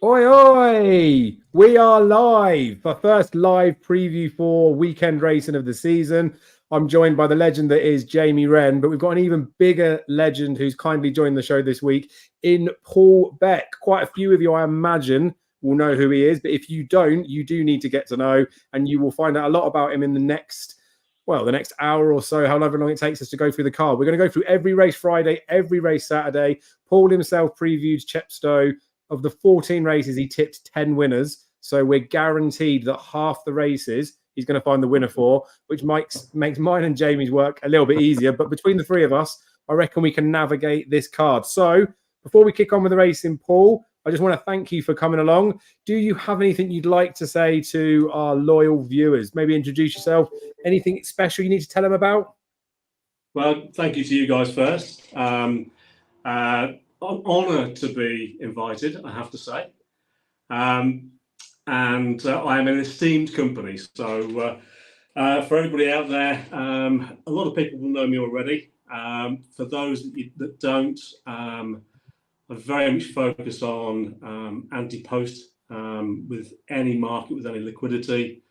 Oi, oi! We are live. The first live preview for weekend racing of the season. I'm joined by the legend that is Jaime Wrenn, but we've got an even bigger legend who's kindly joined the show this week in Paul Beck. Quite a few of you, I imagine, will know who he is, but if you don't, you do need to get to know, and you will find out a lot about him in the next hour or so, however long it takes us to go through the card. We're going to go through every race Friday, every race Saturday. Paul himself previewed Chepstow. Of the 14 races, he tipped 10 winners. So we're guaranteed that half the races he's going to find the winner for, which makes mine and Jamie's work a little bit easier. But between the three of us, I reckon we can navigate this card. So before we kick on with the racing, Paul, I just want to thank you for coming along. Do you have anything you'd like to say to our loyal viewers? Maybe introduce yourself. Anything special you need to tell them about? Well, thank you to you guys first. Honour to be invited, I have to say. And I am an esteemed company. So for everybody out there, a lot of people will know me already. For those that don't, I'm very much focused on anti-post with any market, with any liquidity.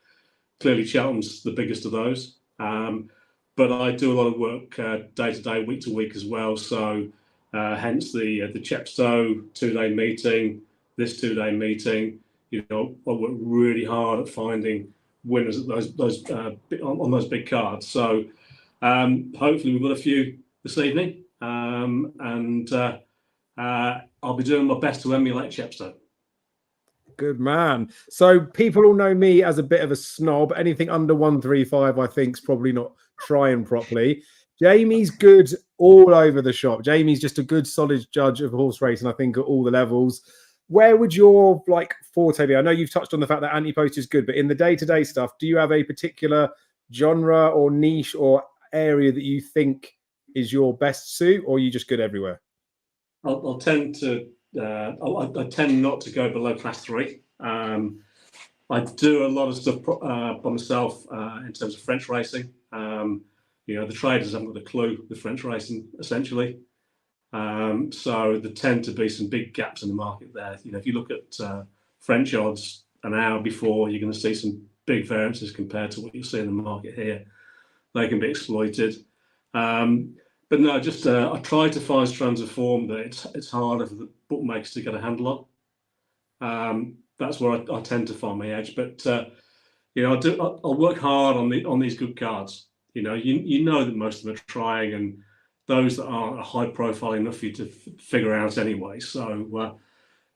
Clearly, Cheltenham's the biggest of those. But I do a lot of work day to day, week to week as well. So hence the Chepstow 2-day meeting, this 2-day meeting. You know, I work really hard at finding winners at those on those big cards. So hopefully we've got a few this evening, and I'll be doing my best to emulate Chepstow. Good man. So people all know me as a bit of a snob. Anything under 135, I think, is probably not trying properly. Jamie's good all over the shop. Jamie's just a good, solid judge of horse racing, I think, at all the levels. Where would your forte be? I know you've touched on the fact that anti-post is good, but in the day-to-day stuff, do you have a particular genre or niche or area that you think is your best suit, or are you just good everywhere? I tend not to go below class 3. I do a lot of stuff by myself in terms of French racing. You know, the traders haven't got a clue with French racing, essentially. So there tend to be some big gaps in the market there. You know, if you look at French odds an hour before, you're going to see some big variances compared to what you see in the market here. They can be exploited. But no, just I try to find strands of form that it's harder for the bookmakers to get a handle on. That's where I tend to find my edge. But you know, I'll work hard on these good cards. You know, you know that most of them are trying, and those that aren't are high profile enough for you to figure out anyway. So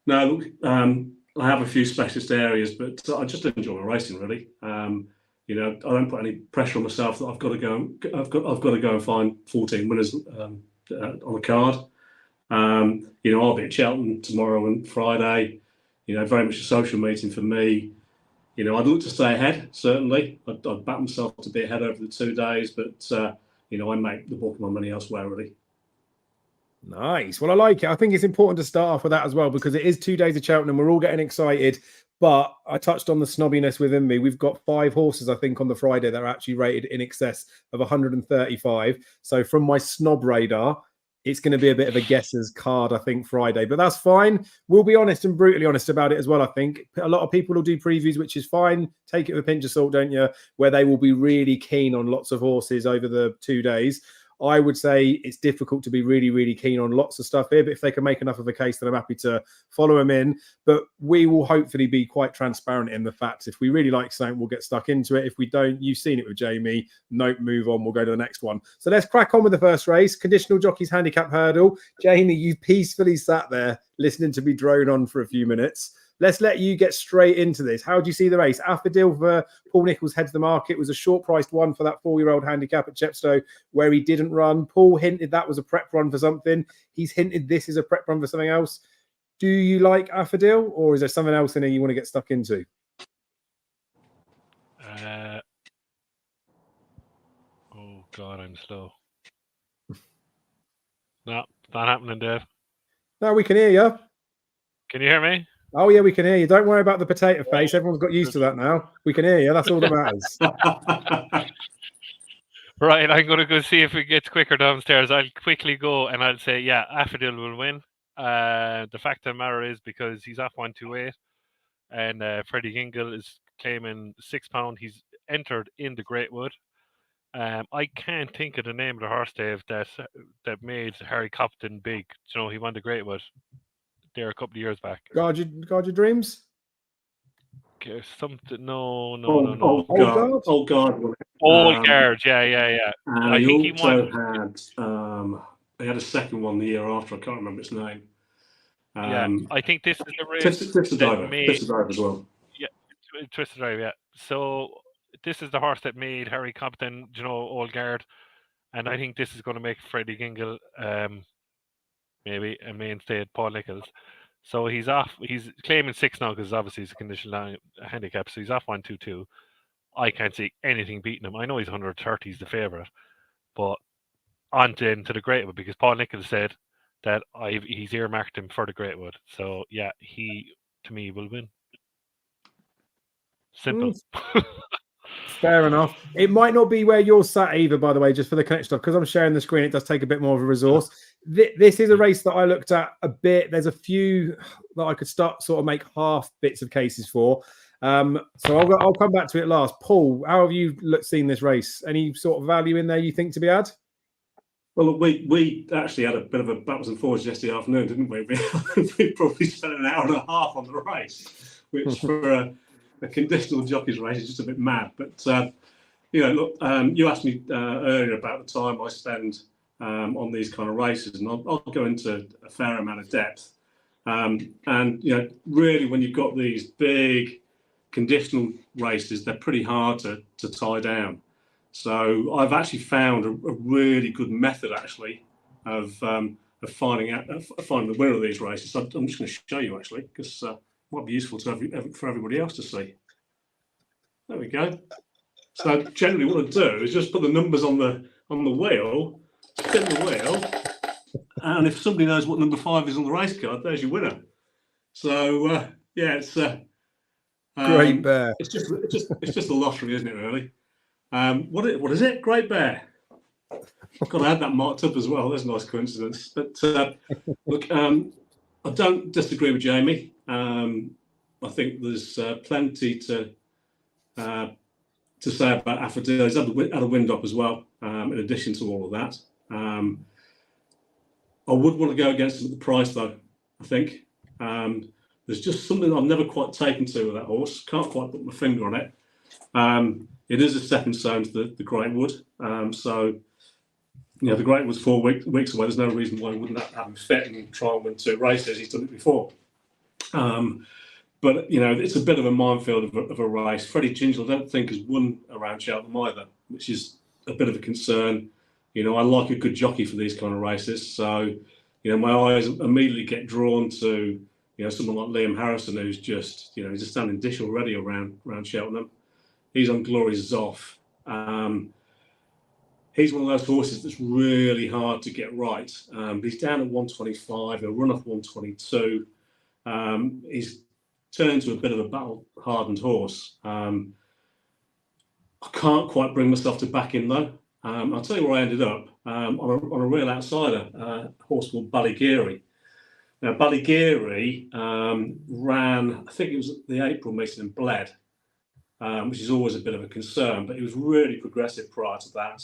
no, I have a few specialist areas, but I just enjoy my racing really. You know, I don't put any pressure on myself that I've got to go and find 14 winners on a card. You know, I'll be at Cheltenham tomorrow and Friday. You know, very much a social meeting for me. You know, I'd look to stay ahead, certainly. I'd back myself to be ahead over the 2 days, but, you know, I make the bulk of my money elsewhere, really. Nice. Well, I like it. I think it's important to start off with that as well, because it is 2 days of Cheltenham. We're all getting excited. But I touched on the snobbiness within me. We've got 5 horses, I think, on the Friday that are actually rated in excess of 135. So from my snob radar, it's going to be a bit of a guesser's card, I think, Friday. But that's fine. We'll be honest and brutally honest about it as well, I think. A lot of people will do previews, which is fine. Take it with a pinch of salt, don't you? Where they will be really keen on lots of horses over the 2 days. I would say it's difficult to be really, really keen on lots of stuff here, but if they can make enough of a case, then I'm happy to follow them in. But we will hopefully be quite transparent in the facts. If we really like something, we'll get stuck into it. If we don't, you've seen it with Jamie. Nope, move on. We'll go to the next one. So let's crack on with the first race. Conditional Jockey's Handicap Hurdle. Jamie, you peacefully sat there listening to me drone on for a few minutes. Let's let you get straight into this. How do you see the race? Affodil for Paul Nicholls heads the market. Was a short-priced one for that 4-year-old handicap at Chepstow where he didn't run. Paul hinted that was a prep run for something. He's hinted this is a prep run for something else. Do you like Affodil, or is there something else in there you want to get stuck into? Oh, God, I'm slow. No, not happening, Dave. No, we can hear you. Can you hear me? Oh, yeah, we can hear you. Don't worry about the potato face. Everyone's got used to that now. We can hear you. That's all that matters. Right, I'm going to go see if it gets quicker downstairs. I'll quickly go and I'll say, yeah, Affodil will win. The fact of the matter is because he's off 128, and Freddie Gingle is claiming £6. He's entered in the Greatwood. I can't think of the name of the horse, Dave, that made Harry Copton big. You know, he won the Greatwood there a couple of years back. Guard your dreams. Something. No. Old guard. Old guard. Yeah. And I think he also won. he had a second one the year after. I can't remember its name. I think this is the race. Twisted Diver as well. Yeah, Twisted Drive. Yeah. So this is the horse that made Harry Compton, you know, Old Guard, and I think this is going to make Freddie Gingle, maybe a mainstay at Paul Nichols. So he's off. He's claiming 6 now because obviously he's a conditional handicap. So he's off 122. I can't see anything beating him. I know he's 130. He's the favourite, but on to the Greatwood because Paul Nichols said that he's earmarked him for the Greatwood. So yeah, he to me will win. Simple. Fair enough. It might not be where you're sat either, by the way, just for the connection stuff, because I'm sharing the screen. It does take a bit more of a resource. This is a race that I looked at a bit. There's a few that I could start sort of make half bits of cases for. So I'll come back to it last. Paul, how have you seen this race? Any sort of value in there you think to be had? Well, we actually had a bit of a backwards and forwards yesterday afternoon, didn't we? We probably spent an hour and a half on the race, which for a conditional jockey's race is just a bit mad. But look, you asked me earlier about the time I spend on these kind of races, and I'll go into a fair amount of depth. And really, when you've got these big conditional races, they're pretty hard to tie down. So I've actually found a really good method of finding the winner of these races. So I'm just going to show you actually, because it might be useful for everybody else to see. There we go. So generally, what I do is just put the numbers on the wheel, spin the wheel, and if somebody knows what number 5 is on the race card, there's your winner. So it's Great Bear. It's just a lottery, isn't it? Really. What is it? Great Bear. I've got to add that marked up as well. That's a nice coincidence. But look, I don't disagree with Jaime. I think there's plenty to say about Affordale. He's had a wind up as well. In addition to all of that, I would want to go against him at the price, though. I think there's just something I've never quite taken to with that horse. Can't quite put my finger on it. It is a stepping stone to the Greatwood. So, the Greatwood's 4 weeks away. There's no reason why he wouldn't have him fit and try and win 2 races. He's done it before. But, it's a bit of a minefield of a race. Freddie Gingle, I don't think, has won around Cheltenham either, which is a bit of a concern. I like a good jockey for these kind of races. So, my eyes immediately get drawn to, someone like Liam Harrison, who's just, he's a standing dish already around Cheltenham. He's on Glory's Zoff. He's one of those horses that's really hard to get right. He's down at 125. He'll run off 122. He's turned into a bit of a battle-hardened horse. I can't quite bring myself to back him, though. I'll tell you where I ended up. On a real outsider, a horse called Ballygeary. Now, Ballygeary ran, I think it was the April meeting and bled. Which is always a bit of a concern, but he was really progressive prior to that.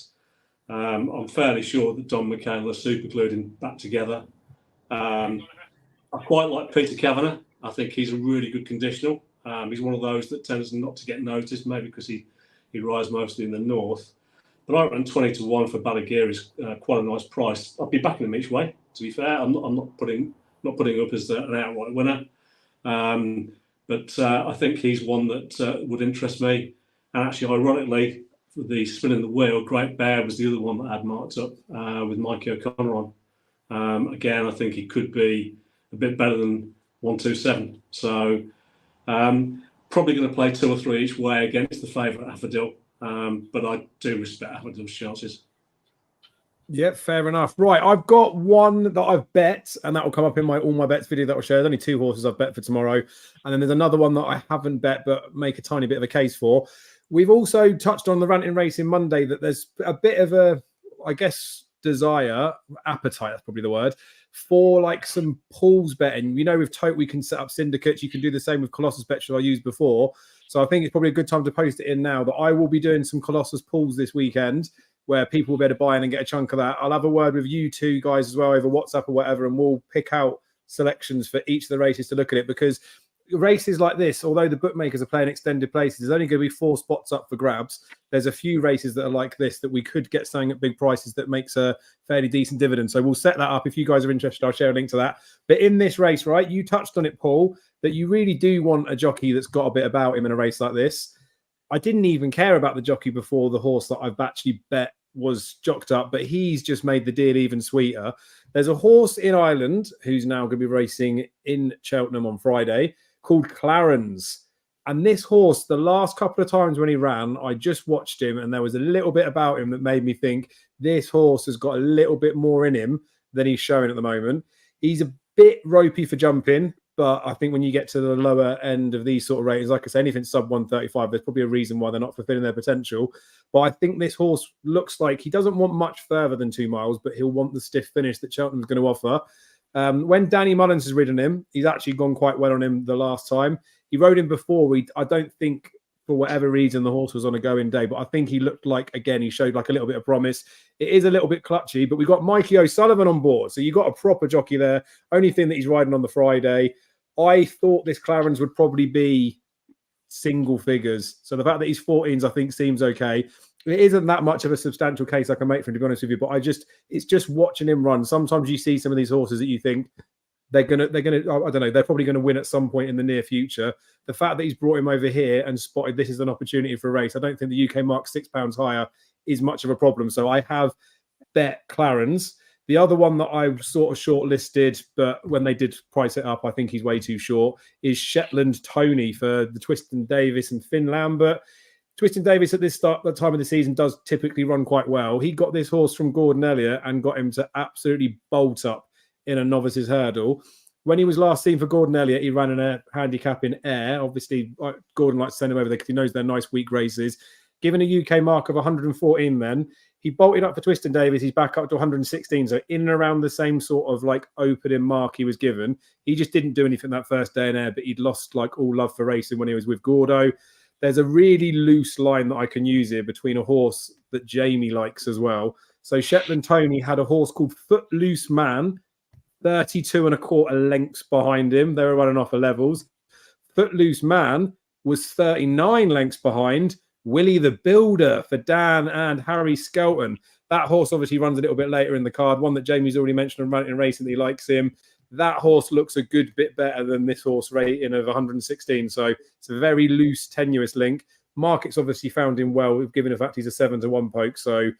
I'm fairly sure that Don McCandless superglued him back together. I quite like Peter Kavanagh. I think he's a really good conditional. He's one of those that tends not to get noticed, maybe because he rides mostly in the north. But I ran 20-1 for Ballygeary is quite a nice price. I'd be backing him each way. To be fair, I'm not putting up as an outright winner. But I think he's one that would interest me. And actually, ironically, for the spinning the wheel, Great Bear was the other one that I'd marked up with Mikey O'Connor on. Again, I think he could be a bit better than 127. So probably going to play 2 or 3 each way against the favourite Affordale. But I do respect Affordale's chances. Yeah, fair enough. Right, I've got one that I've bet, and that will come up in my all my bets video that I'll share. There's only 2 horses I've bet for tomorrow, and then there's another one that I haven't bet but make a tiny bit of a case for. We've also touched on the Ranting Racing Monday that there's a bit of a, I guess, appetite, that's probably the word, for like some pools betting. With Tote we can set up syndicates. You can do the same with Colossus Bet, I used before. So I think it's probably a good time to post it in now that I will be doing some Colossus pools this weekend where people will be able to buy in and get a chunk of that. I'll have a word with you two guys as well over WhatsApp or whatever, and we'll pick out selections for each of the races to look at it, because races like this, although the bookmakers are playing extended places, there's only going to be 4 spots up for grabs. There's a few races that are like this that we could get something at big prices that makes a fairly decent dividend. So we'll set that up. If you guys are interested, I'll share a link to that. But in this race, right, you touched on it, Paul, that you really do want a jockey that's got a bit about him in a race like this. I didn't even care about the jockey before the horse that I've actually bet was jocked up, but he's just made the deal even sweeter. There's a horse in Ireland who's now going to be racing in Cheltenham on Friday called Clarence. And this horse, the last couple of times when he ran, I just watched him and there was a little bit about him that made me think this horse has got a little bit more in him than he's showing at the moment. He's a bit ropey for jumping, but I think when you get to the lower end of these sort of ratings, like I say, anything sub 135, there's probably a reason why they're not fulfilling their potential. But I think this horse looks like he doesn't want much further than 2 miles, but he'll want the stiff finish that Cheltenham's going to offer. When Danny Mullins has ridden him, he's actually gone quite well on him the last time. He rode him before. I don't think, for whatever reason, the horse was on a going day, but I think he looked like, again, he showed like a little bit of promise. It is a little bit clutchy, but we got Mikey O'Sullivan on board. So you got a proper jockey there. Only thing that he's riding on the Friday. I thought this Clarence would probably be single figures. So the fact that he's 14s, I think, seems okay. It isn't that much of a substantial case I can make for him, to be honest with you, but it's just watching him run. Sometimes you see some of these horses that you think they're gonna, I don't know, they're probably gonna win at some point in the near future. The fact that he's brought him over here and spotted this is an opportunity for a race, I don't think the UK mark £6 higher is much of a problem. So I have bet Clarence. The other one that I sort of shortlisted, but when they did price it up, I think he's way too short, is Shetland Tony for the Twiston Davis and Finn Lambert. Twiston Davis at this time of the season does typically run quite well. He got this horse from Gordon Elliott and got him to absolutely bolt up in a novice's hurdle. When he was last seen for Gordon Elliott, he ran in a handicap in air. Obviously, Gordon likes to send him over there because he knows they're nice week races. Given a UK mark of 114 then, he bolted up for Twiston Davis. He's back up to 116. So in and around the same sort of like opening mark he was given. He just didn't do anything that first day in air, but he'd lost like all love for racing when he was with Gordo. There's a really loose line that I can use here between a horse that Jaime likes as well. So Shetland Tony had a horse called Footloose Man, 32 1/4 lengths behind him. They were running off of levels. Footloose Man was 39 lengths behind Willie the Builder for Dan and Harry Skelton. That horse obviously runs a little bit later in the card, one that Jamie's already mentioned in racing that he likes him. That horse looks a good bit better than this horse rating of 116. So it's a very loose, tenuous link. Market's obviously found him well, given the fact he's a 7-1 poke. So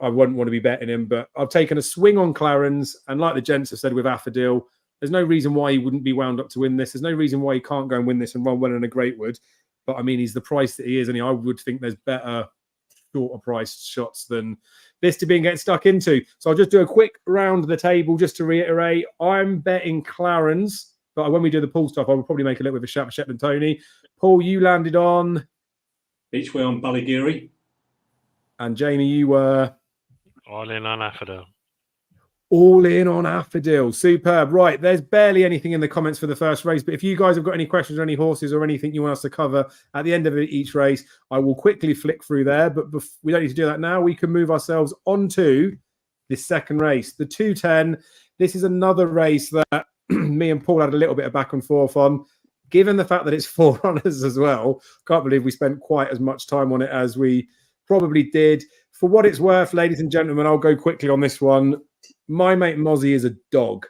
I wouldn't want to be betting him. But I've taken a swing on Clarence. And like the gents have said with Affadil, there's no reason why he wouldn't be wound up to win this. There's no reason why he can't go and win this and run well in a Greatwood. But I mean, he's the price that he is. And I would think there's better shorter priced shots than this to be getting stuck into. So I'll just do a quick round of the table just to reiterate. I'm betting Clarence, but when we do the pool stuff, I will probably make a little bit of a shout for Shetland Tony. Paul, you landed on each way on Ballygeary. And Jamie, you were all in on Affadil. All in on Affadil. Superb. Right. There's barely anything in the comments for the first race, but if you guys have got any questions or any horses or anything you want us to cover at the end of each race, I will quickly flick through there. But we don't need to do that now. We can move ourselves onto this second race, the 210. This is another race that me and Paul had a little bit of back and forth on. Given the fact that it's 4 runners as well, can't believe we spent quite as much time on it as we probably did. For what it's worth, ladies and gentlemen, I'll go quickly on this one. My mate Mozzie is a dog.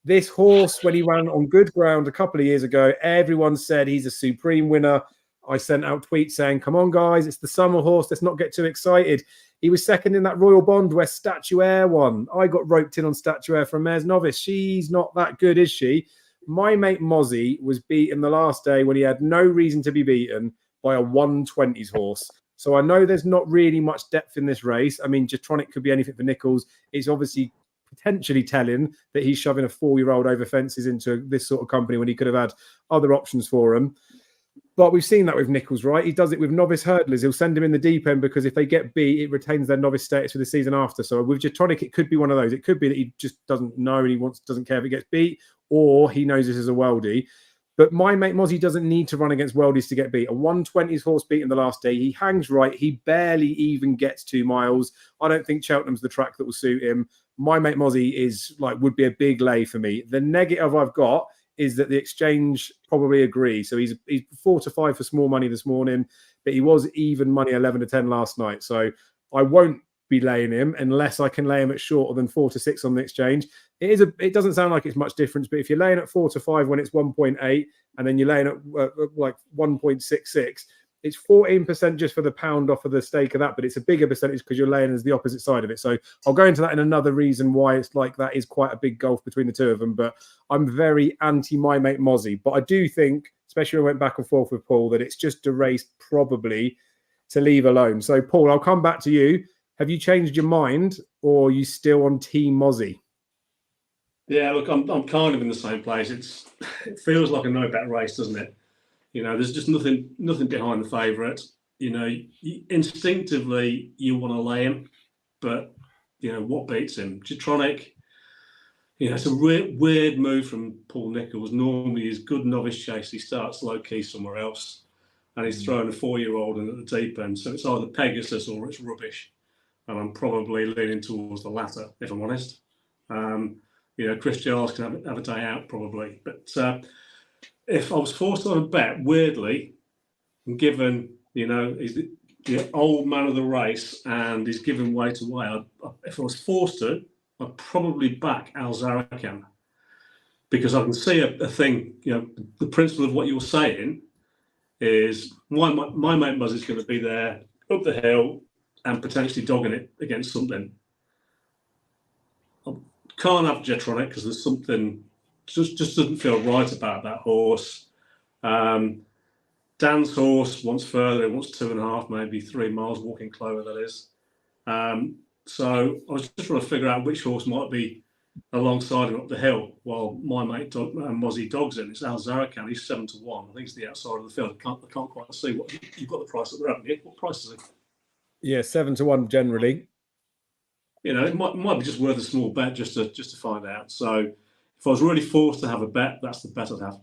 This horse, when he ran on good ground a couple of years ago, everyone said he's a supreme winner. I sent out tweets saying, come on, guys, it's the summer horse. Let's not get too excited. He was second in that Royal Bond where Statuaire won. I got roped in on Statuaire from Mare's Novice. She's not that good, is she? My mate Mozzie was beaten the last day when he had no reason to be beaten by a 120s horse. So I know there's not really much depth in this race. I mean, Jetronic could be anything for Nichols. It's obviously potentially telling that he's shoving a 4-year-old over fences into this sort of company when he could have had other options for him. But we've seen that with Nichols, right? He does it with novice hurdlers. He'll send him in the deep end because if they get beat, it retains their novice status for the season after. So with Jetronic, it could be one of those. It could be that he just doesn't know and he doesn't care if it gets beat, or he knows this is a worldie. But my mate Mozzie doesn't need to run against worldies to get beat. A 120s horse beat in the last day. He hangs right. He barely even gets 2 miles. I don't think Cheltenham's the track that will suit him. My mate Mozzie would be a big lay for me. The negative I've got is that the exchange probably agree. So he's 4 to 5 for small money this morning, but he was even money 11 to 10 last night. So I won't be laying him unless I can lay him at shorter than 4 to 6 on the exchange. It doesn't sound like it's much difference, but if you're laying at 4 to 5 when it's 1.8 and then you're laying at like 1.66, it's 14% just for the pound off of the stake of that, but it's a bigger percentage because you're laying as the opposite side of it. So I'll go into that in another reason why it's like that is quite a big gulf between the two of them. But I'm very anti my mate Mozzie. But I do think, especially when I went back and forth with Paul, that it's just a race probably to leave alone. So Paul, I'll come back to you. Have you changed your mind, or are you still on Team Mozzie? Yeah, look, I'm kind of in the same place. It feels like a no bet race, doesn't it? You know, there's just nothing behind the favourite. You know, instinctively you want to lay him, but you know what beats him? Jetronic. You know, it's a weird move from Paul Nichols. Normally, he's good novice chase. He starts low key somewhere else, and he's throwing a 4-year-old in at the deep end. So it's either Pegasus or it's rubbish. And I'm probably leaning towards the latter, if I'm honest. You know, Chris Giles can have a day out probably, but if I was forced on a bet, weirdly, given, you know, he's the old man of the race and he's giving weight away, if I was forced to, I'd probably back Al Zarakan, because I can see a thing, you know, the principle of what you're saying is my mate Muzz is going to be there up the hill and potentially dogging it against something. I can't have Jetronic because there's something just doesn't feel right about that horse. Dan's horse wants further. It wants 2.5, maybe 3 miles walking clover, that is. So I was just trying to figure out which horse might be alongside him up the hill while my mate Mozzie dogs in. It's Al Zarakan. He's 7 to 1. I think it's the outside of the field. I can't quite see what you've got the price up there, haven't you? What price is it? Yeah, 7 to 1 generally. You know, it might be just worth a small bet just to find out. So if I was really forced to have a bet, that's the bet I'd have.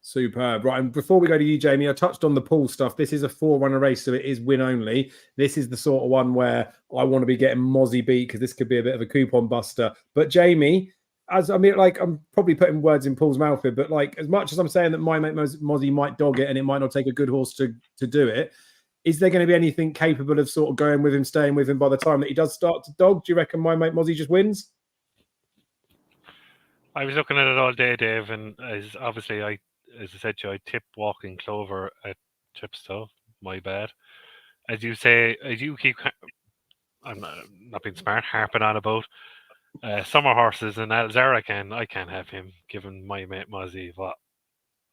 Superb. Right, and before we go to you, Jamie, I touched on the pool stuff. This is a 4-runner race, so it is win only. This is the sort of one where I want to be getting Mozzie beat because this could be a bit of a coupon buster. But Jamie, I'm probably putting words in Paul's mouth here, but like, as much as I'm saying that my mate Mozzie might dog it and it might not take a good horse to do it, is there going to be anything capable of sort of going with him, staying with him by the time that he does start to dog? Do you reckon my mate Mozzie just wins? I was looking at it all day, Dave, and as I said to you, I tip Walking Clover at Chipstow. My bad. As you say, as you keep, I'm not being smart, harping on about summer horses and Al Zarakan. I can't have him, given my mate Mozzie. What,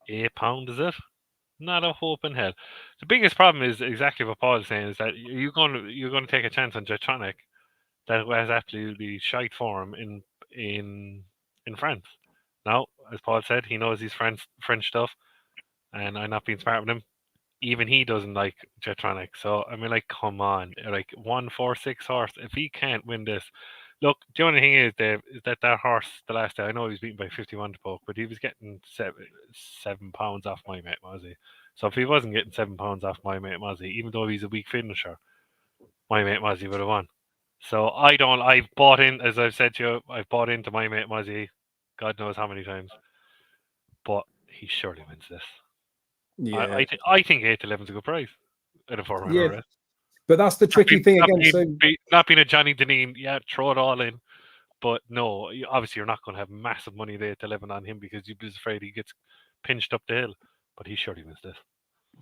£8 is it? Not a hope in hell. The biggest problem is exactly what Paul is saying: is that you're going to take a chance on Jetronic that was absolutely shite for him in France. Now, as Paul said, he knows his French stuff, and I'm not being smart with him. Even he doesn't like Jetronic. So I mean, like, come on, like 146 horse. If he can't win this, look. The only thing is, Dave, is that horse the last day. I know he was beaten by 51 to poke, but he was getting £7 off my mate Mozzie. So if he wasn't getting £7 off my mate Mozzie, even though he's a weak finisher, my mate Mozzie would have won. So I've bought in, as I've said to you, I've bought into my mate Mozzie, God knows how many times, but he surely wins this. Yeah, I think 8 to 11 is a good price at a 4-runner race. But that's the tricky thing again. Not being a Johnny Deneen, yeah, throw it all in. But no, obviously you're not going to have massive money there at 11 on him because you're afraid he gets pinched up the hill. But he surely wins this.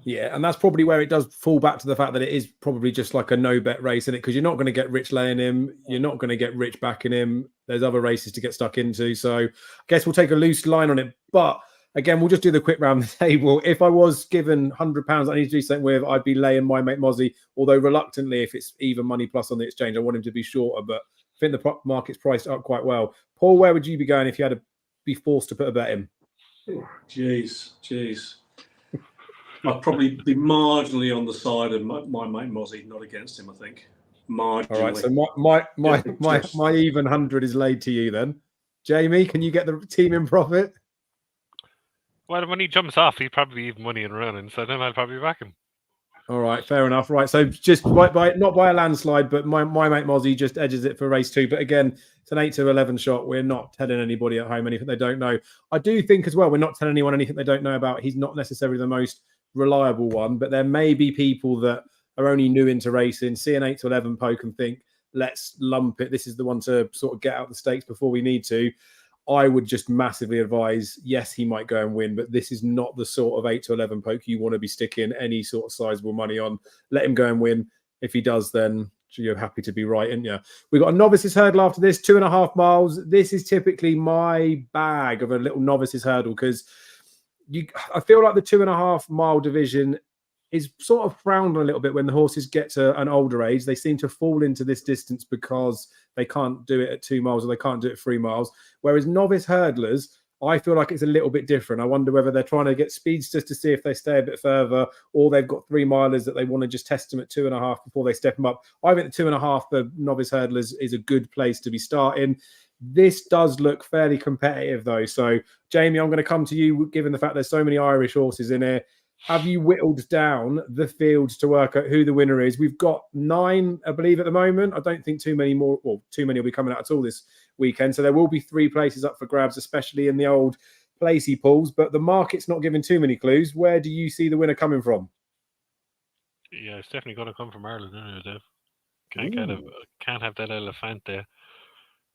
Yeah, and that's probably where it does fall back to the fact that it is probably just like a no-bet race, isn't it? Because you're not going to get rich laying him. You're not going to get rich backing him. There's other races to get stuck into. So I guess we'll take a loose line on it. But again, we'll just do the quick round the table. If I was given £100 I need to do something with, I'd be laying my mate Mozzie. Although reluctantly, if it's even money plus on the exchange, I want him to be shorter. But I think the market's priced up quite well. Paul, where would you be going if you had to be forced to put a bet in? Jeez. I'd probably be marginally on the side of my mate Mozzie, not against him, I think. Marginally. All right, so my even 100 is laid to you then. Jamie, can you get the team in profit? Well, when he jumps off, he'd probably be even money in running, so then I'll probably back him. All right, fair enough. Right, so just by not by a landslide, but my mate Mozzie just edges it for race 2. But again, it's an 8 to 11 shot. We're not telling anybody at home anything they don't know. I do think as well, we're not telling anyone anything they don't know about. He's not necessarily the most reliable one, but there may be people that are only new into racing, see an 8 to 11 poke and think, let's lump it. This is the one to sort of get out the stakes before we need to. I would just massively advise, yes, he might go and win, but this is not the sort of 8 to 11 poke you want to be sticking any sort of sizable money on. Let him go and win. If he does, then you're happy to be right, aren't you? We've got a novices hurdle after this, 2.5 miles. This is typically my bag of a little novices hurdle because I feel like the 2.5 mile division is sort of frowned on a little bit when the horses get to an older age. They seem to fall into this distance because they can't do it at 2 miles or they can't do it at 3 miles. Whereas novice hurdlers, I feel like it's a little bit different. I wonder whether they're trying to get speedsters to see if they stay a bit further, or they've got 3 milers that they want to just test them at 2.5 before they step them up. I think the 2.5 for novice hurdlers is a good place to be starting. This does look fairly competitive though. So Jamie, I'm going to come to you, given the fact there's so many Irish horses in here. Have you whittled down the fields to work out who the winner is? We've got 9, I believe, at the moment. I don't think too many more, or too many will be coming out at all this weekend. So there will be 3 places up for grabs, especially in the old placey pools. But the market's not giving too many clues. Where do you see the winner coming from? Yeah, it's definitely going to come from Ireland, isn't it, Dev? Can't have that elephant there,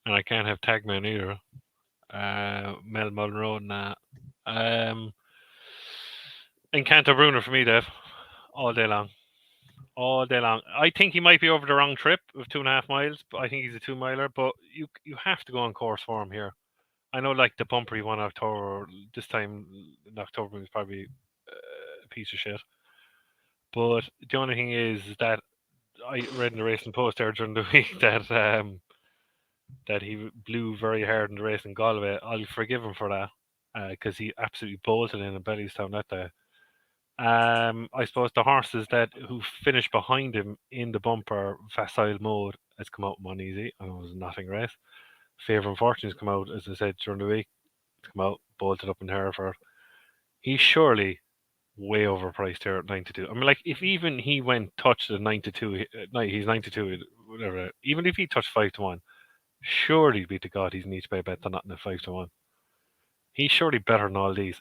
and I can't have Tagman either. Mel Mulroney, nah. Encanto Bruno for me, Dev, all day long. All day long. I think he might be over the wrong trip of 2.5 miles, but I think he's a 2 miler. But you have to go on course for him here. I know, like the bumper he won October, this time in October was probably a piece of shit. But the only thing is that I read in the Racing Post there during the week that he blew very hard in the race in Galway. I'll forgive him for that because he absolutely bolted in Bellystown that day. I suppose the horses who finished behind him in the bumper facile mode has come out uneasy. I know it was a nothing race. Favour and Fortune has come out, as I said, during the week. Come out, bolted up in Hereford. He's surely way overpriced here at 92. I mean, like, if even he went touched at 92, he's 92, whatever. Even if he touched 5 to 1, surely be to God he's needs to pay a bet than nothing at 5 to 1. He's surely better than all these.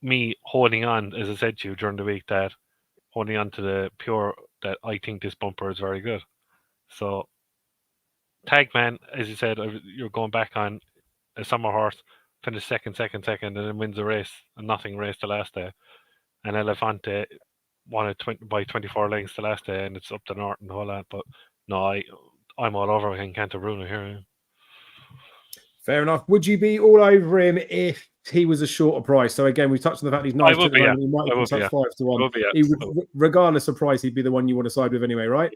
Me holding on, as I said to you during the week, that holding on to the pure, that I think this bumper is very good. So, Tagman, as you said, you're going back on a summer horse, finished second, and then wins the race, a nothing race the last day. And Elefante won it by 24 lengths the last day, and it's up the north and all that. But no, I'm all over Encanto Bruno here. Fair enough. Would you be all over him if he was a shorter price? So again, we touched on the fact he's nice. I would be, yeah. He might have touched 5 to 1. I would be, yeah. He would, regardless of price, he'd be the one you want to side with anyway, right?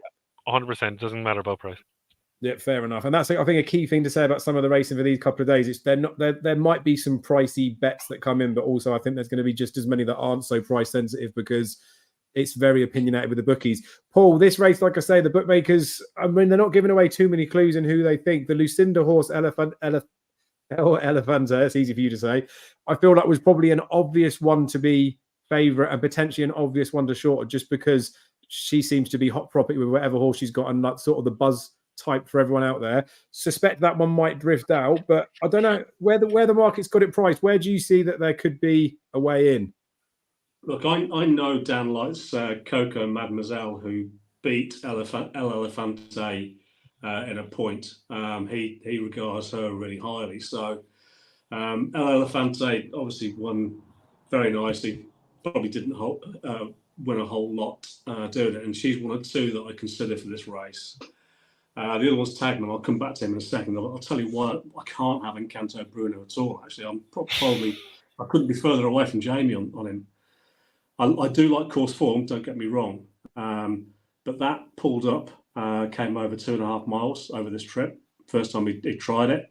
100%. Doesn't matter about price. Yeah, fair enough. And that's, I think, a key thing to say about some of the racing for these couple of days. It's there might be some pricey bets that come in, but also I think there's going to be just as many that aren't so price sensitive because it's very opinionated with the bookies. Paul, this race, like I say, the bookmakers, I mean, they're not giving away too many clues in who they think. The Lucinda horse, Elefanta, it's easy for you to say. I feel that was probably an obvious one to be favourite and potentially an obvious one to shorter just because she seems to be hot property with whatever horse she's got and that's sort of the buzz type for everyone out there. Suspect that one might drift out, but I don't know where the market's got it priced. Where do you see that there could be a way in? Look, I know Dan likes Coco Mademoiselle, who beat El Elefante in a point. He regards her really highly. So El Elefante obviously won very nicely. Probably didn't win a whole lot doing it, and she's one of 2 that I consider for this race. The other one's Tagman. I'll come back to him in a second. I'll tell you why I can't have Encanto Bruno at all. Actually, I'm probably I couldn't be further away from Jamie on him. I do like course form. Don't get me wrong, but that pulled up came over 2.5 miles over this trip. First time he tried it.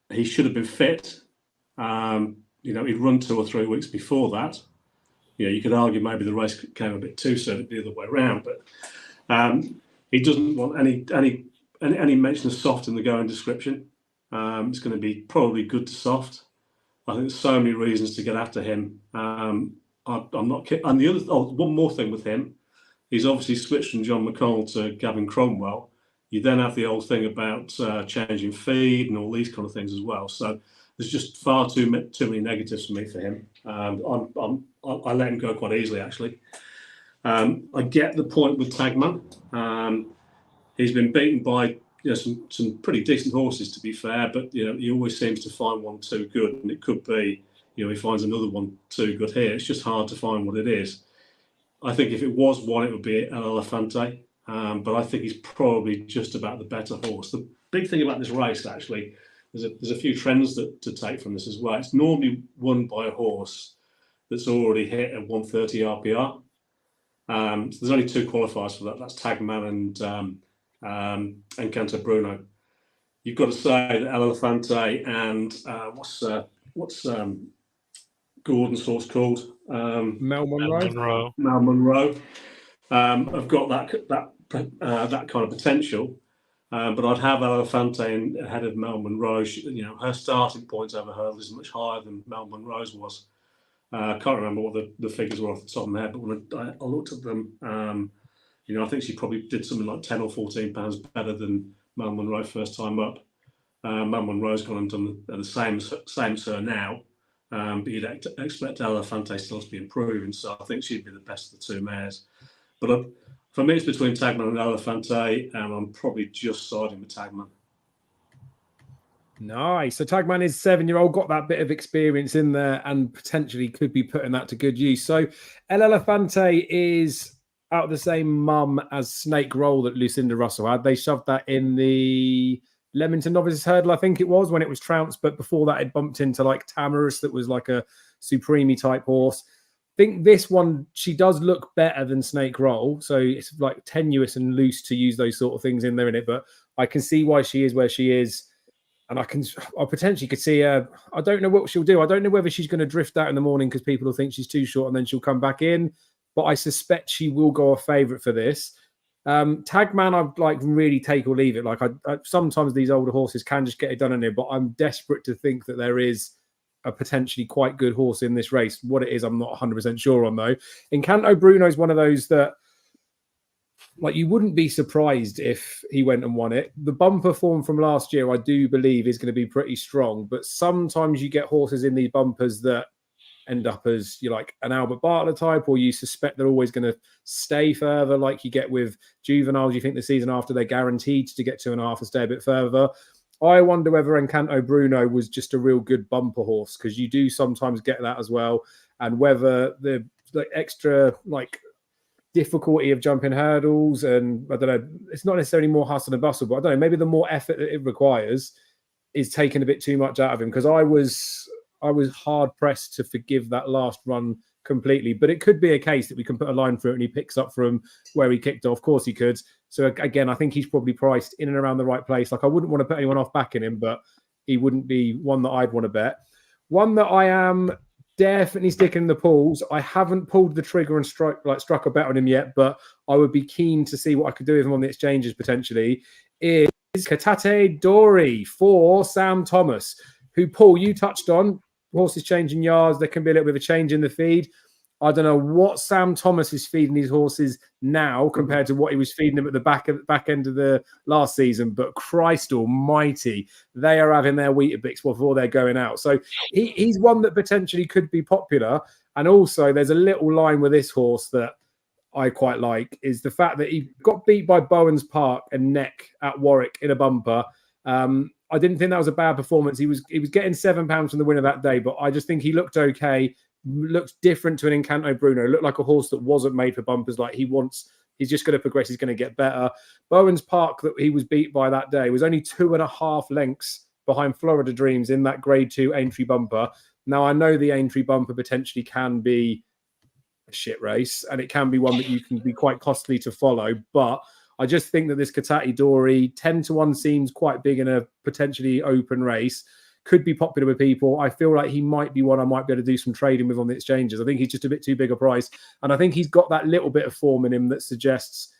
He should have been fit. He'd run 2 or 3 weeks before that. you could argue maybe the race came a bit too soon the other way around, but he doesn't want any mention of soft in the going description. It's going to be probably good to soft. I think there's so many reasons to get after him. I'm not kidding. And one more thing with him, he's obviously switched from John McConnell to Gavin Cromwell. You then have the old thing about changing feed and all these kind of things as well. So there's just far too many negatives for me for him. I let him go quite easily, actually. I get the point with Tagman. He's been beaten by some pretty decent horses, to be fair, but he always seems to find one too good, and it could be he finds another one too good here. It's just hard to find what it is. I think if it was one, it would be El Elefante, but I think he's probably just about the better horse. The big thing about this race, actually, there's a few trends to take from this as well. It's normally won by a horse that's already hit at 130 RPR. So there's only two qualifiers for that. That's Tagman and Canto Bruno. You've got to say that El Elefante and what's Gordon's horse called? Mel Monroe. Mel Monroe have got that kind of potential. But I'd have El Elefante ahead of Mel Monroe. Her starting point over hurdle is much higher than Mel Monroe's was. I can't remember what the figures were off the top of my head, but when I looked at them, I think she probably did something like 10 or 14 pounds better than Mel Monroe first time up. Mel Monroe's gone and done the same as her now, but you'd expect El Elefante still to be improving, so I think she'd be the best of the two mares. But for me, it's between Tagman and El Elefante, and I'm probably just siding with Tagman. Nice. So Tagman is 7-year-old, got that bit of experience in there and potentially could be putting that to good use. So El Elefante is out of the same mum as Snake Roll that Lucinda Russell had. They shoved that in the Leamington Novices Hurdle, I think it was, when it was trounced. But before that, it bumped into like Tamarisk, that was like a Supreme type horse. I think this one, she does look better than Snake Roll. So it's like tenuous and loose to use those sort of things in there in it. But I can see why she is where she is. And I potentially could see her. I don't know what she'll do. I don't know whether she's going to drift out in the morning because people will think she's too short and then she'll come back in. But I suspect she will go a favourite for this. Tagman, I'd like really take or leave it. Like I sometimes these older horses can just get it done in here, but I'm desperate to think that there is a potentially quite good horse in this race. What it is, I'm not 100% sure on though. Encanto Bruno is one of those that, like, you wouldn't be surprised if he went and won it. The bumper form from last year, I do believe, is going to be pretty strong. But sometimes you get horses in these bumpers that end up as like an Albert Bartlett type, or you suspect they're always going to stay further, like you get with juveniles. You think the season after they're guaranteed to get 2.5 and stay a bit further. I wonder whether Encanto Bruno was just a real good bumper horse, because you do sometimes get that as well, and whether the extra difficulty of jumping hurdles, and I don't know, it's not necessarily more hustle and bustle, but I don't know, maybe the more effort that it requires is taking a bit too much out of him, because I was hard pressed to forgive that last run completely. But it could be a case that we can put a line through it and he picks up from where he kicked off. Of course he could. So again, I think he's probably priced in and around the right place. Like, I wouldn't want to put anyone off backing him, but he wouldn't be one that I'd want to bet. One that I am definitely sticking in the pools. I haven't pulled the trigger and struck a bet on him yet, but I would be keen to see what I could do with him on the exchanges potentially. Is Catate Dory for Sam Thomas, who, Paul, you touched on. Horses changing yards. There can be a little bit of a change in the feed. I don't know what Sam Thomas is feeding these horses now compared to what he was feeding them at the back end of the last season. But Christ almighty, they are having their Weetabix before they're going out. So he's one that potentially could be popular. And also there's a little line with this horse that I quite like, is the fact that he got beat by Bowens Park and Neck at Warwick in a bumper. I didn't think that was a bad performance. He was getting £7 from the winner that day, but I just think he looked okay. Looked different to an Encanto Bruno. Looked like a horse that wasn't made for bumpers. Like he's just going to progress. He's going to get better. Bowens Park, that he was beat by that day, was only 2.5 lengths behind Florida Dreams in that Grade 2 Aintree bumper. Now, I know the Aintree bumper potentially can be a shit race, and it can be one that you can be quite costly to follow, but I just think that this Catate Dory 10-1 seems quite big in a potentially open race. could be popular with people. I feel like he might be one I might be able to do some trading with on the exchanges. I think he's just a bit too big a price. And I think he's got that little bit of form in him that suggests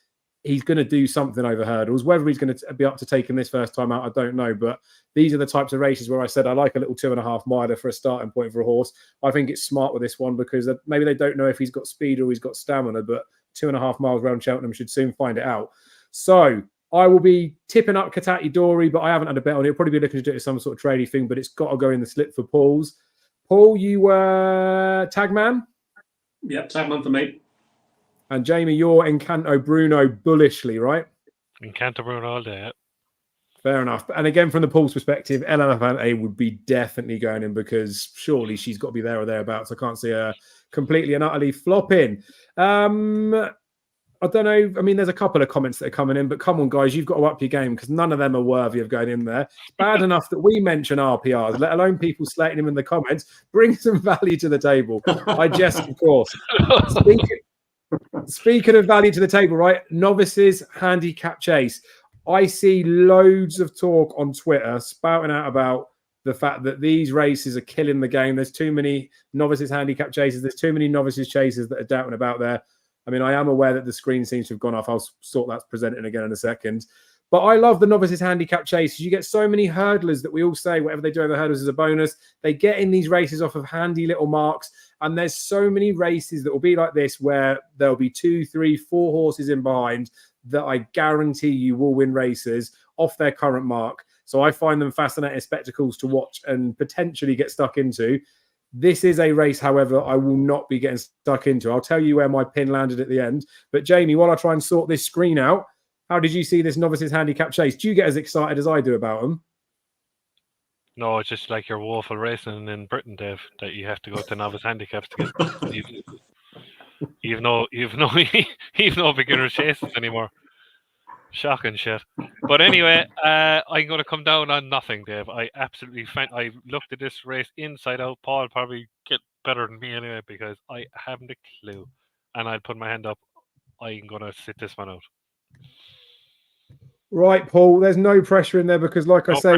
he's going to do something over hurdles. Whether he's going to be up to taking this first time out, I don't know. But these are the types of races where I said I like a little 2.5 miler for a starting point for a horse. I think it's smart with this one because maybe they don't know if he's got speed or he's got stamina, but 2.5 miles around Cheltenham should soon find it out. So I will be tipping up Katati Dory, but I haven't had a bet on it. I'll probably be looking to do it as some sort of trading thing, but it's got to go in the slip for Paul's. Paul, you were tag man? Yep, tag man for me. And Jamie, you're Encanto Bruno bullishly, right? Encanto Bruno all day. Yeah. Fair enough. And again, from the Paul's perspective, El Elefante would be definitely going in because surely she's got to be there or thereabouts. I can't see her completely and utterly flopping. I don't know. I mean, there's a couple of comments that are coming in, but come on, guys, you've got to up your game because none of them are worthy of going in there. It's bad enough that we mention RPRs, let alone people slating them in the comments. Bring some value to the table. I jest, of course. Speaking of value to the table, right? Novices handicap chase. I see loads of talk on Twitter spouting out about the fact that these races are killing the game. There's too many novices handicap chases. There's too many novices chasers that are doubting about there. I mean, I am aware that the screen seems to have gone off. I'll sort that presenting again in a second. But I love the novices handicap chases. You get so many hurdlers that we all say whatever they do over hurdles is a bonus. They get in these races off of handy little marks. And there's so many races that will be like this where there'll be 2, 3, 4 horses in behind that I guarantee you will win races off their current mark. So I find them fascinating spectacles to watch and potentially get stuck into. This is a race, however, I will not be getting stuck into. I'll tell you where my pin landed at the end. But Jamie, while I try and sort this screen out, how did you see this novices handicap chase? Do you get as excited as I do about them? No, it's just like your woeful racing in Britain, Dave, that you have to go to novice handicaps to get. You've no beginner chases anymore. Shocking shit. But anyway, I'm going to come down on nothing, Dave. I looked at this race inside out. Paul probably get better than me anyway because I haven't a clue. And I'll put my hand up. I'm going to sit this one out. Right, Paul. There's no pressure in there because, like I say,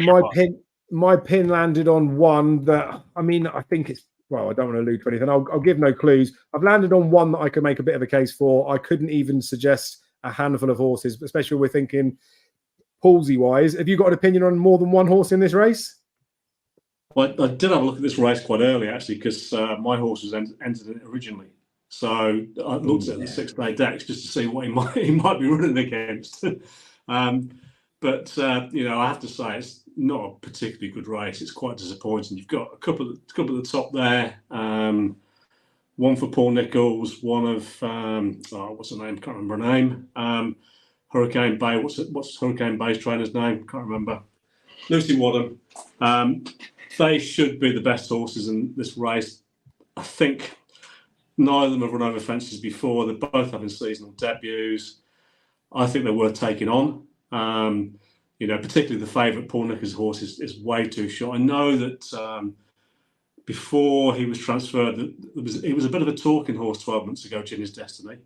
my pin landed on one that, I mean, I think it's, well, I don't want to allude to anything. I'll give no clues. I've landed on one that I could make a bit of a case for. I couldn't even suggest a handful of horses, especially when we're thinking Paulsy-wise. Have you got an opinion on more than one horse in this race? Well, I did have a look at this race quite early, actually, because my horse was entered in it originally. So I looked at the 6-day decks just to see what he might be running against. But I have to say it's not a particularly good race. It's quite disappointing. You've got a couple at the top there. One for Paul Nicholls, one of what's her name? Can't remember her name. Hurricane Bay. What's Hurricane Bay's trainer's name? Can't remember. Lucy Wadham. They should be the best horses in this race. I think neither of them have run over fences before. They're both having seasonal debuts. I think they're worth taking on. Particularly the favourite Paul Nicholls horse is way too short. I know that before he was transferred, he was a bit of a talking horse 12 months ago, Ginny's Destiny.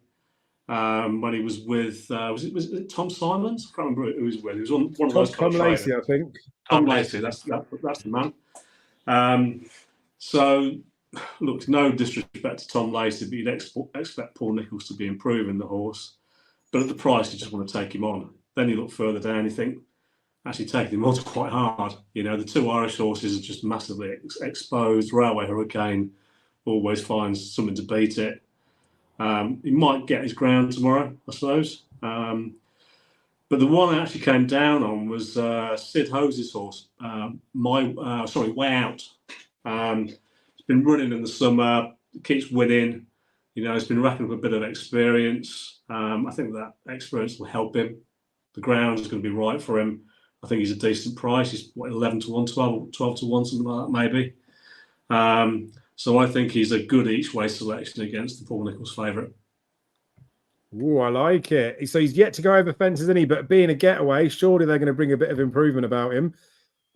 When he was with was it Tom Simons? I can't remember who he was with. He was on one of those. Tom Lacey, I think. Tom Lacey, that's the man. So, look, no disrespect to Tom Lacey, but you'd expect Paul Nicholls to be improving the horse. But at the price, you just want to take him on. Then you look further down, you think, actually taking him on's quite hard. The 2 Irish horses are just massively exposed. Railway Hurricane always finds something to beat it. He might get his ground tomorrow, I suppose. But the one I actually came down on was Sid Hose's horse, Way Out. It's been running in the summer, keeps winning. He's been racking up a bit of experience. I think that experience will help him. The ground is going to be right for him. I think he's a decent price. He's 11 to 1, 12 to 1, something like that, maybe. So I think he's a good each way selection against the Paul Nicholls favourite. Oh, I like it. So he's yet to go over fences, isn't he? But being a getaway, surely they're going to bring a bit of improvement about him.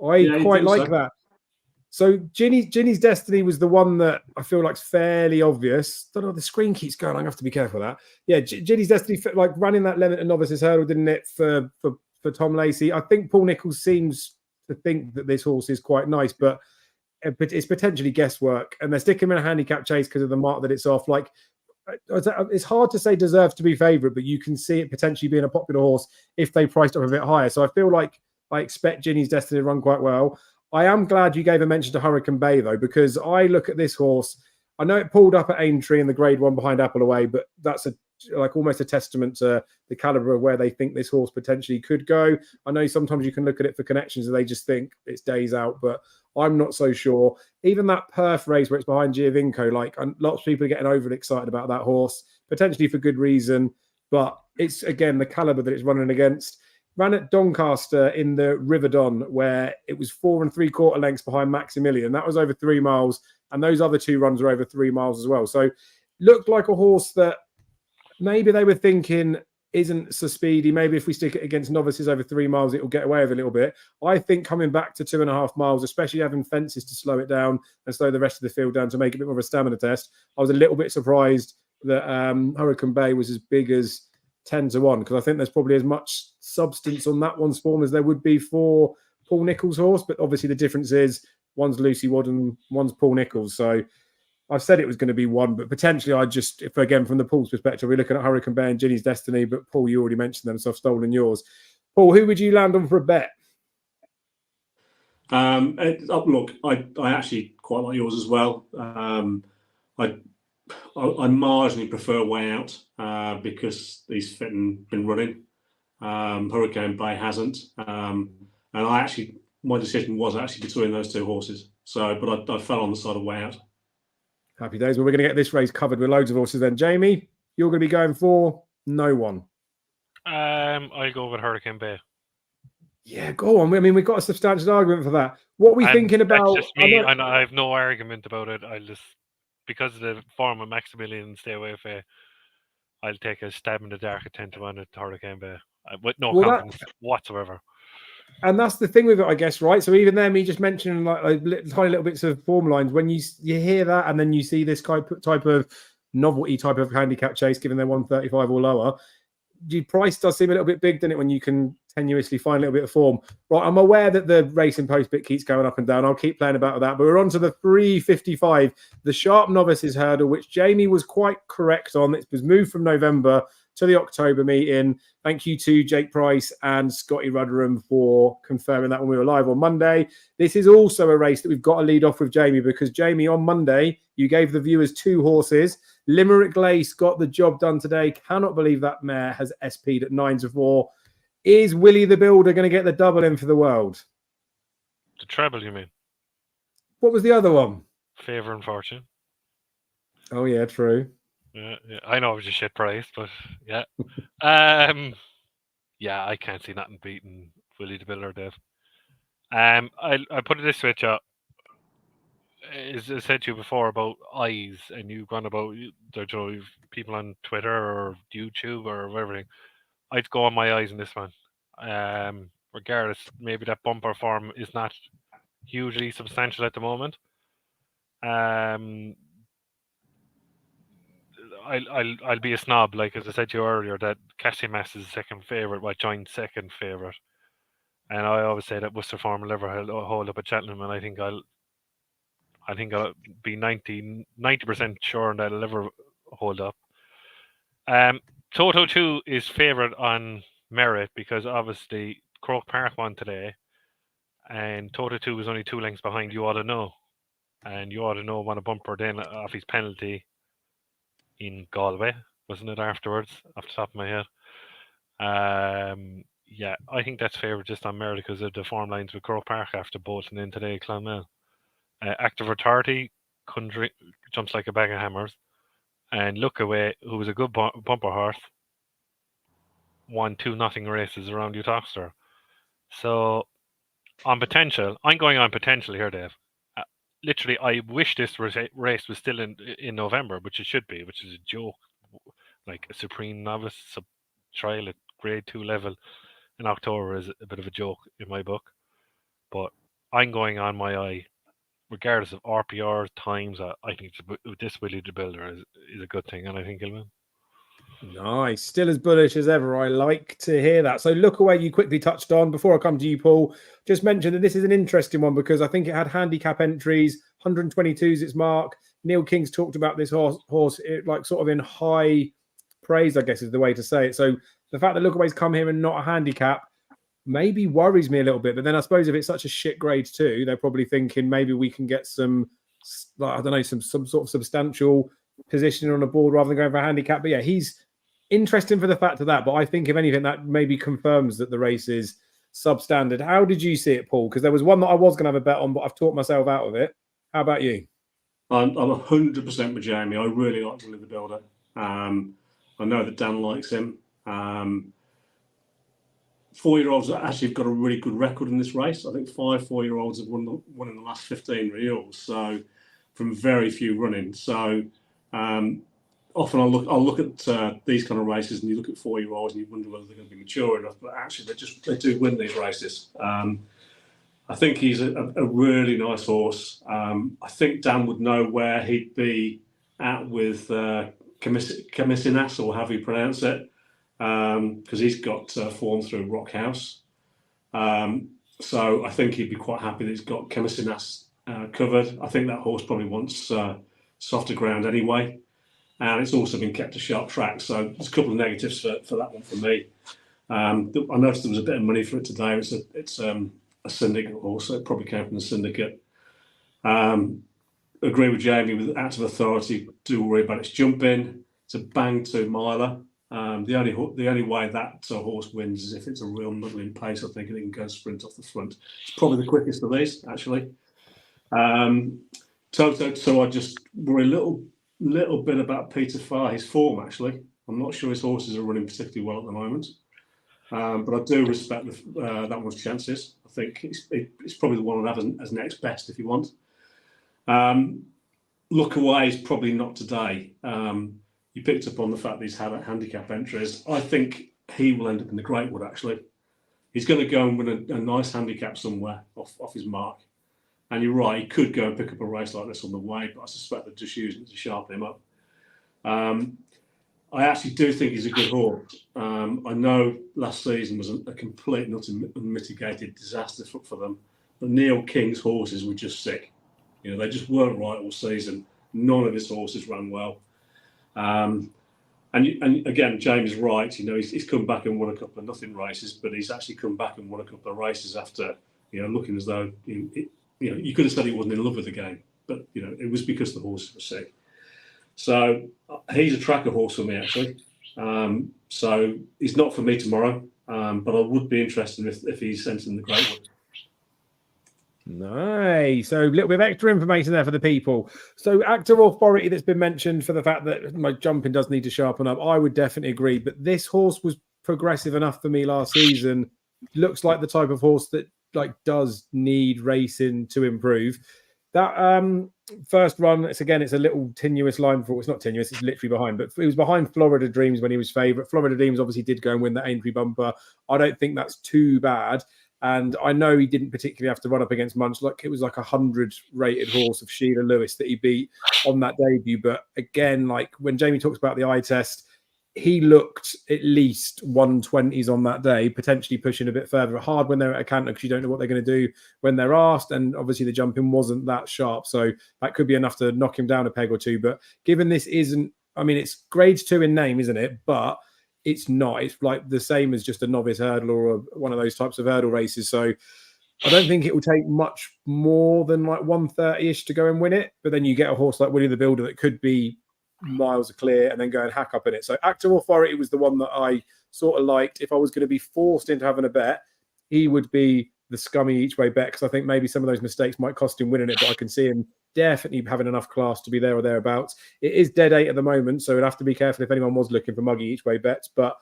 I quite like that. So Ginny's Destiny was the one that I feel like is fairly obvious. Don't know, the screen keeps going. I have to be careful of that. Yeah, Ginny's Destiny, like running that Leamington Novices hurdle, didn't it, for Tom Lacey? I think Paul Nicholls seems to think that this horse is quite nice, but it's potentially guesswork, and they're sticking him in a handicap chase because of the mark that it's off. Like, it's hard to say deserves to be favourite, but you can see it potentially being a popular horse if they priced up a bit higher. So I feel like I expect Ginny's Destiny to run quite well. I am glad you gave a mention to Hurricane Bay, though, because I look at this horse. I know it pulled up at Aintree in the Grade 1 behind Apple Away, but that's almost a testament to the calibre of where they think this horse potentially could go. I know sometimes you can look at it for connections and they just think it's days out, but I'm not so sure. Even that Perth race where it's behind Giovinco, like, lots of people are getting overly excited about that horse, potentially for good reason, but it's, again, the calibre that it's running against. Ran at Doncaster in the River Don, where it was 4 3/4 lengths behind Maximilian. That was over 3 miles, and those other 2 runs were over 3 miles as well. So looked like a horse that maybe they were thinking isn't so speedy. Maybe if we stick it against novices over 3 miles, it will get away with a little bit. I think coming back to 2.5 miles, especially having fences to slow it down and slow the rest of the field down to make it a bit more of a stamina test, I was a little bit surprised that Hurricane Bay was as big as 10-1, because I think there's probably as much substance on that one's form as there would be for Paul Nicholls' horse. But obviously the difference is one's Lucy Wadd and one's Paul Nicholls. So I've said it was going to be one, but potentially if again, from the Paul's perspective, we're looking at Hurricane Bay and Ginny's Destiny, but Paul, you already mentioned them, so I've stolen yours. Paul, who would you land on for a bet? Look, I actually quite like yours as well. I marginally prefer Way Out because he's fit and been running. Hurricane Bay hasn't, and my decision was actually between those 2 horses. So, but I fell on the side of Way Out. Happy days. Well, we're going to get this race covered with loads of horses then. Jamie, you're going to be going for no one. I'll go with Hurricane Bay. Yeah, go on. I mean, we've got a substantial argument for that. What are we thinking about? That's just me, and I have no argument about it. I'll just, because of the form of Maximilian, stay away from it. I'll take a stab in the dark at 10-1 at Hurricane Bay with no confidence whatsoever. And that's the thing with it, I guess, right? So even there, me just mentioning like tiny little bits of form lines, when you hear that and then you see this type of novelty type of handicap chase, given they're 135 or lower, the price does seem a little bit big, doesn't it, when you can tenuously find a little bit of form. Right, I'm aware that the racing post bit keeps going up and down. I'll keep playing about with that. But we're on to the 355, the Sharp Novices Hurdle, which Jamie was quite correct on. It was moved from November to the October meeting. Thank you to Jake Price and Scotty Rudderham for confirming that when we were live on Monday. This is also a race that we've got to lead off with Jamie, because Jamie, on Monday, you gave the viewers 2 horses. Limerick Lace got the job done today. Cannot believe that mare has SP'd at 9-4. Is Willie the Builder going to get the double in for the world? The treble, you mean? What was the other one? Favour and Fortune. Oh, yeah, true. Yeah, I know it was a shit price, but yeah. Yeah, I can't see nothing beating Willie the Builder, Dave. I put it this way, Joe. As I said to you before about eyes, and you've gone about people on Twitter or YouTube or everything. I'd go on my eyes in this one. Regardless, maybe that bumper form is not hugely substantial at the moment. I'll be a snob, like as I said to you earlier, that Cassimas is second favourite, well, joint second favourite, and I always say that Worcester Farm will ever hold up at Cheltenham, and I think I'll be 90% sure that it'll ever hold up. Toto 2 is favourite on merit because obviously Croke Park won today, and Toto 2 was only 2 lengths behind. You ought to know, and you ought to know won a bumper then off his penalty in Galway, wasn't it, afterwards, off the top of my head? Yeah, I think that's favourite just on merit because of the form lines with Croke Park after bolting in today, Clonmel. Active Authority jumps like a bag of hammers, and Look Away, who was a good bumper horse, won 2-0 races around Uttoxeter. So on potential, I'm going on potential here, Dave. Literally, I wish this race was still in November, which it should be, which is a joke. Like a Supreme Novice trial at Grade 2 level in October is a bit of a joke in my book. But I'm going on my eye, regardless of RPR times. I think this Willie the Builder is a good thing, and I think he'll win. Nice. Still as bullish as ever. I like to hear that. So Look Away, you quickly touched on. Before I come to you, Paul, just mentioned that this is an interesting one because I think it had handicap entries, 122's its mark. Neil King's talked about this horse like sort of in high praise, I guess is the way to say it. So the fact that Look Away's come here and not a handicap maybe worries me a little bit. But then I suppose if it's such a shit grade 2, they're probably thinking maybe we can get some, like, I don't know, some sort of substantial positioning on the board rather than going for a handicap. But yeah, he's interesting for the fact of that, but I think if anything, that maybe confirms that the race is substandard. How did you see it, Paul? Because there was one that I was going to have a bet on, but I've talked myself out of it. How about you? I'm 100% with Jaime. I really like Willie the Builder. I know that Dan likes him. 4-year-olds actually have got a really good record in this race. I think 5 4-year-olds have won in the last 15 renewals, so from very few running. So often I'll look at these kind of races, and you look at 4-year-olds and you wonder whether they're going to be mature enough. But actually, they do win these races. I think he's a really nice horse. I think Dan would know where he'd be at with Camisinas, or however you pronounce it, because he's got form through Rockhouse. So I think he'd be quite happy that he's got Camisinas covered. I think that horse probably wants softer ground anyway. And it's also been kept a sharp track. So there's a couple of negatives for that one for me. I noticed there was a bit of money for it today. It's a syndicate horse, so it probably came from the syndicate. Agree with Jaime with Act of Authority. Do worry about its jumping. It's a bang 2-miler. The only way that horse wins is if it's a real muddling pace, I think, and it can go sprint off the front. It's probably the quickest of these, actually. So I just worry a little bit about Peter Farr, his form, actually. I'm not sure his horses are running particularly well at the moment. But I do respect that one's chances. I think it's probably the one I'd have as next best if you want. Look Away is probably not today. You picked up on the fact that he's had handicap entries. I think he will end up in the Greatwood, actually. He's going to go and win a nice handicap somewhere off his mark. And you're right, he could go and pick up a race like this on the way, but I suspect they're just using it to sharpen him up. I actually do think he's a good horse. I know last season was a complete and unmitigated disaster for them. But Neil King's horses were just sick. You know, they just weren't right all season. None of his horses ran well. And again, James is right. You know, he's come back and won a couple of nothing races, but he's actually come back and won a couple of races after, you know, looking as though you could have said he wasn't in love with the game, but you know, it was because the horses were sick. So he's a tracker horse for me, actually. So he's not for me tomorrow, but I would be interested if he's sent in the Greatwood. Nice. So a little bit of extra information there for the people. So Act of Authority that's been mentioned for the fact that my jumping does need to sharpen up. I would definitely agree, but this horse was progressive enough for me last season. Looks like the type of horse that does need racing to improve. That first run, it's a little tenuous line for it's not tenuous, it's literally behind, but it was behind Florida Dreams when he was favourite. Florida Dreams obviously did go and win the Aintree bumper. I don't think that's too bad. And I know he didn't particularly have to run up against Munch. It was like 100 rated horse of Sheila Lewis that he beat on that debut. But again, like when Jamie talks about the eye test, he looked at least 120s on that day, potentially pushing a bit further. Hard when they're at a canter because you don't know what they're going to do when they're asked. And obviously the jumping wasn't that sharp. So that could be enough to knock him down a peg or two. But given this isn't, I mean, it's grade 2 in name, isn't it? But it's not. It's like the same as just a novice hurdle or one of those types of hurdle races. So I don't think it will take much more than like 130-ish to go and win it. But then you get a horse like Willie the Builder that could be miles clear and then go and hack up in it. So Act of Authority was the one that I sort of liked. If I was going to be forced into having a bet, he would be the scummy each way bet, because I think maybe some of those mistakes might cost him winning it, but I can see him definitely having enough class to be there or thereabouts. It is dead 8 at the moment, so we'd have to be careful if anyone was looking for muggy each way bets, but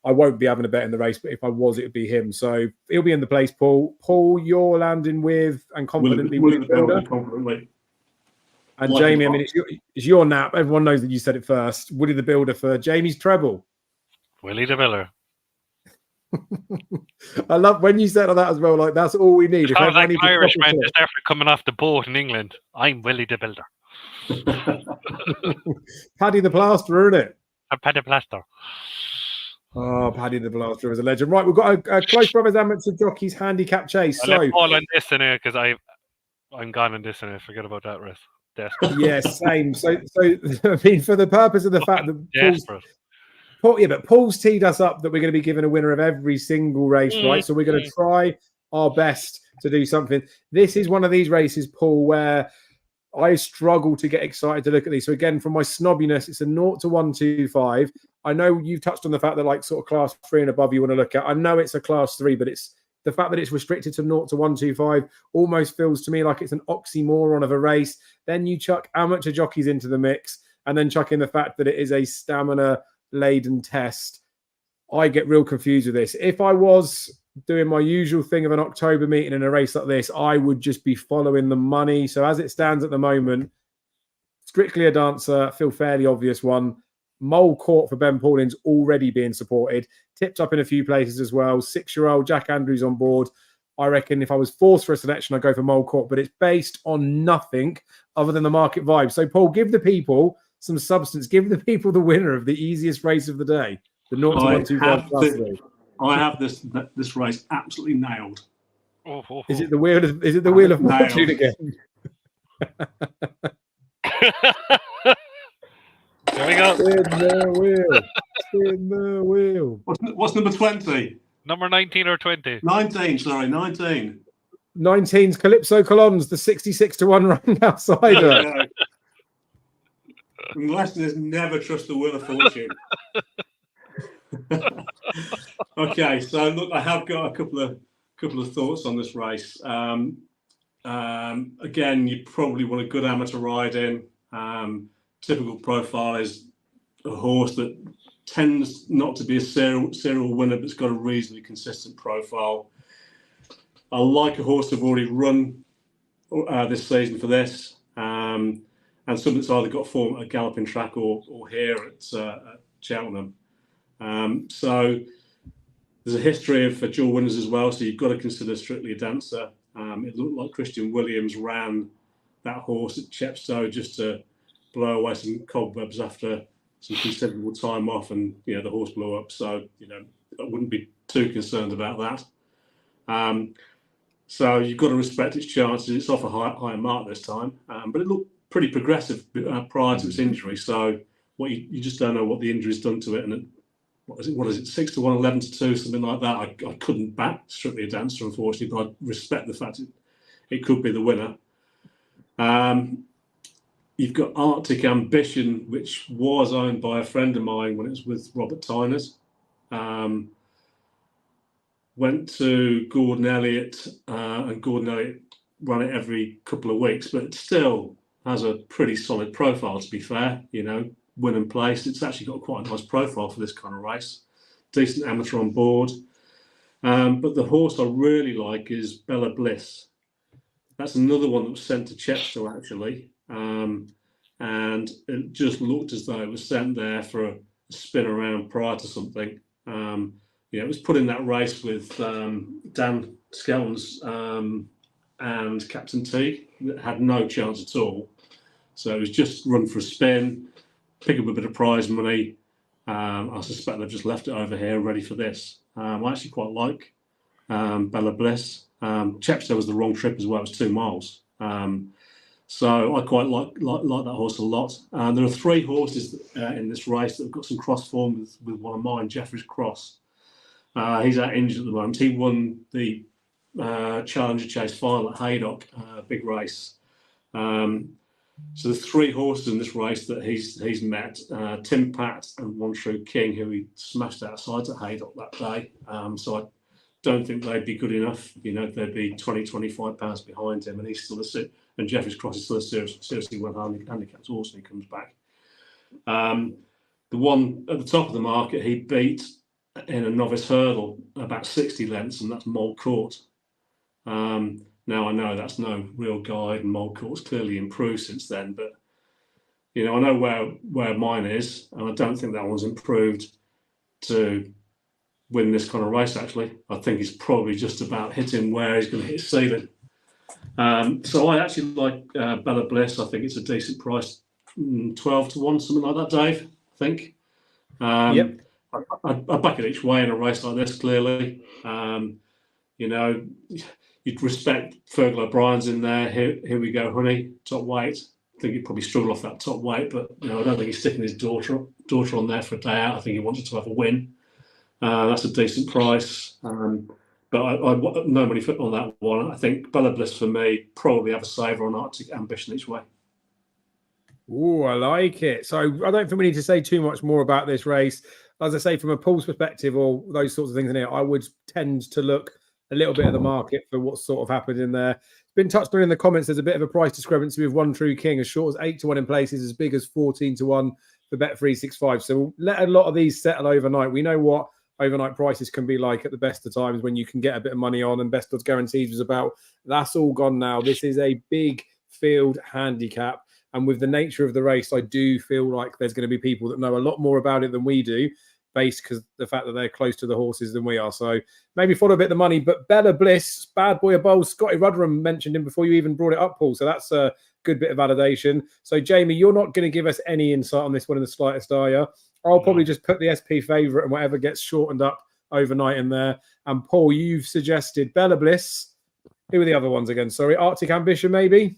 I won't be having a bet in the race, but if I was, it would be him. So he'll be in the place, Paul. Paul, you're landing with and confidently Willie the Builder. Confidently. And like Jamie, I mean, it's your nap. Everyone knows that you said it first. Willie the Builder for Jamie's treble. Willie the Builder. I love when you said that as well. Like, that's all we need. If like an Irishman just after coming off the boat in England, I'm Willie the Builder. Paddy the Plasterer, isn't it? A Paddy Plaster. Oh, Paddy the Blaster is a legend. Right, we've got a close brothers amateur jockeys handicap chase. I'll So let Paul on this in it because I'm gone on this in it. Forget about that race. Desperate. yeah, same. So I mean, for the purpose of the fact that Desperate. but Paul's teed us up that we're going to be given a winner of every single race, right? So we're going to try our best to do something. This is one of these races, Paul, where I struggle to get excited to look at these. So again, from my snobbiness, it's a 0 to 125. I know you've touched on the fact that like sort of class 3 and above you want to look at. I know it's a class 3, but it's the fact that it's restricted to 0 to 125 almost feels to me like it's an oxymoron of a race. Then you chuck amateur jockeys into the mix and then chuck in the fact that it is a stamina-laden test. I get real confused with this. If I was doing my usual thing of an October meeting in a race like this, I would just be following the money. So as it stands at the moment, strictly a dancer, feel fairly obvious one. Mole Court for Ben Pauling's already being supported. Tipped up in a few places as well. 6-year-old Jack Andrews on board. I reckon if I was forced for a selection, I'd go for Mole Court, but it's based on nothing other than the market vibe. So Paul, give the people some substance. Give the people the winner of the easiest race of the day. The 0 to 125 class 3. I have this race absolutely nailed. Is it the wheel of Wheel of Fortune again? There we go. Spin the wheel. What's number 20? Number 19 or 20? 19, sorry, 19. 19's Calypso Colons, the 66 to 1 run outsider. Lesson is never trust the Wheel of Fortune. Okay, so look, I have got a couple of thoughts on this race. Again, you probably want a good amateur ride in. Typical profile is a horse that tends not to be a serial winner, but it's got a reasonably consistent profile. I like a horse I've already run this season for this, and something that's either got form at a galloping track or here at Cheltenham. So there's a history for dual winners as well, so you've got to consider Strictly a Dancer. It looked like Christian Williams ran that horse at Chepstow just to blow away some cobwebs after some considerable time off, and the horse blew up. So I wouldn't be too concerned about that. So you've got to respect its chances. It's off a higher mark this time, but it looked pretty progressive prior to its injury. So what you just don't know what the injury's done to it. And what is it 6 to 1, 11 to 2, something like that. I couldn't back Strictly a Dancer, unfortunately, but I respect the fact it could be the winner. You've got Arctic Ambition, which was owned by a friend of mine when it was with Robert Tyners. Went to Gordon Elliott, and Gordon Elliott ran it every couple of weeks, but it still has a pretty solid profile, to be fair. Win and place. It's actually got quite a nice profile for this kind of race. Decent amateur on board. But the horse I really like is Bella Bliss. That's another one that was sent to Chepstow, actually. And it just looked as though it was sent there for a spin around prior to something. It was put in that race with Dan Skelton's and Captain T. That had no chance at all. So it was just run for a spin, pick up a bit of prize money. I suspect they've just left it over here ready for this. I actually quite like Bella Bliss. Chepstow was the wrong trip as well. It was 2 miles. So I quite like that horse a lot. There are 3 horses in this race that have got some cross form with one of mine, Jeffrey's Cross. He's out injured at the moment. He won the Challenger Chase final at Haydock, big race. So there's 3 horses in this race that he's met: Tim Pat and One True King, who he smashed outside at Haydock that day. So I don't think they'd be good enough. They'd be 20-25 pounds behind him, and he's still and Jeffrey's Cross is still a seriously well handicapped horse when he comes back. The one at the top of the market, he beat in a novice hurdle about 60 lengths, and that's Mole Court. Now I know that's no real guide, and Mole Court's clearly improved since then, but I know where mine is, and I don't think that one's improved to win this kind of race. Actually, I think he's probably just about hitting where he's going to hit his ceiling. So I actually like Bella Bliss. I think it's a decent price, 12 to 1, something like that, Dave. I think. Yep. I back it each way in a race like this, clearly. You know, you'd respect Fergal O'Brien's in there. Here we go, honey, top weight. I think he'd probably struggle off that top weight, but I don't think he's sticking his daughter on there for a day out. I think he wanted to have a win. That's a decent price. But I no money on that one. I think Bella Bliss for me probably have a saver on Arctic Ambition each way. Oh, I like it. So I don't think we need to say too much more about this race. As I say, from a pulse perspective or those sorts of things in here, I would tend to look a little bit at the market for what's sort of happened in there. It's been touched on in the comments. There's a bit of a price discrepancy with One True King, as short as 8-1 in places, as big as 14-1 for Bet365. So we'll let a lot of these settle overnight. We know what overnight prices can be like at the best of times when you can get a bit of money on, and Best Odds Guarantees was about. That's all gone now. This is a big field handicap. And with the nature of the race, I do feel like there's going to be people that know a lot more about it than we do, based because the fact that they're close to the horses than we are. So maybe follow a bit of the money. But Bella Bliss, Bad Boy of Bowls, Scotty Rudderham mentioned him before you even brought it up, Paul. So that's a good bit of validation. So, Jamie, you're not going to give us any insight on this one in the slightest, are you? I'll probably just put the SP favourite and whatever gets shortened up overnight in there. And, Paul, you've suggested Bella Bliss. Who are the other ones again? Sorry, Arctic Ambition, maybe?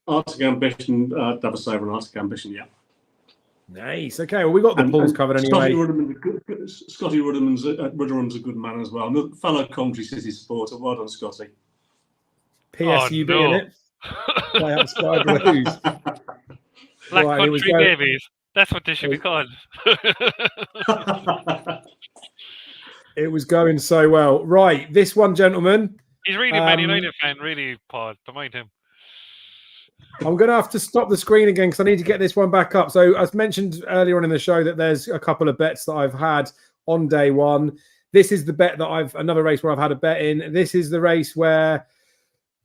Arctic Ambition, have a saver on Arctic Ambition, yeah. Nice. Okay, well, we got the pools covered anyway. Scotty Rudderham's a good man as well. Another fellow Coventry City supporter. Well done, Scotty. PSUB in it. Play out Sky Blues. Black Country Babies. That's what they should be called. It was going so well. Right, this one, gentlemen. He's really a Man United fan, really, Paul. Don't mind him. I'm going to have to stop the screen again because I need to get this one back up. So as mentioned earlier on in the show that there's a couple of bets that I've had on day one. This is the bet that another race where I've had a bet in. This is the race where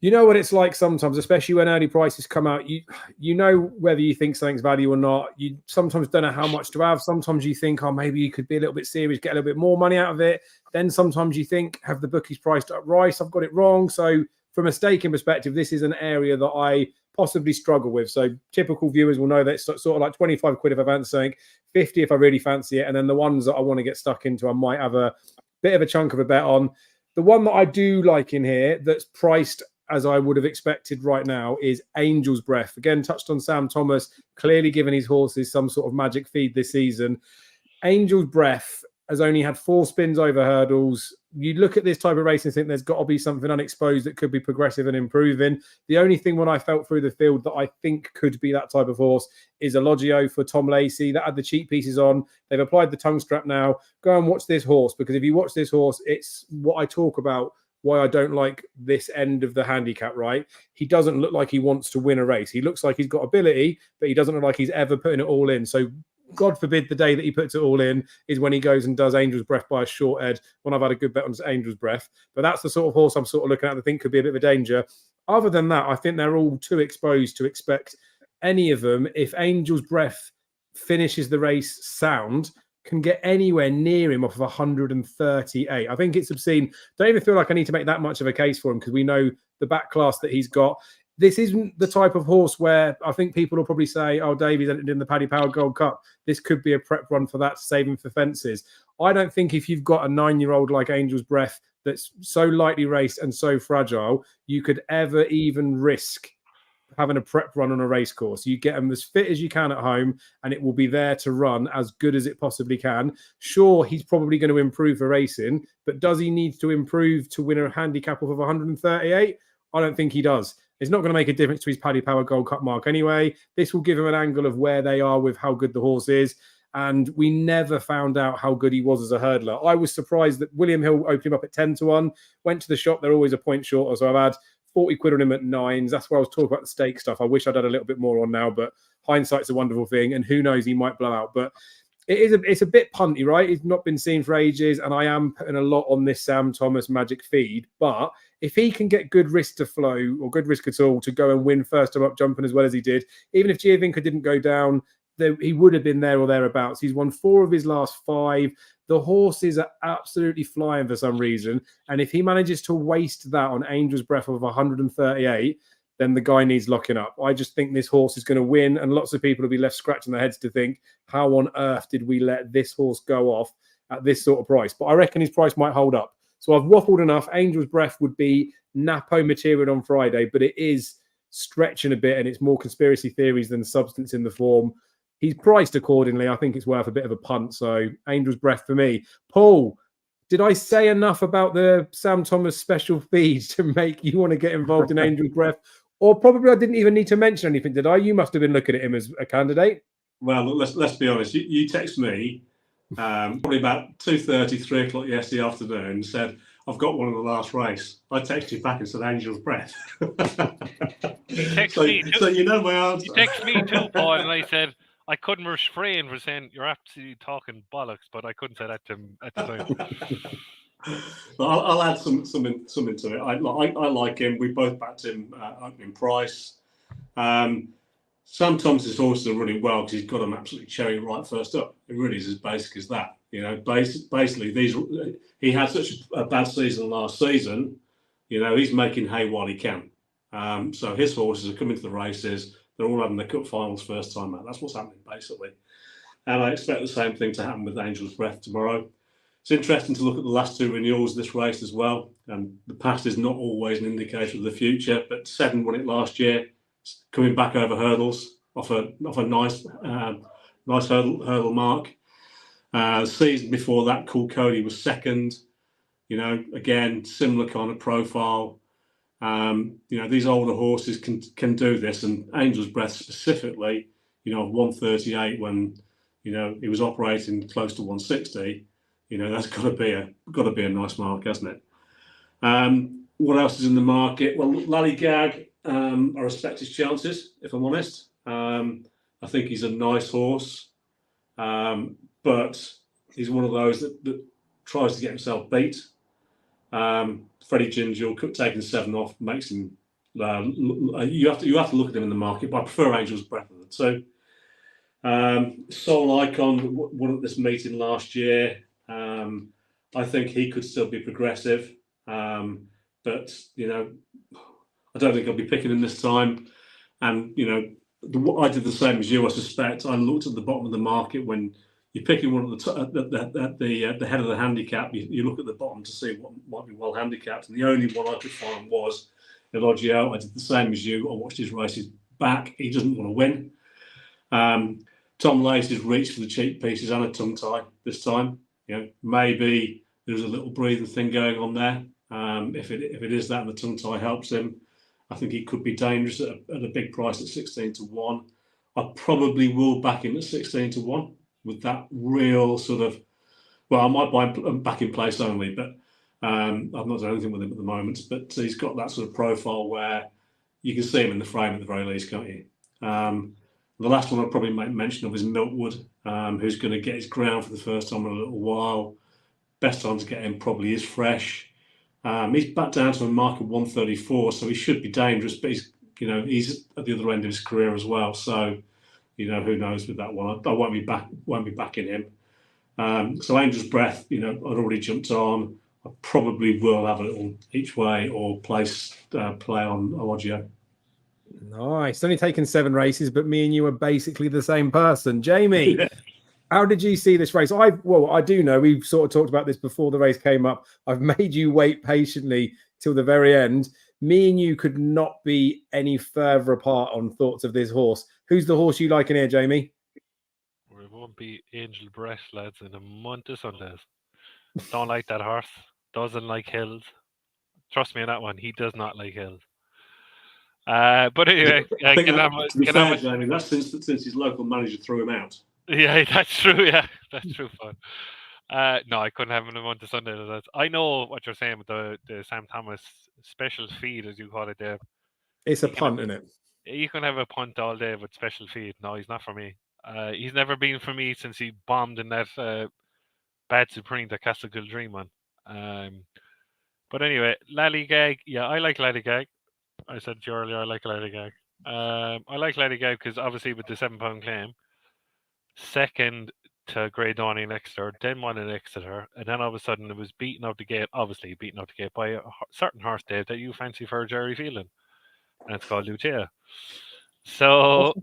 you know what it's like sometimes, especially when early prices come out. You know whether you think something's value or not. You sometimes don't know how much to have. Sometimes you think, oh, maybe you could be a little bit serious, get a little bit more money out of it. Then sometimes you think, have the bookies priced up right? I've got it wrong. So from a staking perspective, this is an area that I possibly struggle with. So typical viewers will know that it's sort of like 25 quid if I fancy something, 50 if I really fancy it. And then the ones that I want to get stuck into, I might have a bit of a chunk of a bet on. The one that I do like in here that's priced as I would have expected right now is Angel's Breath. Again, touched on Sam Thomas, clearly given his horses some sort of magic feed this season. Angel's Breath has only had 4 spins over hurdles. You look at this type of race and think there's got to be something unexposed that could be progressive and improving. The only thing when I felt through the field that I think could be that type of horse is Elogio for Tom Lacey. That had the cheap pieces on. They've applied the tongue strap now. Go and watch this horse, because if you watch this horse, it's what I talk about, why I don't like this end of the handicap, right? He doesn't look like he wants to win a race. He looks like he's got ability, but he doesn't look like he's ever putting it all in. So God forbid the day that he puts it all in is when he goes and does Angel's Breath by a short head, when I've had a good bet on Angel's Breath. But that's the sort of horse I'm sort of looking at that I think could be a bit of a danger. Other than that, I think they're all too exposed to expect any of them, if Angel's Breath finishes the race sound, can get anywhere near him off of 138. I think it's obscene. Don't even feel like I need to make that much of a case for him because we know the back class that he's got. This isn't the type of horse where I think people will probably say, oh, Davies entered in the Paddy Power Gold Cup. This could be a prep run for that to save him for fences. I don't think if you've got a 9-year-old like Angel's Breath that's so lightly raced and so fragile, you could ever even risk having a prep run on a race course. You get them as fit as you can at home and it will be there to run as good as it possibly can. Sure, he's probably going to improve for racing, but does he need to improve to win a handicap of 138? I don't think he does. It's not going to make a difference to his Paddy Power Gold Cup mark anyway. This will give him an angle of where they are with how good the horse is. And we never found out how good he was as a hurdler. I was surprised that William Hill opened him up at 10-1. Went to the shop. They're always a point shorter. So I've had 40 quid on him at 9s. That's where I was talking about the stake stuff. I wish I'd had a little bit more on now, but hindsight's a wonderful thing. And who knows, he might blow out. But it's a bit punty, right? He's not been seen for ages. And I am putting a lot on this Sam Thomas magic feed. But if he can get good risk to flow or good risk at all to go and win first time up jumping as well as he did, even if Giovinco didn't go down, he would have been there or thereabouts. He's won 4 of his last 5. The horses are absolutely flying for some reason. And if he manages to waste that on Angel's Breath of 138, then the guy needs locking up. I just think this horse is going to win, and lots of people will be left scratching their heads to think, how on earth did we let this horse go off at this sort of price? But I reckon his price might hold up. So I've waffled enough. Angel's Breath would be Napo material on Friday, but it is stretching a bit, and it's more conspiracy theories than substance in the form. He's priced accordingly. I think it's worth a bit of a punt. So Angel's Breath for me. Paul, did I say enough about the Sam Thomas special feed to make you want to get involved in Angel's Breath? Or probably I didn't even need to mention anything, did I? You must have been looking at him as a candidate. Well, let's be honest. You text me probably about 2:30, 3 o'clock yesterday afternoon and said, I've got one in the last race. I texted you back and said Angel's Breath. So you know my answer. You text me too, Paul, and I said I couldn't refrain from saying you're absolutely talking bollocks, but I couldn't say that to him at the time. I'll add something to it. I like him. We both backed him opening price. Sam Thomas's horses are running well because he's got them absolutely cherry right first up. It really is as basic as that. You know, basically he had such a bad season last season. You know, he's making hay while he can. So his horses are coming to the races. They're all having the cup finals first time out. That's what's happening basically. And I expect the same thing to happen with Angel's Breath tomorrow. It's interesting to look at the last two renewals of this race as well. And the past is not always an indicator of the future, but Seven won it last year, coming back over hurdles off a nice hurdle mark. The season before that, Cool Cody was second. You know, again, similar kind of profile. You know, these older horses can do this, and Angel's Breath specifically, you know, 138 when, you know, he was operating close to 160. You know, that's got to be a nice mark, hasn't it? What else is in the market? Well, Lallygag, I respect his chances, if I'm honest. I think he's a nice horse, but he's one of those that tries to get himself beat. Freddie Ginger taking 7 off makes him. You have to look at him in the market, but I prefer Angel's Breath of the two. Soul Icon won at this meeting last year. I think he could still be progressive, but you know, I don't think I'll be picking him this time. And you know, I did the same as you. I suspect I looked at the bottom of the market when you're picking one at the head of the handicap. You look at the bottom to see what might be well handicapped, and the only one I could find was Elogio. I did the same as you. I watched his races back. He doesn't want to win. Tom Lacey's reached for the cheap pieces and a tongue tie this time. You know, maybe there's a little breathing thing going on there. If it is that and the tongue tie helps him, I think he could be dangerous at a big price at 16-1. I probably will back him at 16-1 with that real sort of. Well, I might buy him back in place only, but I've not done anything with him at the moment. But he's got that sort of profile where you can see him in the frame at the very least, can't you? The last one I'll probably make mention of is Milkwood, who's going to get his ground for the first time in a little while. Best time to get him probably is fresh. He's back down to a mark of 134, so he should be dangerous. But he's at the other end of his career as well. So, you know, who knows with that one? I won't be backing him. So Angel's Breath, you know, I'd already jumped on. I probably will have a little each way or play on Elogio. Nice. It's only taken 7 races, but me and you are basically the same person. Jamie, how did you see this race? I do know we've sort of talked about this before the race came up. I've made you wait patiently till the very end. Me and you could not be any further apart on thoughts of this horse. Who's the horse you like in here, Jamie? Well, it won't be Angel Breath, lads, in a month of Sundays. Don't like that horse. Doesn't like hills. Trust me on that one. He does not like hills. But anyway, Jamie, that's since his local manager threw him out. Yeah, that's true. Yeah, that's true. Fun. No, I couldn't have him in a month of Sunday. I know what you're saying with the Sam Thomas special feed, as you call it. There, it's a punt, isn't it? You can have a punt all day with special feed. No, he's not for me. He's never been for me since he bombed in that bad Supreme that Castlegill Dream on. But anyway, Lallygag. Yeah, I like Lallygag. I said to you earlier, I like Lallygag. I like Lallygag because obviously with the £7 claim, second to Grey Dawning in Exeter, then won in Exeter, and then all of a sudden it was beaten out the gate by a certain horse, Dave, that you fancy for Jerry Phelan. and it's called Lucia. So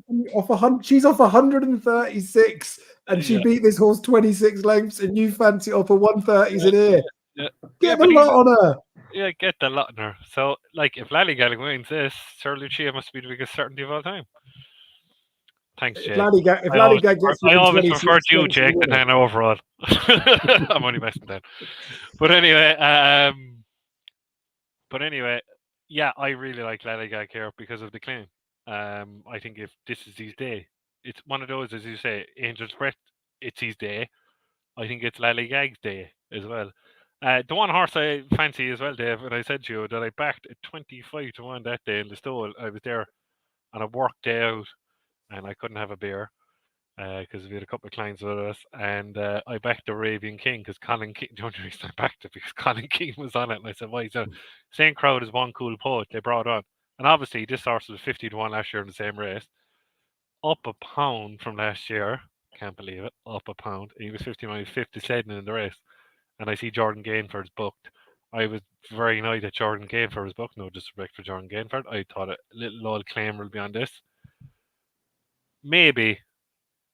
She's off 136, and she beat this horse 26 lengths, and you fancy off of 130s in here. Get the lot on her. Yeah, get the lot on her. So, like, if Lallygag wins this, Sir Lucia must be the biggest certainty of all time. Thanks, Jake. If Lallygag gets I always prefer you, Jake, than Hannah overall. I'm only messing down. But anyway, yeah, I really like Lallygag here because of the claim. I think if this is his day, it's one of those, as you say, Angel's Breath, it's his day. I think it's Lallygag's day as well. The one horse I fancy as well, Dave, and I said to you that I backed at 25 to 1 that day in the stall. I was there on a work day out, and I couldn't have a beer because we had a couple of clients with us, and I backed the Arabian King because Colin King. The only reason I backed it because Colin King was on it, and I said, "Why?" So same crowd as One Cool Poet they brought on, and obviously this horse was 50 to 1 last year in the same race, up a pound from last year. Can't believe it, up a pound. He was 50 miles, 50 second in the race, and I see Jordan Gainford's booked. I was very annoyed that Jordan Gainford was booked. No disrespect for Jordan Gainford. I thought a little old claim will be on this. Maybe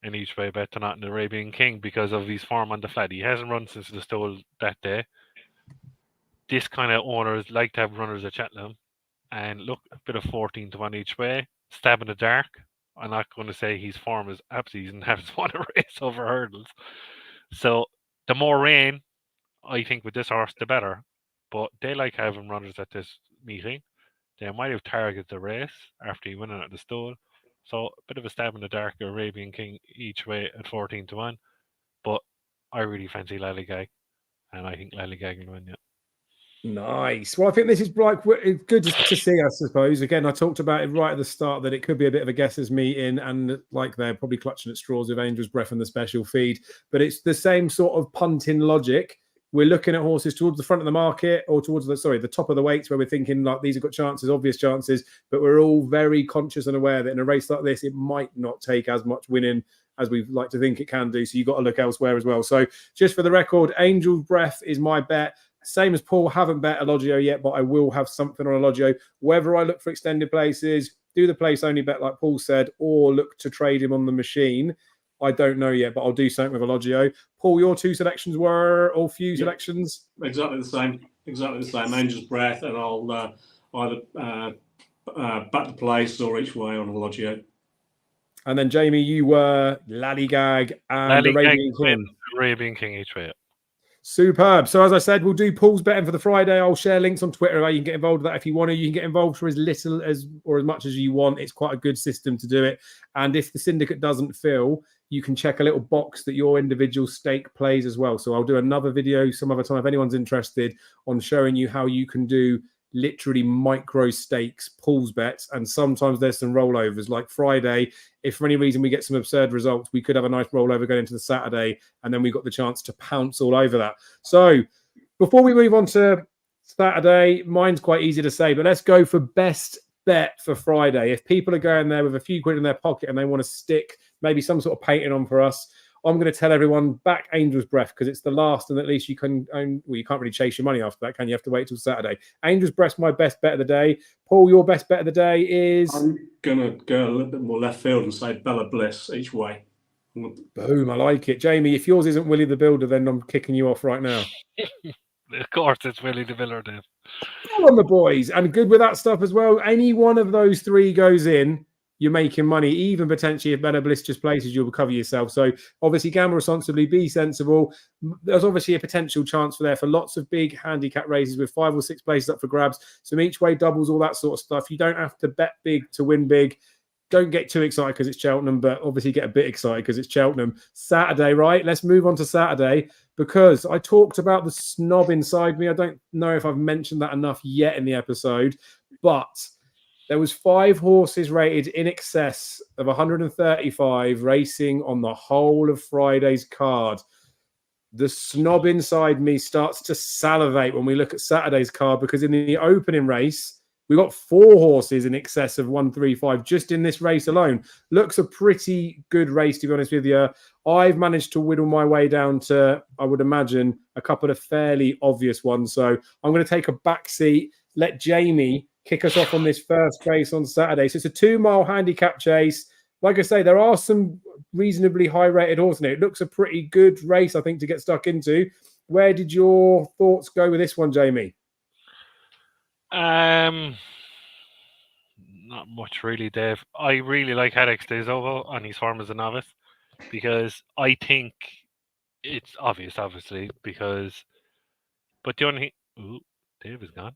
an each way bet to not an Arabian King because of his form on the flat. He hasn't run since the stole that day. This kind of owners like to have runners at Cheltenham. And look, a bit of 14 to 1 each way. Stab in the dark. I'm not going to say his form is absolutely, he hasn't won a race over hurdles. So the more rain, I think with this horse, the better. But they like having runners at this meeting. They might have targeted the race after he went out of the stall. So a bit of a stab in the dark, Arabian King each way at 14 to 1. But I really fancy Lallygag, and I think Lallygag will win, yeah. Nice. Well, I think this is like it's good to see, I suppose. Again, I talked about it right at the start that it could be a bit of a guessers meeting, and like they're probably clutching at straws with Angel's Breath and the special feed. But it's the same sort of punting logic. We're looking at horses towards the front of the market or towards the top of the weights where we're thinking like these have got chances, obvious chances, but we're all very conscious and aware that in a race like this, it might not take as much winning as we like to think it can do. So you've got to look elsewhere as well. So just for the record, Angel's Breath is my bet. Same as Paul, haven't bet a Logio yet, but I will have something on a Logio. Whether I look for extended places, do the place only bet like Paul said, or look to trade him on the machine, I don't know yet, but I'll do something with a Logio. Paul, your two selections were all few selections? Exactly the same. Exactly the same. Angel's Breath, and I'll either back the place or each way on a Logio. And then Jamie, you were Lallygag and Arabian King. Arabian King each way. Superb. So as I said, we'll do Paul's betting for the Friday. I'll share links on Twitter where you can get involved with that if you want to. You can get involved for as little as or as much as you want. It's quite a good system to do it. And if the syndicate doesn't fill, you can check a little box that your individual stake plays as well. So I'll do another video some other time if anyone's interested on showing you how you can do literally micro stakes pools bets, and sometimes there's some rollovers. Like Friday, if for any reason we get some absurd results, we could have a nice rollover going into the Saturday, and then we got the chance to pounce all over that. So before we move on to Saturday, mine's quite easy to say, but let's go for best bet for Friday. If people are going there with a few quid in their pocket and they want to stick maybe some sort of painting on for us, I'm going to tell everyone back Angel's Breath because it's the last, and at least you can own. Well, you can't really chase your money after that, can you? You have to wait till Saturday. Angel's Breath's my best bet of the day. Paul, your best bet of the day is? I'm going to go a little bit more left field and say Bella Bliss each way. Boom, I like it. Jamie, if yours isn't Willie the Builder, then I'm kicking you off right now. Of course, it's Willie the Builder, Dave. All on the boys, and good with that stuff as well. Any one of those three goes in, you're making money. Even potentially if Better Bliss just places, you'll cover yourself. So obviously gamble responsibly, be sensible. There's obviously a potential chance for lots of big handicap races with 5 or 6 places up for grabs. Some each way doubles, all that sort of stuff. You don't have to bet big to win big. Don't get too excited because it's Cheltenham, but obviously get a bit excited because it's Cheltenham. Saturday, right? Let's move on to Saturday because I talked about the snob inside me. I don't know if I've mentioned that enough yet in the episode, but there was 5 horses rated in excess of 135 racing on the whole of Friday's card. The snob inside me starts to salivate when we look at Saturday's card because in the opening race, we got 4 horses in excess of 135 just in this race alone. Looks a pretty good race, to be honest with you. I've managed to whittle my way down to, I would imagine, a couple of fairly obvious ones. So I'm going to take a back seat, let Jamie kick us off on this first race on Saturday. So it's a 2-mile handicap chase. Like I say, there are some reasonably high-rated horses in it. It looks a pretty good race, I think, to get stuck into. Where did your thoughts go with this one, Jamie? Not much really, Dave. I really like Headache Stays Over on his form as a novice because I think it's obvious, obviously, but the only Dave is gone.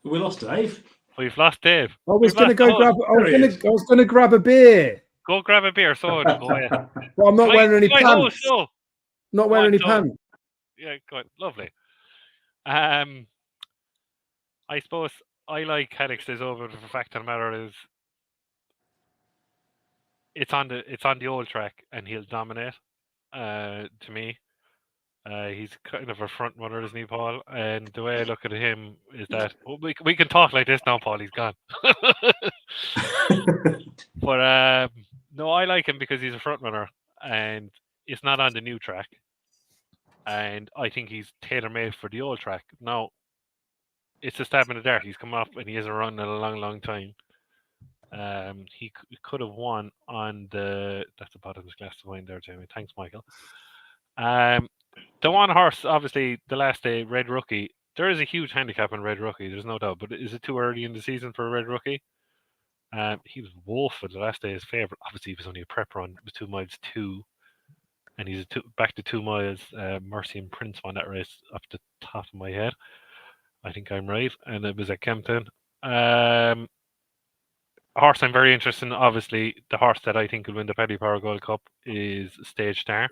We lost Dave. We've lost Dave. I was We've going to lost go Owen. grab. I was going to grab a beer. Go grab a beer, so go ahead. Well, I'm not wearing any pants. No. Not wearing any pants. Yeah, good, lovely. I suppose I like Headache Stays Over. The fact of the matter is, it's on the old track, and he'll dominate. To me, he's kind of a front runner, isn't he, Paul? And the way I look at him is that we can talk like this now, Paul. He's gone. But no, I like him because he's a front runner, and it's not on the new track. And I think he's tailor-made for the old track. Now, it's a stab in the dark. He's come up and he hasn't run in a long, long time. He could have won on that's the bottomless glass of wine there, Jamie. Thanks, Michael. The one horse, obviously, the last day, Red Rookie. There is a huge handicap on Red Rookie. There's no doubt. But is it too early in the season for a Red Rookie? He was woeful the last day. His favourite. Obviously, he was only a prep run. It was 2 miles 2. And he's back to 2 miles. Mercy and Prince won that race off the top of my head. I think I'm right. And it was at Kempton. A horse I'm very interested in, obviously, the horse that I think will win the Paddy Power Gold Cup is Stage Star.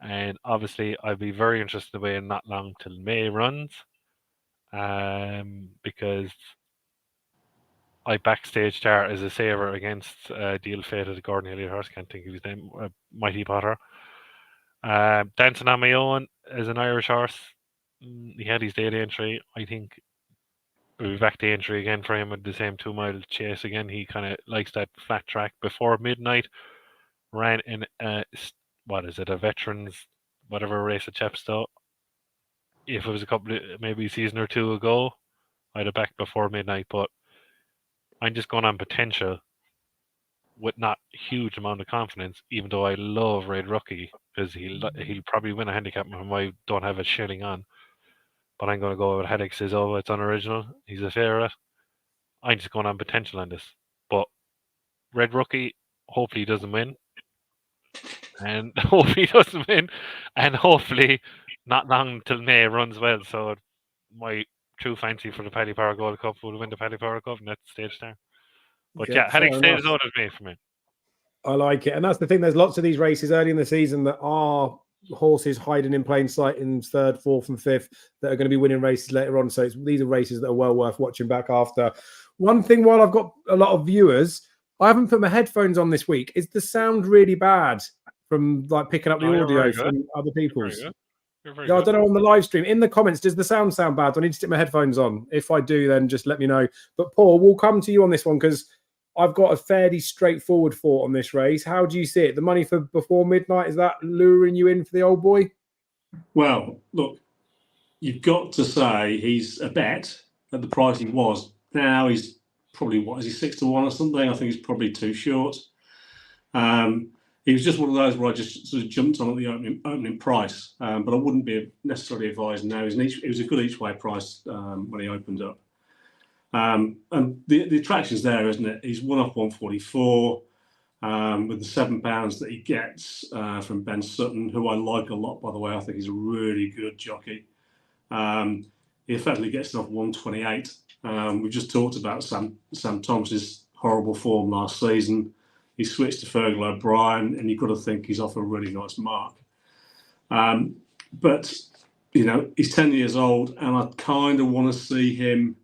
And obviously, I'll be very interested in the way in not long till May runs. Because I back Stage Star as a saver against Deal Fated Gordon Elliott horse. Can't think of his name. Mighty Potter. Dancing on My Own as an Irish horse. He had his daily entry. I think we'll be back to entry again for him with the same 2 mile chase again. He kind of likes that flat track. Before midnight, ran in a veterans whatever race at Chepstow. If it was maybe a season or two ago, I'd have backed Before Midnight, but I'm just going on potential with not huge amount of confidence, even though I love Red Rookie because he'll probably win a handicap when I don't have a shilling on. But I'm going to go with Headache Says Over. It's unoriginal. He's a favourite. I'm just going on potential on this. But Red Rookie, hopefully he doesn't win. And hopefully not long till May runs well. So my true fancy for the Paddy Power Gold Cup will win the Paddy Power Cup, and that's Stage Star. But yeah, Headache Stays Over is me for me. I like it. And that's the thing. There's lots of these races early in the season that are horses hiding in plain sight in 3rd, 4th and 5th that are going to be winning races later on. So these are races that are well worth watching back after. One thing, while I've got a lot of viewers, I haven't put my headphones on this week. Is the sound really bad from like picking up the audio from other people's? I don't know on the live stream. In the comments, does the sound bad? Do I need to stick my headphones on? If I do, then just let me know. But Paul, we'll come to you on this one because I've got a fairly straightforward thought on this race. How do you see it? The money for Before Midnight, is that luring you in for the old boy? Well, look, you've got to say he's a bet at the price he was. Now he's probably, is he 6 to 1 or something? I think he's probably too short. He was just one of those where I just sort of jumped on at the opening price, but I wouldn't be necessarily advised now. It was a good each way price when he opened up. And the attraction's there, isn't it? He's won off 144 with the £7 that he gets from Ben Sutton, who I like a lot, by the way. I think he's a really good jockey. He effectively gets off 128. We just talked about Sam Thomas's horrible form last season. He switched to Fergal O'Brien, and you've got to think he's off a really nice mark. But, you know, he's 10 years old, and I kind of want to see him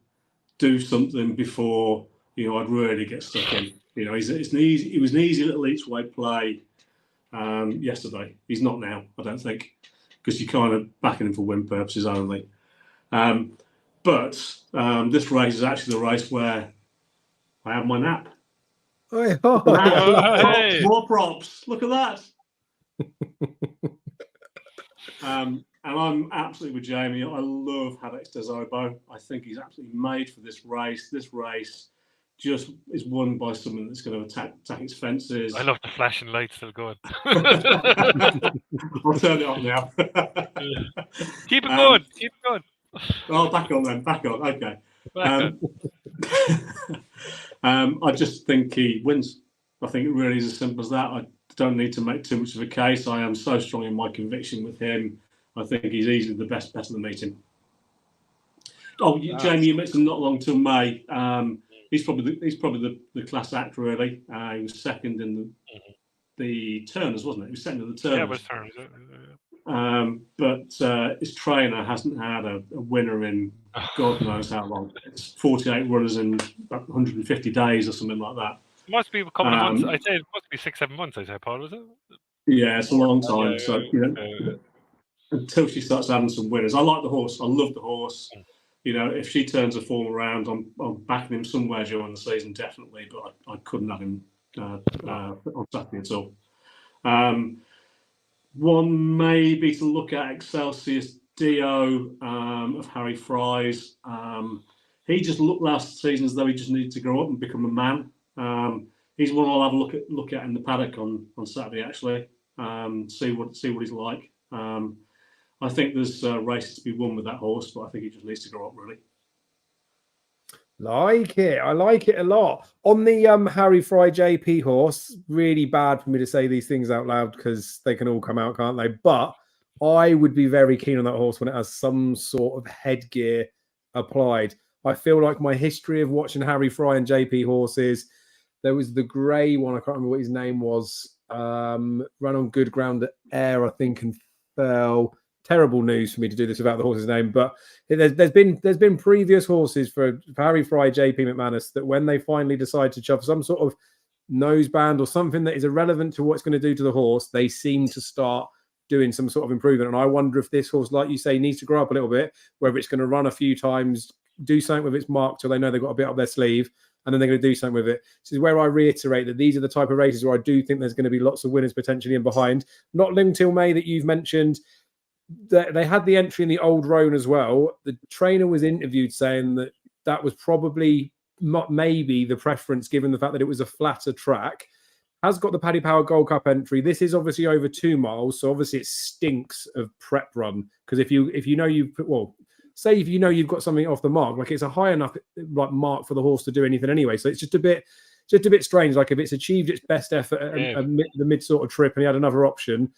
do something before, you know, I'd really get stuck in. You know, it was an easy little each way play yesterday. He's not now, I don't think, because you're kind of backing him for win purposes only. But this race is actually the race where I have my nap. More props. Look at that. And I'm absolutely with Jamie. I love Haddix Des Obo. I think he's absolutely made for this race. This race just is won by someone that's going to attack its fences. I love the flashing lights still going. I'll turn it off now. Keep it going. Keep it going. Oh, back on then. Back on. Okay. Back I just think he wins. I think it really is as simple as that. I don't need to make too much of a case. I am so strong in my conviction with him. I think he's easily the best bet of the meeting. Oh, Jamie, you mentioned Not Long Till May. He's probably the class act, really. He was second in the Turners, wasn't it? He was second in the Turners. Yeah, it was Turners. But his trainer hasn't had a winner in God knows how long. It's 48 runners in 150 days or something like that. It must be a couple of months. I'd say it must be 6-7 months, I'd say, Paul, is it? Yeah, it's a long time. So, until she starts having some winners. I like the horse. I love the horse. If she turns her form around, I'm backing him somewhere during the season, definitely. But I couldn't have him on Saturday at all. One maybe to look at Excelsius Dio of Harry Fry's. He just looked last season as though he just needed to grow up and become a man. He's one I'll have a look at in the paddock on Saturday, actually. See what he's like. I think there's races to be won with that horse, but I think he just needs to grow up, really. Like it. I like it a lot. On the Harry Fry JP horse, really bad for me to say these things out loud because they can all come out, can't they? But I would be very keen on that horse when it has some sort of headgear applied. I feel like my history of watching Harry Fry and JP horses, there was the grey one, I can't remember what his name was, ran on good ground at Ayr, I think, and fell. Terrible news for me to do this without the horse's name, but there's been previous horses for Harry Fry, JP McManus, that when they finally decide to shove some sort of noseband or something that is irrelevant to what it's going to do to the horse, they seem to start doing some sort of improvement. And I wonder if this horse, like you say, needs to grow up a little bit, whether it's going to run a few times, do something with its mark till they know they've got a bit up their sleeve, and then they're going to do something with it. This is where I reiterate that these are the type of races where I do think there's going to be lots of winners potentially in behind. Not Long Till May that you've mentioned. They had the entry in the Old Roan as well. The trainer was interviewed saying that was probably maybe the preference given the fact that it was a flatter track. Has got the Paddy Power Gold Cup entry. This is obviously over 2 miles, so obviously it stinks of prep run, because if you know you've got something off the mark, like it's a high enough mark for the horse to do anything anyway. So it's just a bit strange. Like if it's achieved its best effort at the mid sort of trip and he had another option,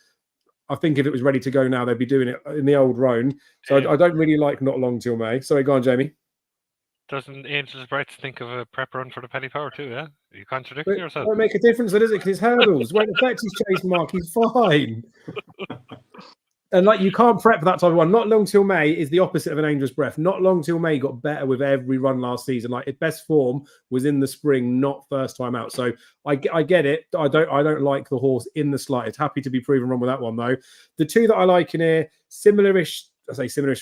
I think if it was ready to go now, they'd be doing it in the Old Roan. So I don't really like Not Long Till May. Sorry, go on, Jamie. Doesn't Angel's Breath think of a prep run for the Paddy Power too, yeah? You contradicting yourself. It won't make a difference, does it? Because it's hurdles. Won't affect his chase mark. He's fine. And you can't prep for that type of one. Not Long Till May is the opposite of an Angel's Breath. Not Long Till May got better with every run last season. Its best form was in the spring, not first time out. So I get it. I don't like the horse in the slightest. Happy to be proven wrong with that one though. The two that I like in here, similarish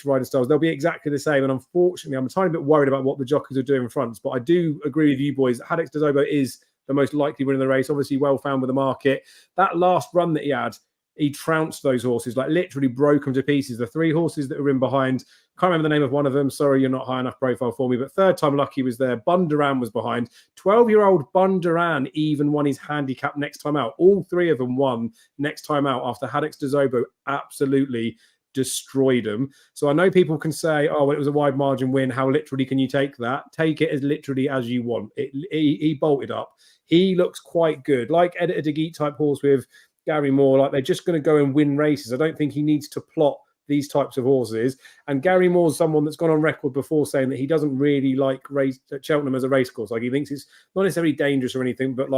riding styles. They'll be exactly the same. And unfortunately, I'm a tiny bit worried about what the jockeys are doing in front. But I do agree with you boys. Haddix Des Obo is the most likely winner in the race. Obviously, well found with the market. That last run that he had, he trounced those horses, literally broke them to pieces. The 3 horses that were in behind, can't remember the name of one of them. Sorry, you're not high enough profile for me. But third time lucky was there. Bunduran was behind. 12-year-old Bunduran even won his handicap next time out. All 3 of them won next time out after Haddix Des Obo absolutely destroyed him. So I know people can say, oh, well, it was a wide margin win. How literally can you take that? Take it as literally as you want. He bolted up. He looks quite good. Like Editor de Geet type horse with Gary Moore, they're just going to go and win races. I don't think he needs to plot these types of horses. And Gary Moore's someone that's gone on record before saying that he doesn't really like Cheltenham as a race course. He thinks it's not necessarily dangerous or anything, but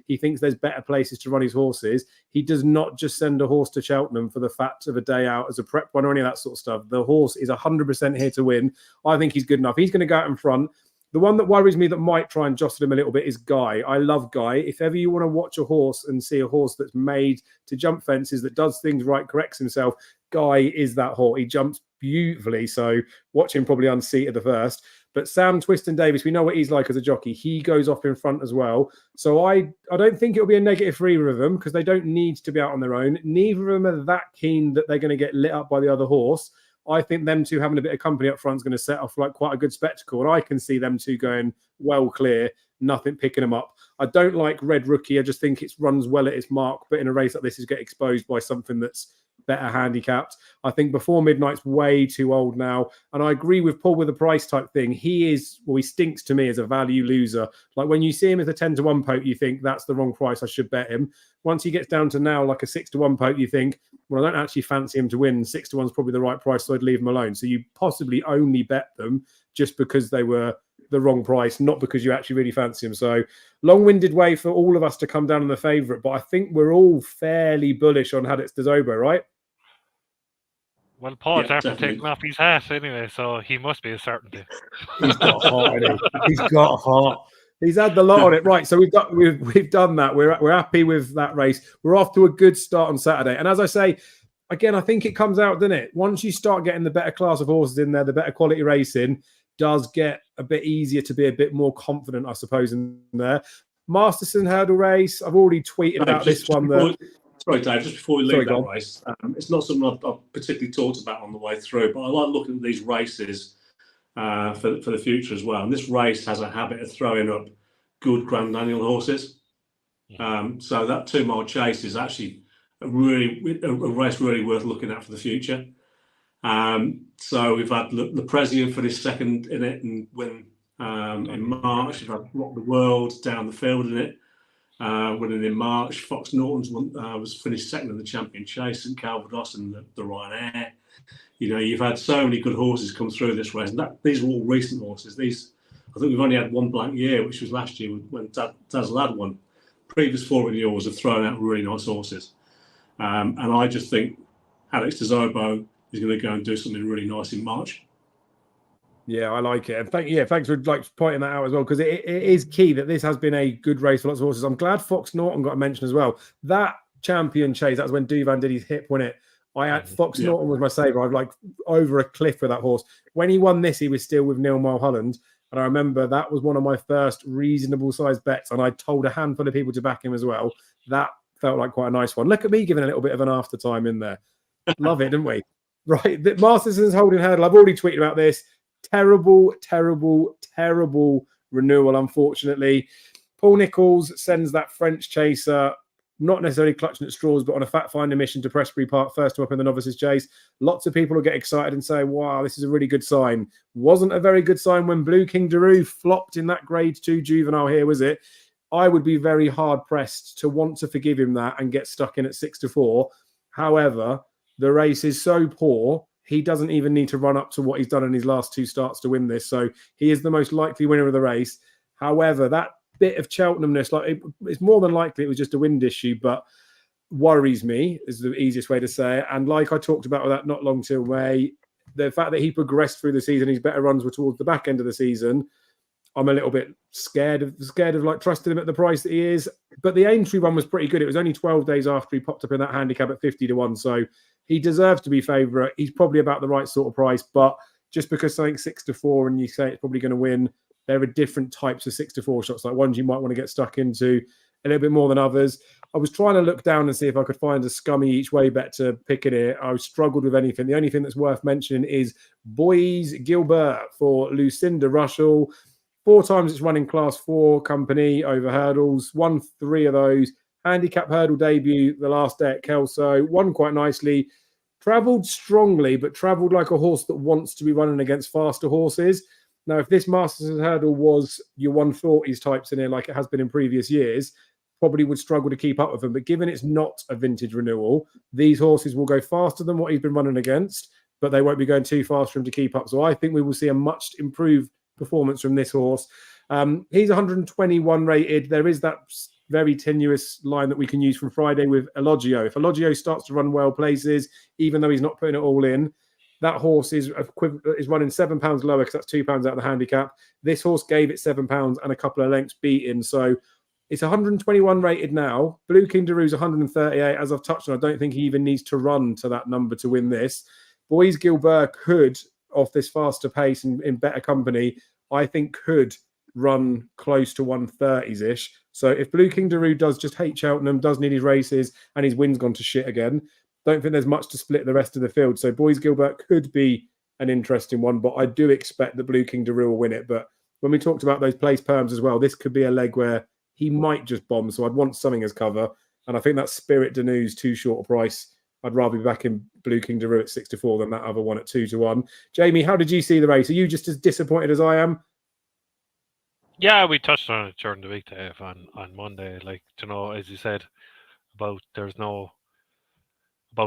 he thinks there's better places to run his horses. He does not just send a horse to Cheltenham for the fact of a day out as a prep one or any of that sort of stuff. The horse is 100% here to win. I think he's good enough. He's going to go out in front. The one that worries me that might try and jostle him a little bit is Guy. I love Guy. If ever you want to watch a horse and see a horse that's made to jump fences, that does things right, corrects himself, Guy is that horse. He jumps beautifully. So watch him probably unseat at the first. But Sam Twiston Davis, we know what he's like as a jockey. He goes off in front as well. So I don't think it'll be a negative for either of them because they don't need to be out on their own. Neither of them are that keen that they're going to get lit up by the other horse. I think them two having a bit of company up front is going to set off like quite a good spectacle. And I can see them two going well clear, nothing picking them up. I don't like Red Rookie. I just think it runs well at its mark. But in a race like this, is get exposed by something that's better handicapped. I think Before Midnight's way too old now. And I agree with Paul with the price type thing. He stinks to me as a value loser. Like when you see him as a 10-1 poke, you think that's the wrong price. I should bet him. Once he gets down to now like a 6-1 poke, you think, well, I don't actually fancy him to win. 6-1 is probably the right price, so I'd leave him alone. So you possibly only bet them just because they were the wrong price, not because you actually really fancy him. So long-winded way for all of us to come down on the favourite, but I think we're all fairly bullish on Haddock's de Zobo, right? Well, Paul's after definitely. taking off his hat anyway, so he must be a certainty. He's got heart in him. He's got heart. He's had the lot on it. Right, so we've done that. We're happy with that race. We're off to a good start on Saturday. And as I say, again, I think it comes out, doesn't it? Once you start getting the better class of horses in there, the better quality racing does get a bit easier to be a bit more confident, I suppose, in there. Masterson hurdle race. I've already tweeted about this one. Sorry, Dave, just before we leave that race, it's not something I've particularly talked about on the way through, but I like looking at these races for the future as well. And this race has a habit of throwing up good Grand Annual horses. So that 2 Mile Chase is actually a race really worth looking at for the future. So we've had the President for this second in it and win in March. We've had Rock the World down the field in it. Winning in March. Fox Norton's was finished second in the Champion Chase, and Calvados and the Ryanair. You know, you've had so many good horses come through this race, and these are all recent horses. I think we've only had one blank year, which was last year when Dazzle had won. Previous 4 renewals have thrown out really nice horses, and I just think Haddock's de Zobo is going to go and do something really nice in March. Yeah, I like it. And thanks for pointing that out as well, because it is key that this has been a good race for lots of horses. I'm glad Fox Norton got a mention as well. That Champion Chase, that was when Duvan did his hip, wasn't it? I had Fox Norton was my saver. I've over a cliff with that horse. When he won this, he was still with Neil Mulholland. And I remember that was one of my first reasonable sized bets. And I told a handful of people to back him as well. That felt like quite a nice one. Look at me giving a little bit of an aftertime in there. Love it, didn't we? Right. The Masterson's holding hurdle. I've already tweeted about this. Terrible renewal, unfortunately. Paul Nicholls sends that French chaser, not necessarily clutching at straws, but on a fact-finding mission to Prestbury Park, first up in the Novices Chase. Lots of people will get excited and say, wow, this is a really good sign. Wasn't a very good sign when Blue King Daru flopped in that Grade 2 juvenile here, was it? I would be very hard-pressed to want to forgive him that and get stuck in at 6-4. However, the race is so poor, he doesn't even need to run up to what he's done in his last 2 starts to win this. So he is the most likely winner of the race. However, that bit of Cheltenhamness, it's more than likely it was just a wind issue, but worries me is the easiest way to say it. And like I talked about with that not long till May, the fact that he progressed through the season, his better runs were towards the back end of the season. I'm a little bit scared of trusting him at the price that he is. But the Aintree one was pretty good. It was only 12 days after he popped up in that handicap at 50-1. So he deserves to be favourite. He's probably about the right sort of price. But just because something's 6-4 and you say it's probably going to win, there are different types of 6-4 shots, like ones you might want to get stuck into a little bit more than others. I was trying to look down and see if I could find a scummy each way bet to pick in here. I struggled with anything. The only thing that's worth mentioning is Boys Gilbert for Lucinda Russell. 4 times it's running Class 4 company over hurdles. Won 3 of those. Handicap hurdle debut the last day at Kelso. Won quite nicely. Travelled strongly, but travelled like a horse that wants to be running against faster horses. Now, if this Masters hurdle was your 140s types in here, like it has been in previous years, probably would struggle to keep up with them. But given it's not a vintage renewal, these horses will go faster than what he's been running against, but they won't be going too fast for him to keep up. So I think we will see a much improved performance from this horse. He's 121 rated. There is that very tenuous line that we can use from Friday with Elogio. If Elogio starts to run well places, even though he's not putting it all in, that horse is running £7 lower because that's £2 out of the handicap. This horse gave it £7 and a couple of lengths beaten. So it's 121 rated now. Blue King Daru's 138. As I've touched on, I don't think he even needs to run to that number to win this. Boys Gilbert could, off this faster pace and in better company, I think could run close to 130s-ish. So if Blue King Daru does just hate Cheltenham, does need his races, and his win's gone to shit again, don't think there's much to split the rest of the field. So Boys Gilbert could be an interesting one, but I do expect that Blue King Daru will win it. But when we talked about those place perms as well, this could be a leg where he might just bomb. So I'd want something as cover. And I think that Spirit Danu's too short a price. I'd rather be back in Blue King Daru at 6-4 than that other one at 2-1. Jamie, how did you see the race? Are you just as disappointed as I am? Yeah, we touched on it during the week, Dave, on Monday. Like, as you said, about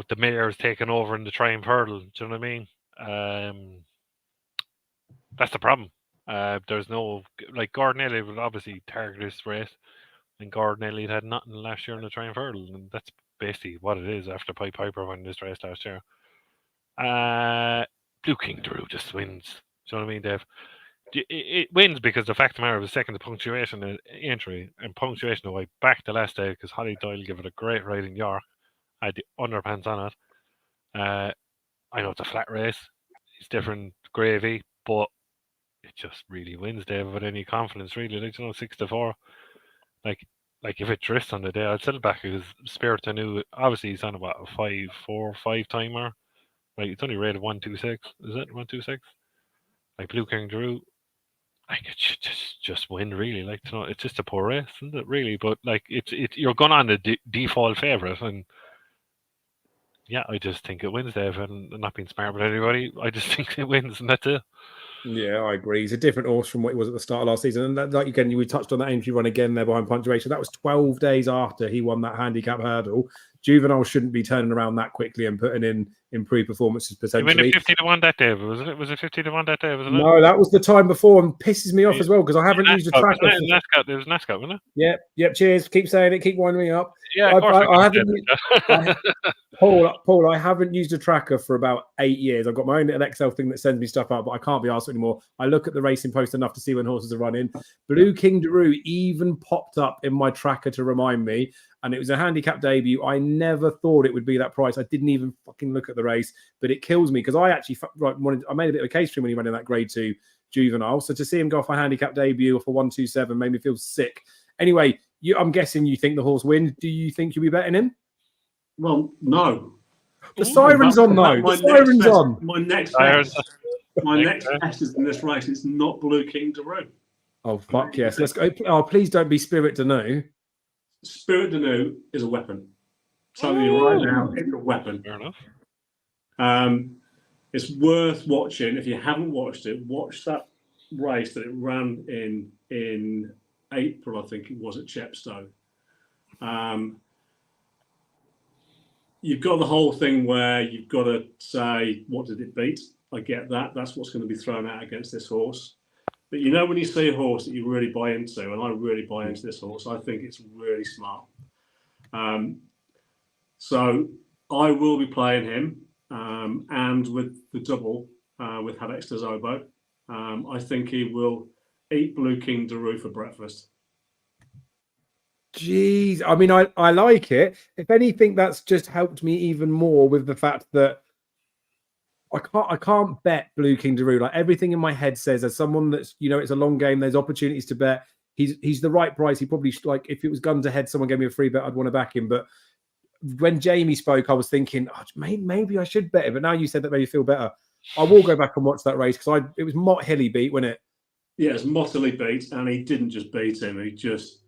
the mayors taking over in the Triumph Hurdle. Do you know what I mean? That's the problem. There's no, like, Gordon Elliott would obviously target this race, and Gordon Elliott had nothing last year in the Triumph Hurdle, and that's basically what it is after Pied Piper won this race last year. Blue King Daru just wins. Do you know what I mean, Dave? It wins because the fact of the matter was second to punctuation entry, and punctuation away back the last day because Holly Doyle gave it a great ride in York. I had the underpants on it. I know it's a flat race. It's different gravy, but it just really wins, Dave, with any confidence, really. Like, 6-4. Like if it drifts on the day, I'd sell it back because Spirit I knew obviously he's on about a 5-4-5 timer. Like, it's only rated 126. Is it 126? Like Blue King Daru, like it should just win, really. Like, it's just a poor race, isn't it? Really, but like it's you're going on the default favorite, and yeah, I just think it wins, Dave. And not being smart with anybody, I just think it wins, and that's it. Yeah, I agree. He's a different horse from what he was at the start of last season. And that, like, again, we touched on that entry run again there behind punctuation. That was 12 days after he won that handicap hurdle. Juvenile shouldn't be turning around that quickly and putting in improved performances potentially. He won 50-1 that day, wasn't it? Was it 50-1 that day? Wasn't it? No, that was the time before, and pisses me off as well because I haven't used a tracker. There was NASCAR, wasn't it? Yep. Cheers. Keep saying it. Keep winding me up. Yeah, of course I haven't. Paul, I haven't used a tracker for about 8 years. I've got my own little Excel thing that sends me stuff out, but I can't be asked anymore. I look at the Racing Post enough to see when horses are running. Blue King Daru even popped up in my tracker to remind me, and it was a handicap debut. I never thought it would be that price. I didn't even fucking look at the race, but it kills me because I actually I made a bit of a case for him when he went in that Grade 2 Juvenile. So to see him go off a handicap debut off a 127 made me feel sick. Anyway, I'm guessing you think the horse wins. Do you think you'll be betting him? Well, no. The siren's on, though. The siren's on. My next test is in this race. It's not Blue King Daru. Oh, fuck yes. Let's go. Oh, please don't be Spirit Danu. Spirit Danu is a weapon. I'm telling you right now, it's a weapon. Fair enough. It's worth watching. If you haven't watched it, watch that race that it ran in April, I think it was, at Chepstow. You've got the whole thing where you've got to say, what did it beat? I get that. That's what's going to be thrown out against this horse. But when you see a horse that you really buy into, and I really buy into this horse, I think it's really smart. So I will be playing him, and with the double with Hadex de Zobo. I think he will eat Blue King Daru for breakfast. Jeez, I mean, I like it. If anything, that's just helped me even more with the fact that I can't bet Blue King Daru. Like, everything in my head says, as someone that's, it's a long game, there's opportunities to bet. He's the right price. He probably, like, if it was guns to head, someone gave me a free bet, I'd want to back him. But when Jamie spoke, I was thinking, maybe I should bet him. But now you said that made me feel better. I will go back and watch that race because it was Mott Hilly beat, wasn't it? Yeah, it was Mott Hilly beat, and he didn't just beat him. It's just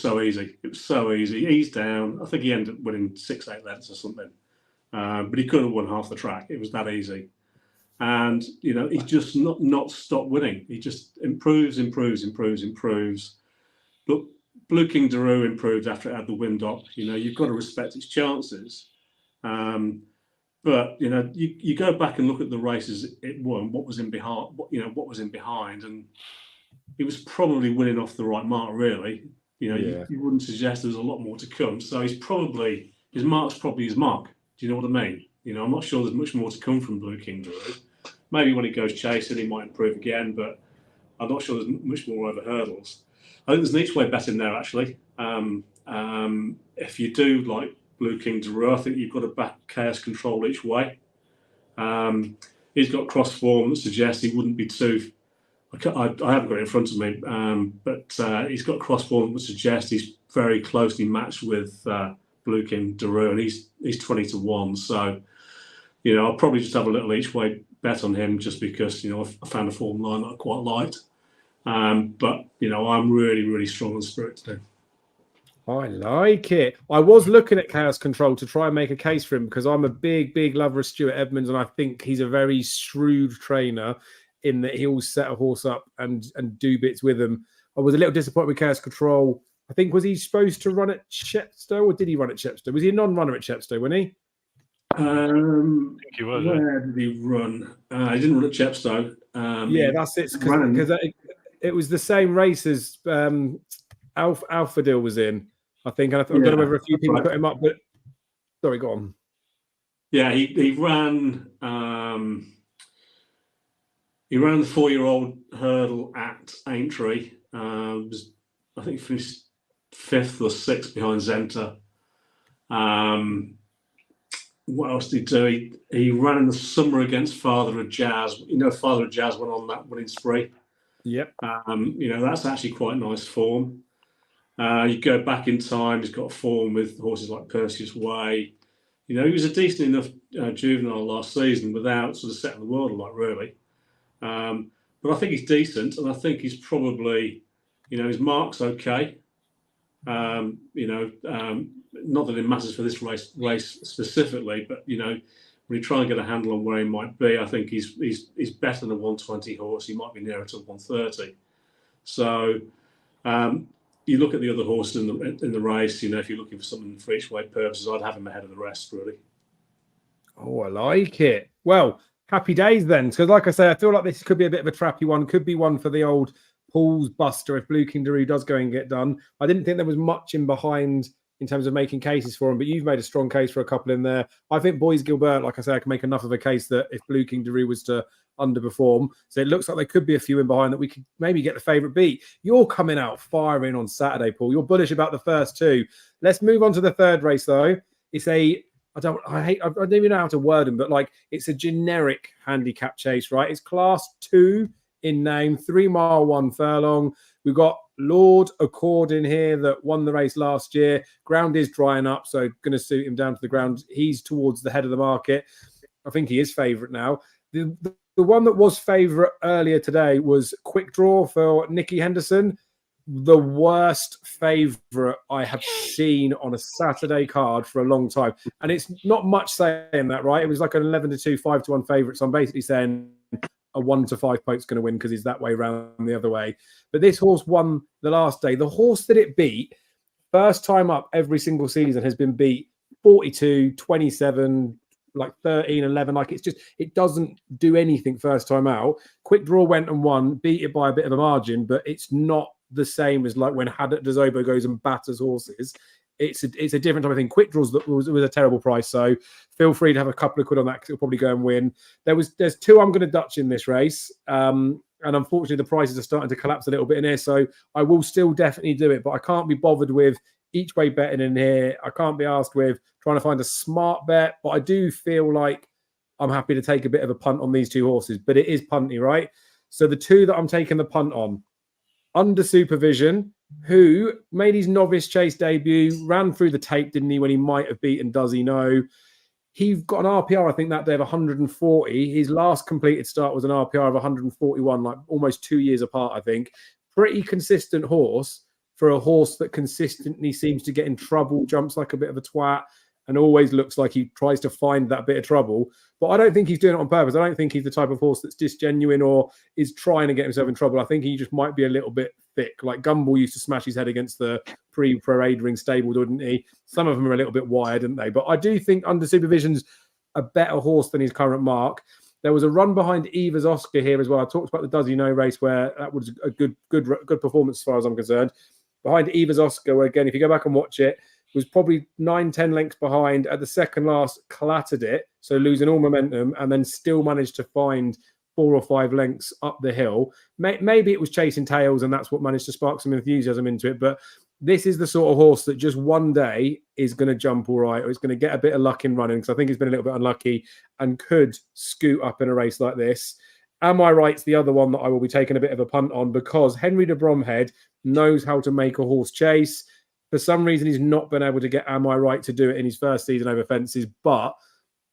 so easy. It was so easy. He's down. I think he ended up winning 6-8 lengths or something. But he could have won half the track. It was that easy. And, he's just not stopped winning. He just improves. But Blue King Daru improved after it had the wind up. You've got to respect its chances. But, you go back and look at the races it won, what was in behind, and he was probably winning off the right mark, really. You wouldn't suggest there's a lot more to come. So his mark's probably his mark. Do you know what I mean? I'm not sure there's much more to come from Blue King Daru. Maybe when he goes chasing, he might improve again, but I'm not sure there's much more over hurdles. I think there's an each way bet in there, actually. If you do like Blue King Daru, I think you've got to back Chaos Control each way. He's got cross form that suggests he wouldn't be too. I haven't got it in front of me, but he's got crossborn, which suggests he's very closely matched with Blue King Daru, and he's 20-1. So, I'll probably just have a little each way bet on him, just because I found a form line that I quite liked. But I'm really, really strong on Spirit today. I like it. I was looking at Chaos Control to try and make a case for him, because I'm a big, big lover of Stuart Edmonds, and I think he's a very shrewd trainer in that he'll set a horse up and do bits with him. I was a little disappointed with Chaos Control. I think, was he supposed to run at Chepstow, or did he run at Chepstow? Was he a non-runner at Chepstow, wasn't he? I think he was. Where did he run? He didn't run at Chepstow. Yeah, that's it. Because it was the same race as Alpha Deal was in, I think. And I don't know whether a few people put him up, but sorry, go on. Yeah, he ran. He ran the 4-year-old hurdle at Aintree. I think he finished 5th or 6th behind Zenta. What else did he do? He ran in the summer against Father of Jazz. Father of Jazz went on that winning spree. Yep. That's actually quite nice form. You go back in time, he's got form with horses like Perseus Way. He was a decent enough juvenile last season without sort of setting the world alight, really. But I think he's decent, and I think he's probably, his mark's okay. Not that it matters for this race specifically, but when you try and get a handle on where he might be, I think he's better than a 120 horse. He might be nearer to 130. So you look at the other horses in the race. If you're looking for something for each way purposes, I'd have him ahead of the rest, really. Oh, I like it. Well, happy days then. Because like I say, I feel like this could be a bit of a trappy one. Could be one for the old Paul's Buster if Blue King Daru does go and get done. I didn't think there was much in behind in terms of making cases for him, but you've made a strong case for a couple in there. I think Boys Gilbert, like I say, I can make enough of a case that if Blue King Daru was to underperform, so it looks like there could be a few in behind that we could maybe get the favourite beat. You're coming out firing on Saturday, Paul. You're bullish about the first two. Let's move on to the third race, though. It's I don't even know how to word them, but it's a generic handicap chase, right? It's class 2 in name, 3 mile, 1 furlong. We've got Lord Accord in here that won the race last year. Ground is drying up, so going to suit him down to the ground. He's towards the head of the market. I think he is favourite now. The one that was favourite earlier today was Quick Draw for Nicky Henderson. The worst favourite I have seen on a Saturday card for a long time. And it's not much saying that, right? It was like an 11-2, 5-1 favourite. So I'm basically saying a 1-5 point's going to win because he's that way round the other way. But this horse won the last day. The horse that it beat, first time up every single season, has been beat 42, 27, 13, 11. It doesn't do anything first time out. Quick Draw went and won, beat it by a bit of a margin, but it's not the same as when Haddad Dezobo goes and batters horses. It's a different type of thing. Quick Draws was a terrible price, so feel free to have a couple of quid on that because it'll probably go and win. There's 2 I'm going to Dutch in this race, and unfortunately the prices are starting to collapse a little bit in here, so I will still definitely do it, but I can't be bothered with each way betting in here. I can't be asked with trying to find a smart bet, but I do feel like I'm happy to take a bit of a punt on these 2 horses, but it is punty, right? So the 2 that I'm taking the punt on, Under Supervision, who made his novice chase debut, ran through the tape, didn't he, when he might have beaten Does He Know? He got an RPR, I think, that day of 140. His last completed start was an RPR of 141, almost 2 years apart, I think. Pretty consistent horse for a horse that consistently seems to get in trouble, jumps like a bit of a twat, and always looks like he tries to find that bit of trouble. But I don't think he's doing it on purpose. I don't think he's the type of horse that's disgenuine or is trying to get himself in trouble. I think he just might be a little bit thick. Like Gumball used to smash his head against the pre-parade ring stable, didn't he? Some of them are a little bit wired, didn't they? But I do think Under Supervision's a better horse than his current mark. There was a run behind Eva's Oscar here as well. I talked about the Does He Know race where that was a good performance as far as I'm concerned. Behind Eva's Oscar, where again, if you go back and watch it, was probably 9-10 lengths behind. At the second last, clattered it, so losing all momentum, and then still managed to find 4 or 5 lengths up the hill. Maybe it was chasing tails, and that's what managed to spark some enthusiasm into it. But this is the sort of horse that just one day is going to jump all right, or it's going to get a bit of luck in running, because I think he's been a little bit unlucky and could scoot up in a race like this. Am I Right's the other one that I will be taking a bit of a punt on, because Henry de Bromhead knows how to make a horse chase. For some reason, he's not been able to get Am I Right to do it in his first season over fences, but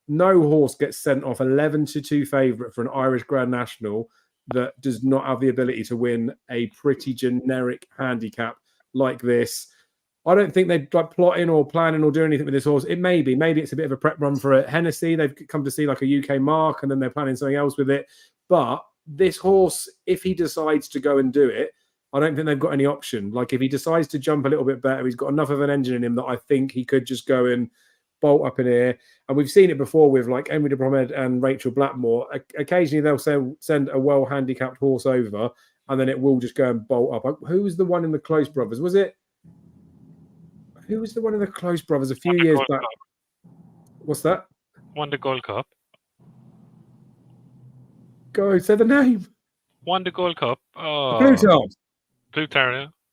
no horse gets sent off 11-2 favourite for an Irish Grand National that does not have the ability to win a pretty generic handicap like this. I don't think they're like plotting or planning or doing anything with this horse. Maybe it's a bit of a prep run for a Hennessy. They've come to see like a UK mark, and then they're planning something else with it. But this horse, if he decides to go and do it, I don't think they've got any option. Like if he decides to jump a little bit better, he's got enough of an engine in him that I think he could just go and bolt up in here. And we've seen it before with like Henry de Bromhead and Rachel Blackmore. Occasionally they'll send a well-handicapped horse over, and then it will just go and bolt up. Who was the one in the Close Brothers? Who was the one in the Close Brothers a few years back? What's that? Won the Gold Cup. Go, say the name. Won the Gold Cup. Oh, Plutarch.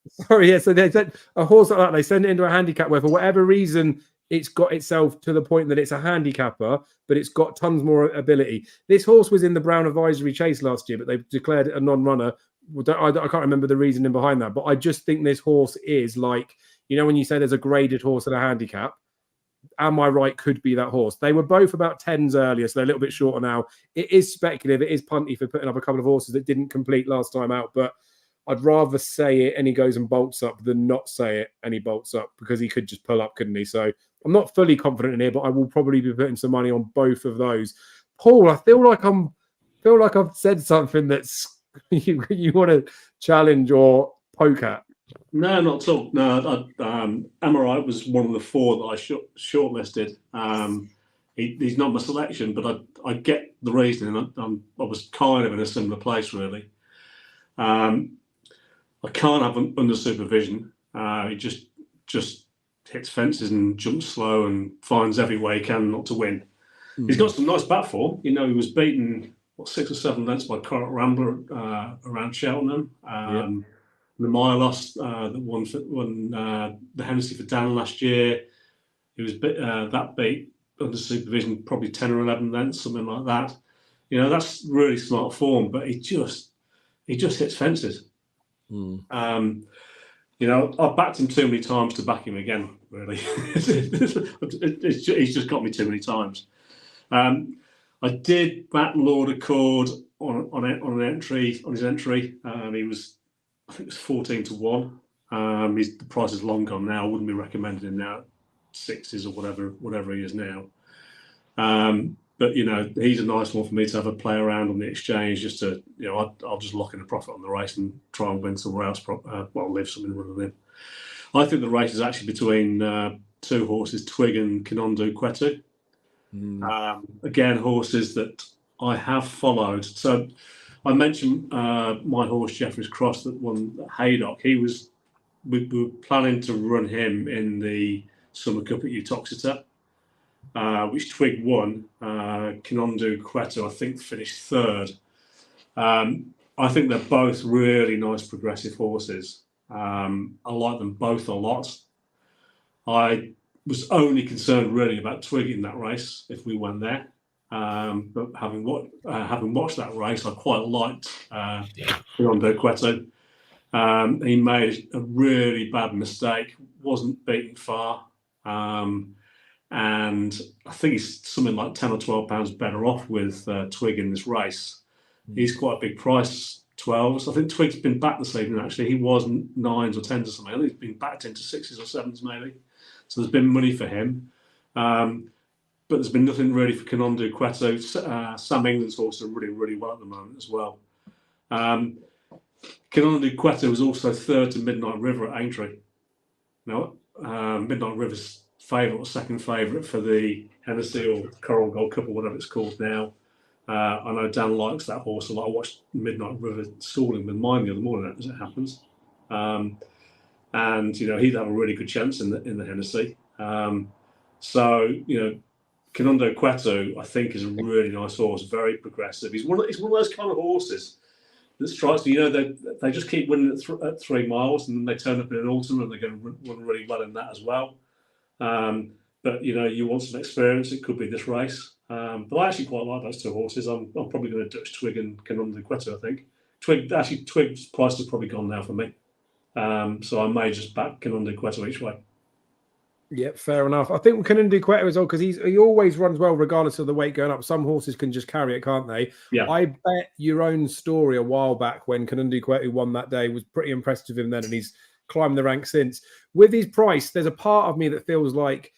Sorry, yeah. So they said a horse like that, they send it into a handicap where, for whatever reason, it's got itself to the point that it's a handicapper, but it's got tons more ability. This horse was in the Brown Advisory Chase last year, but they've declared it a non-runner. I can't remember the reasoning behind that, but I just think this horse is like, you know, when you say there's a graded horse at a handicap, Am I Right could be that horse. They were both about 10s earlier, so they're a little bit shorter now. It is speculative. It is punty for putting up a couple of horses that didn't complete last time out, but I'd rather say it and he goes and bolts up than not say it and he bolts up, because he could just pull up, couldn't he? So I'm not fully confident in here, but I will probably be putting some money on both of those. Paul, I feel like I've said something that's you want to challenge or poke at. No, not at all. No, Am I Right was one of the four that I shortlisted. He's not my selection, but I get the reasoning. I was kind of in a similar place, really. I can't have him under supervision. He just hits fences and jumps slow and finds every way he can not to win. He's got some nice bat form. You know, he was beaten 6 or 7 lengths by Coral Rambler around Cheltenham. The Milos that won the Hennessy for Dan last year. He was that beat under supervision, probably 10 or 11 lengths, something like that. You know, that's really smart form, but he just hits fences. You know, I've backed him too many times to back him again, really. He's just got me too many times. I did back Lord Accord on his entry. He was, I think it was 14 to 1. The price is long gone now. I wouldn't be recommending him now at 6s or whatever he is now. But you know, he's a nice one for me to have a play around on the exchange, just to, you know, I'll just lock in a profit on the race and try and win somewhere else. Leave something rather than. I think the race is actually between 2 horses, Twig and Kinondo Kwetu. Again, horses that I have followed. So I mentioned my horse Jeffrey's Cross that won Haydock. We were planning to run him in the Summer Cup at Uttoxeter, which Twig won. Kinondo Kwetu, I think, finished 3rd. I think they're both really nice progressive horses. I like them both a lot. I was only concerned really about Twig in that race if we went there. But having watched that race, I quite liked Kinondo Kwetu. He made a really bad mistake, wasn't beaten far. And I think he's something like 10 or 12 pounds better off with Twig in this race. He's quite a big price, 12s. I think Twig's been back this evening, actually. He was 9s or 10s or something. I think he's been backed into 6s or 7s, maybe. So there's been money for him. But there's been nothing really for Kinondo Kwetu. Sam England's also really, really well at the moment as well. Kinondo Kwetu was also 3rd to Midnight River at Aintree. Now, Midnight River's favourite or second favourite for the Hennessy or Coral Gold Cup or whatever it's called now. I know Dan likes that horse a lot. I watched Midnight River stalling with mine the other morning, as it happens. And you know, he'd have a really good chance in the Hennessy. So you know, Kinondo Kwetu, I think, is a really nice horse, very progressive. He's one of those kind of horses that strikes me. You know, they just keep winning at 3 miles, and then they turn up in an autumn and they're going to run really well in that as well. But you know, you want some experience. It could be this race. But I actually quite like those two horses. I'm probably going to Dutch Twig and Canon de Quetta, I think. Twig's price has probably gone now for me. So I may just back Canon de Quetta each way. Yep, fair enough. I think we can do Quetta as well because he always runs well regardless of the weight going up. Some horses can just carry it, can't they? Yeah. I bet your own story a while back when Canundu Quetta won that day was pretty impressive of him then, and he's climbed the ranks since. With his price, there's a part of me that feels like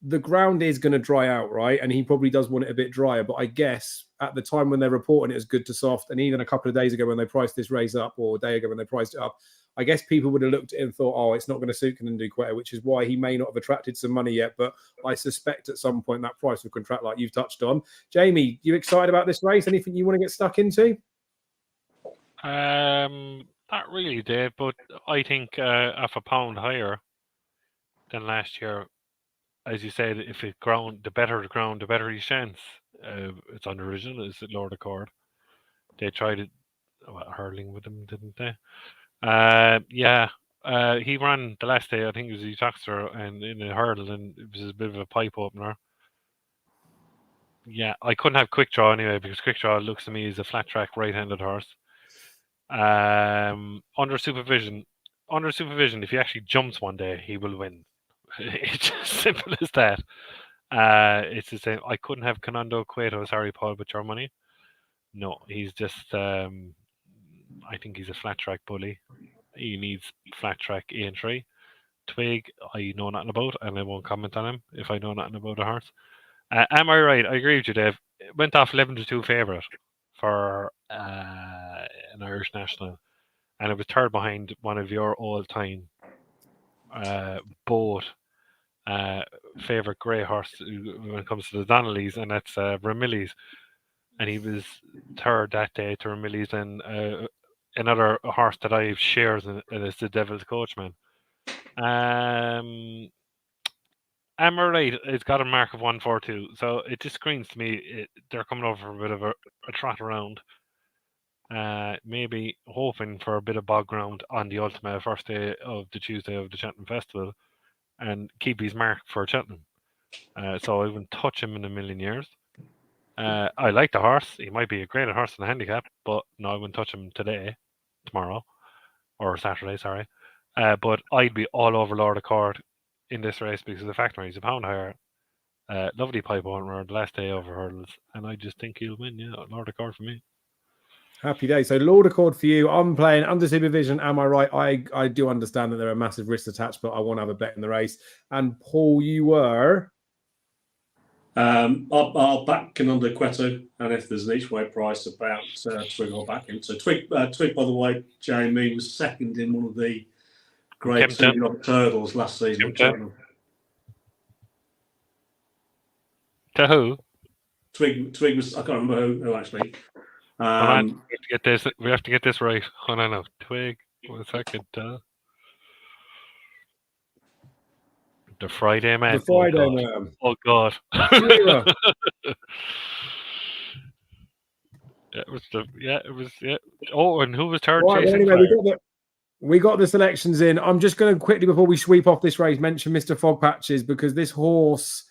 the ground is going to dry out, right? And he probably does want it a bit drier. But I guess at the time when they're reporting it as good to soft, and even a couple of days ago when they priced this race up, or a day ago when they priced it up, I guess people would have looked at it and thought, oh, it's not going to suit Canundu Quetta, which is why he may not have attracted some money yet. But I suspect at some point that price will contract, like you've touched on. Jamie, you excited about this race? Anything you want to get stuck into? Not really, Dave, but I think half a pound higher than last year. As you said, if it ground, the better the ground, the better his chance. It's on the original, it's at Lord Accord. They tried it hurling with him, didn't they? He ran the last day, I think it was Utaxter and in a hurdle, and it was a bit of a pipe opener. Yeah, I couldn't have Quick Draw anyway, because Quick Draw looks to me as a flat track right-handed horse. Under supervision, if he actually jumps one day, he will win. It's as simple as that. It's the same. I couldn't have Canando Quetta, sorry, Paul, with your money. No, he's just. I think he's a flat track bully. He needs flat track entry. Twig, I know nothing about, and I won't comment on him if I know nothing about a horse. Am I right? I agree with you, Dave. It went off 11-2 favourite for an Irish national, and it was third behind one of your all-time boat favourite grey horse when it comes to the Donnellys, and that's Ramillies. And he was third that day to Ramillies, and another horse that I've shares and it's the Devil's Coachman. Am I right? It's got a mark of 142, so it just screams to me they're coming over for a bit of a trot around. Maybe hoping for a bit of bog ground on the ultimate first day of the Tuesday of the Cheltenham Festival and keep his mark for Cheltenham. So I wouldn't touch him in a million years. I like the horse. He might be a great horse in the handicap, but no, I wouldn't touch him tomorrow, or Saturday, sorry. But I'd be all over Lord Accord in this race because of the fact that he's a pound higher. Lovely pipe opener the last day over hurdles, and I just think he'll win. Yeah, Lord Accord for me. Happy day. So Lord Accord for you. I'm playing under supervision. Am I right? I do understand that there are massive risks attached, but I want to have a bet in the race. And Paul, you were? I'll back Canunda Quetta, and if there's an each way price about Twig, I'll back him. So Twig, by the way, Jaime was second in one of the great turtles last season. To who? Twig was, I can't remember who actually. We have to get this right. Hold on now. Twig, 1 second. The Friday man. The Friday man. Oh God. It was. Oh, and who was third? Right, well, anyway, we got the selections in. I'm just going to quickly, before we sweep off this race, mention Mr. Fog Patches, because this horse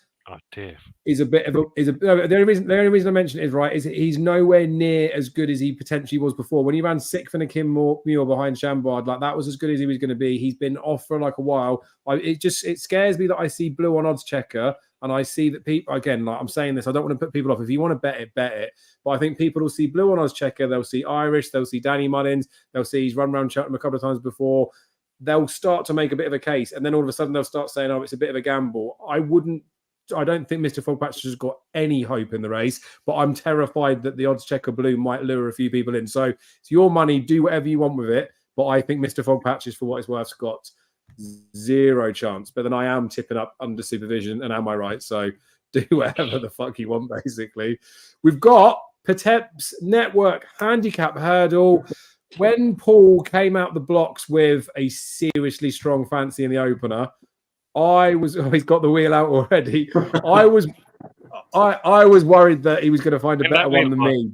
is a bit of the only reason I mention it is right is he's nowhere near as good as he potentially was before. When he ran 6th in a Kim Muir behind Chambard, like that was as good as he was going to be. He's been off for like a while. It scares me that I see blue on odds checker, and I see that people, again, like I'm saying this, I don't want to put people off. If you want to bet it. But I think people will see blue on odds checker, they'll see Irish, they'll see Danny Mullins, they'll see he's run around Cheltenham a couple of times before. They'll start to make a bit of a case, and then all of a sudden they'll start saying, oh, it's a bit of a gamble. I don't think Mr. Fogpatch has got any hope in the race, but I'm terrified that the odds checker blue might lure a few people in. So it's your money, do whatever you want with it. But I think Mr. Fogpatch, for what it's worth, has got zero chance. But then I am tipping up under supervision, and am I right? So do whatever the fuck you want, basically. We've got Patep's Network Handicap Hurdle. When Paul came out the blocks with a seriously strong fancy in the opener, he's got the wheel out already. I was worried that he was going to find a better one than me.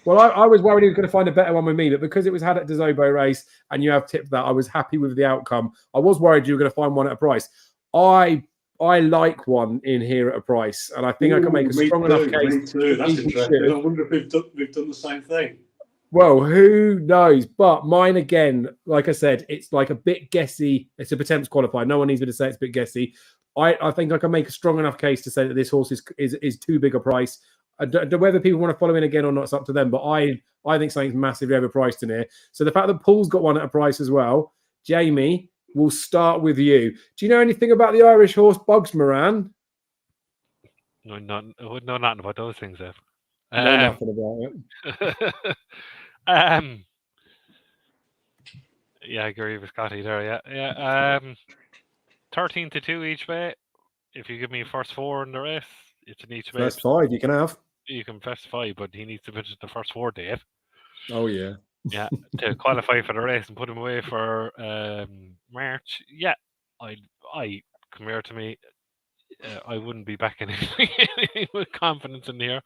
Well, I was worried he was going to find a better one with me, but because it was had at De Zobo race and you have tipped that, I was happy with the outcome. I was worried you were going to find one at a price. I I like one in here at a price, and I think I can make a strong enough case. Me too. That's people interesting. should. I wonder if we've done the same thing. Well, who knows? But mine again, like I said, it's like a bit guessy. It's a Pertemps qualifier. No one needs me to say it's a bit guessy. I think I can make a strong enough case to say that this horse is too big a price. Whether people want to follow in again or not, it's up to them. But I think something's massively overpriced in here. So the fact that Paul's got one at a price as well, Jamie, we'll start with you. Do you know anything about the Irish horse Bugs Moran? No, I wouldn't know nothing about those things, Ev. Know nothing about it. Yeah, I agree with Scotty there. Yeah. 13-2 each way. If you give me first 4 in the race, it's an each way. First 5 you can have. You can first 5, but he needs to finish the first 4, Dave. Oh yeah. Yeah, to qualify for the race and put him away for March. Yeah, I come here to me. I wouldn't be backing anything with confidence in here.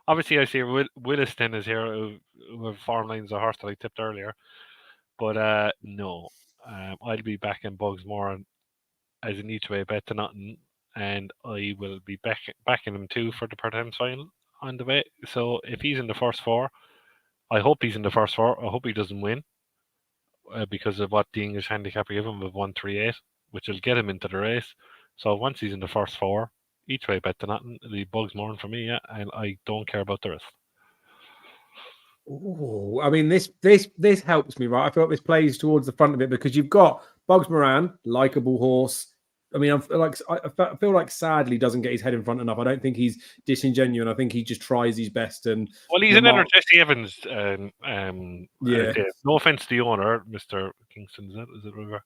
Obviously, I see Williston is here, who form lines a horse that I tipped earlier. But no, I'll be backing Bugs more as an each way bet to nothing, and I will be backing him too for the Pertemps final on the way. So if he's in the first 4, I hope he's in the first 4. I hope he doesn't win because of what the English handicapper give him of 138, which will get him into the race. So once he's in the first 4, each way bet to nothing, the Bugs more for me, yeah, and I don't care about the rest. Oh, I mean, this helps me, right? I feel like this plays towards the front of it because you've got Bugs Moran, likable horse. I mean, I feel like sadly doesn't get his head in front enough. I don't think he's disingenuous. I think he just tries his best. And well, he's another Jesse Evans. Yeah. No offense to the owner, Mr. Kingston. Is it River?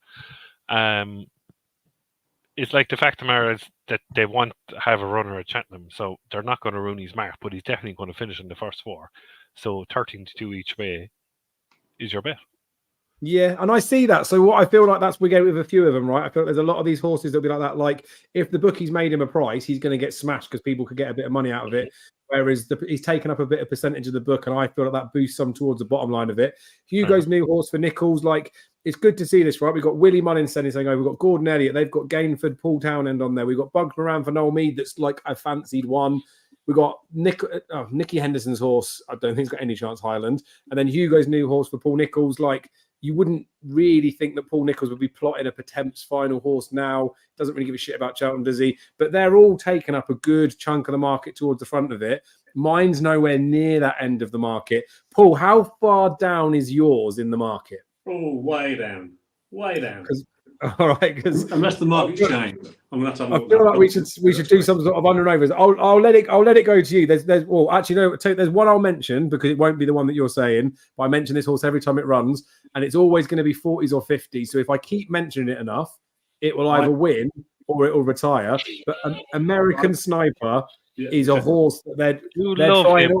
It's like the fact of the matter is that they want to have a runner at Cheltenham, so they're not going to ruin his mark, but he's definitely going to finish in the first 4. So 13-2 each way is your bet. Yeah, and I see that. So what I feel like we go with a few of them, right? I feel like there's a lot of these horses that'll be like that. Like if the bookies made him a price, he's going to get smashed because people could get a bit of money out of it. Whereas he's taken up a bit of percentage of the book, and I feel like that boosts some towards the bottom line of it. Hugo's new horse for Nichols, like it's good to see this, right? We've got Willie Mullins saying over. We've got Gordon Elliott. They've got Gainford, Paul Townend on there. We've got Bugs Moran for Noel Mead. That's like I fancied one. We've got Nicky Henderson's horse. I don't think he's got any chance, Highland. And then Hugo's new horse for Paul Nichols. Like, you wouldn't really think that Paul Nichols would be plotting a Pertemps final horse now. Doesn't really give a shit about Cheltenham, does he? But they're all taking up a good chunk of the market towards the front of it. Mine's nowhere near that end of the market. Paul, how far down is yours in the market? Oh, way down. Way down. All right, because unless the market's changed, I'm gonna have to have a look. I feel like we should do some sort of under and overs. I'll let it go to you. There's well, actually no, there's one I'll mention because it won't be the one that you're saying. But I mention this horse every time it runs, and it's always going to be 40s or 50s. So if I keep mentioning it enough, it will either win or it will retire. But American Sniper is a horse that they're trying.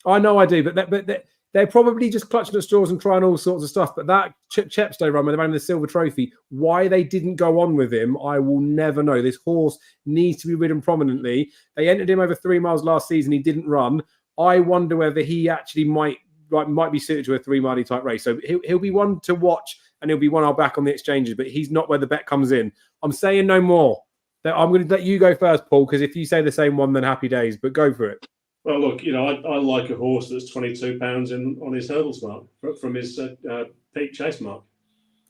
I know I do, but they're probably just clutching at straws and trying all sorts of stuff. But that Chepstow run, when they ran the silver trophy, why they didn't go on with him, I will never know. This horse needs to be ridden prominently. They entered him over 3 miles last season. He didn't run. I wonder whether he actually might be suited to a 3-mile type race. So he'll be one to watch, and he'll be one I'll back on the exchanges. But he's not where the bet comes in. I'm saying no more. I'm going to let you go first, Paul, because if you say the same one, then happy days. But go for it. Well, look, I like a horse that's 22 pounds on his hurdles mark from his peak chase mark.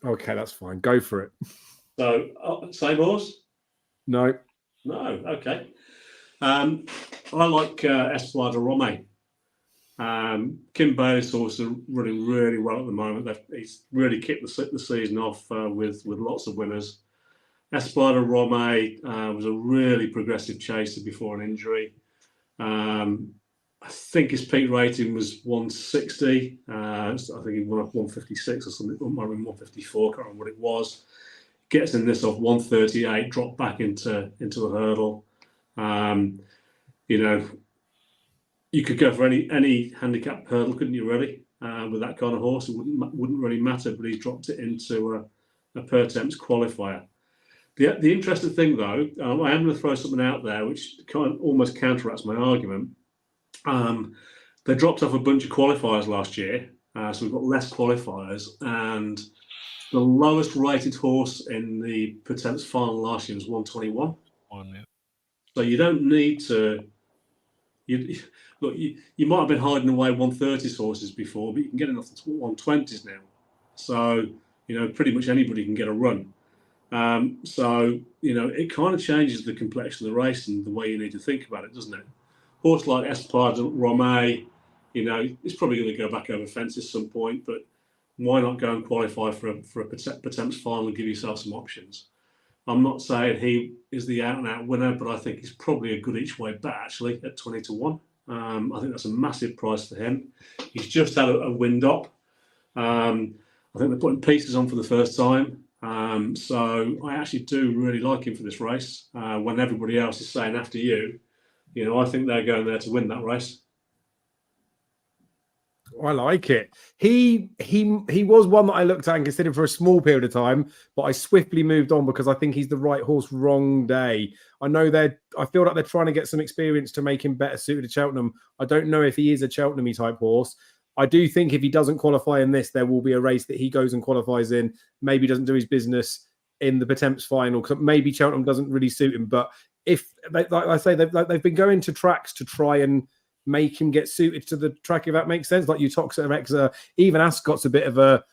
Okay, that's fine. Go for it. So, same horse? No. Okay. I like Esplada Rome. Kim Bailey's horse are running really well at the moment. He's really kicked the season off with lots of winners. Esplada Rome was a really progressive chaser before an injury. I think his peak rating was 160. I think he won up 156 or something. It might have been 154. Can't remember what it was. Gets in this off 138. Dropped back into the hurdle. You could go for any handicap hurdle, couldn't you? Really, with that kind of horse, it wouldn't really matter. But he dropped it into a Pertemps qualifier. The interesting thing, though, I am going to throw something out there which kind of almost counteracts my argument. They dropped off a bunch of qualifiers last year, so we've got less qualifiers. And the lowest rated horse in the Pertemps final last year was 121. So you don't need to. You might have been hiding away 130s horses before, but you can get enough to 120s now. So pretty much anybody can get a run. So it kind of changes the complexion of the race and the way you need to think about it, doesn't it? Horse like Espard Romay, it's probably going to go back over fence at some point, but why not go and qualify for a Potemps final and give yourself some options? I'm not saying he is the out-and-out winner, but I think he's probably a good each way bet, actually, at 20-1. I think that's a massive price for him. He's just had a wind up. I think they're putting pieces on for the first time. So I actually do really like him for this race. When everybody else is saying after you, I think they're going there to win that race. I like it. He was one that I looked at and considered for a small period of time, but I swiftly moved on because I think he's the right horse, wrong day. I feel like they're trying to get some experience to make him better suited to Cheltenham. I don't know if he is a Cheltenham-y type horse. I do think if he doesn't qualify in this, there will be a race that he goes and qualifies in. Maybe doesn't do his business in the Potemps final because maybe Cheltenham doesn't really suit him. But if, like I say, they've been going to tracks to try and make him get suited to the track, if that makes sense. Like Utoxa, Exeter, even Ascot's a bit of a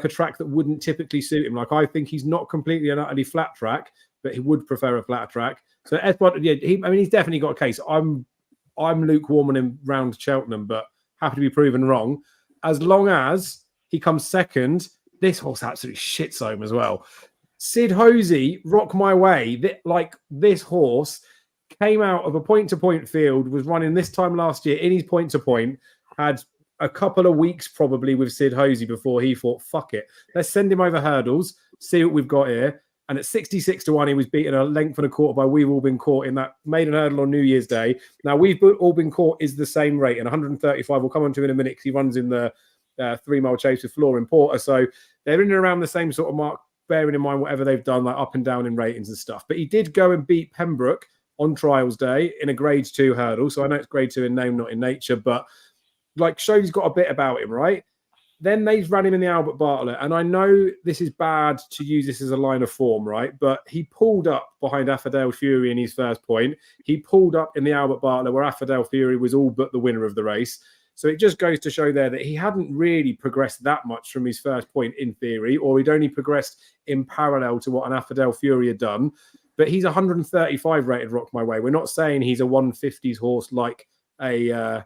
track that wouldn't typically suit him. Like I think he's not completely and utterly flat track, but he would prefer a flat track. So Espard, he's definitely got a case. I'm lukewarm on him round Cheltenham, but happy to be proven wrong. As long as he comes second, this horse absolutely shits home as well. Sid Hosey, Rock My Way. This horse came out of a point-to-point field, was running this time last year in his point-to-point, had a couple of weeks probably with Sid Hosey before he thought, fuck it, let's send him over hurdles, see what we've got here. And at 66-1, he was beaten a length and a quarter by We've All Been Caught in that maiden hurdle on New Year's Day. Now, We've All Been Caught is the same rate, and 135 we'll come on to in a minute because he runs in the 3-mile chase with Flooring Porter. So they're in and around the same sort of mark, bearing in mind whatever they've done, like up and down in ratings and stuff. But he did go and beat Pembroke on trials day in a grade 2 hurdle. So I know it's grade 2 in name, not in nature, but shows he's got a bit about him, right? Then they ran him in the Albert Bartlett. And I know this is bad to use this as a line of form, right? But he pulled up behind Affordale Fury in his first point. He pulled up in the Albert Bartlett where Affordale Fury was all but the winner of the race. So it just goes to show there that he hadn't really progressed that much from his first point in theory, or he'd only progressed in parallel to what an Affordale Fury had done. But he's 135 rated Rock My Way. We're not saying he's a 150s horse like an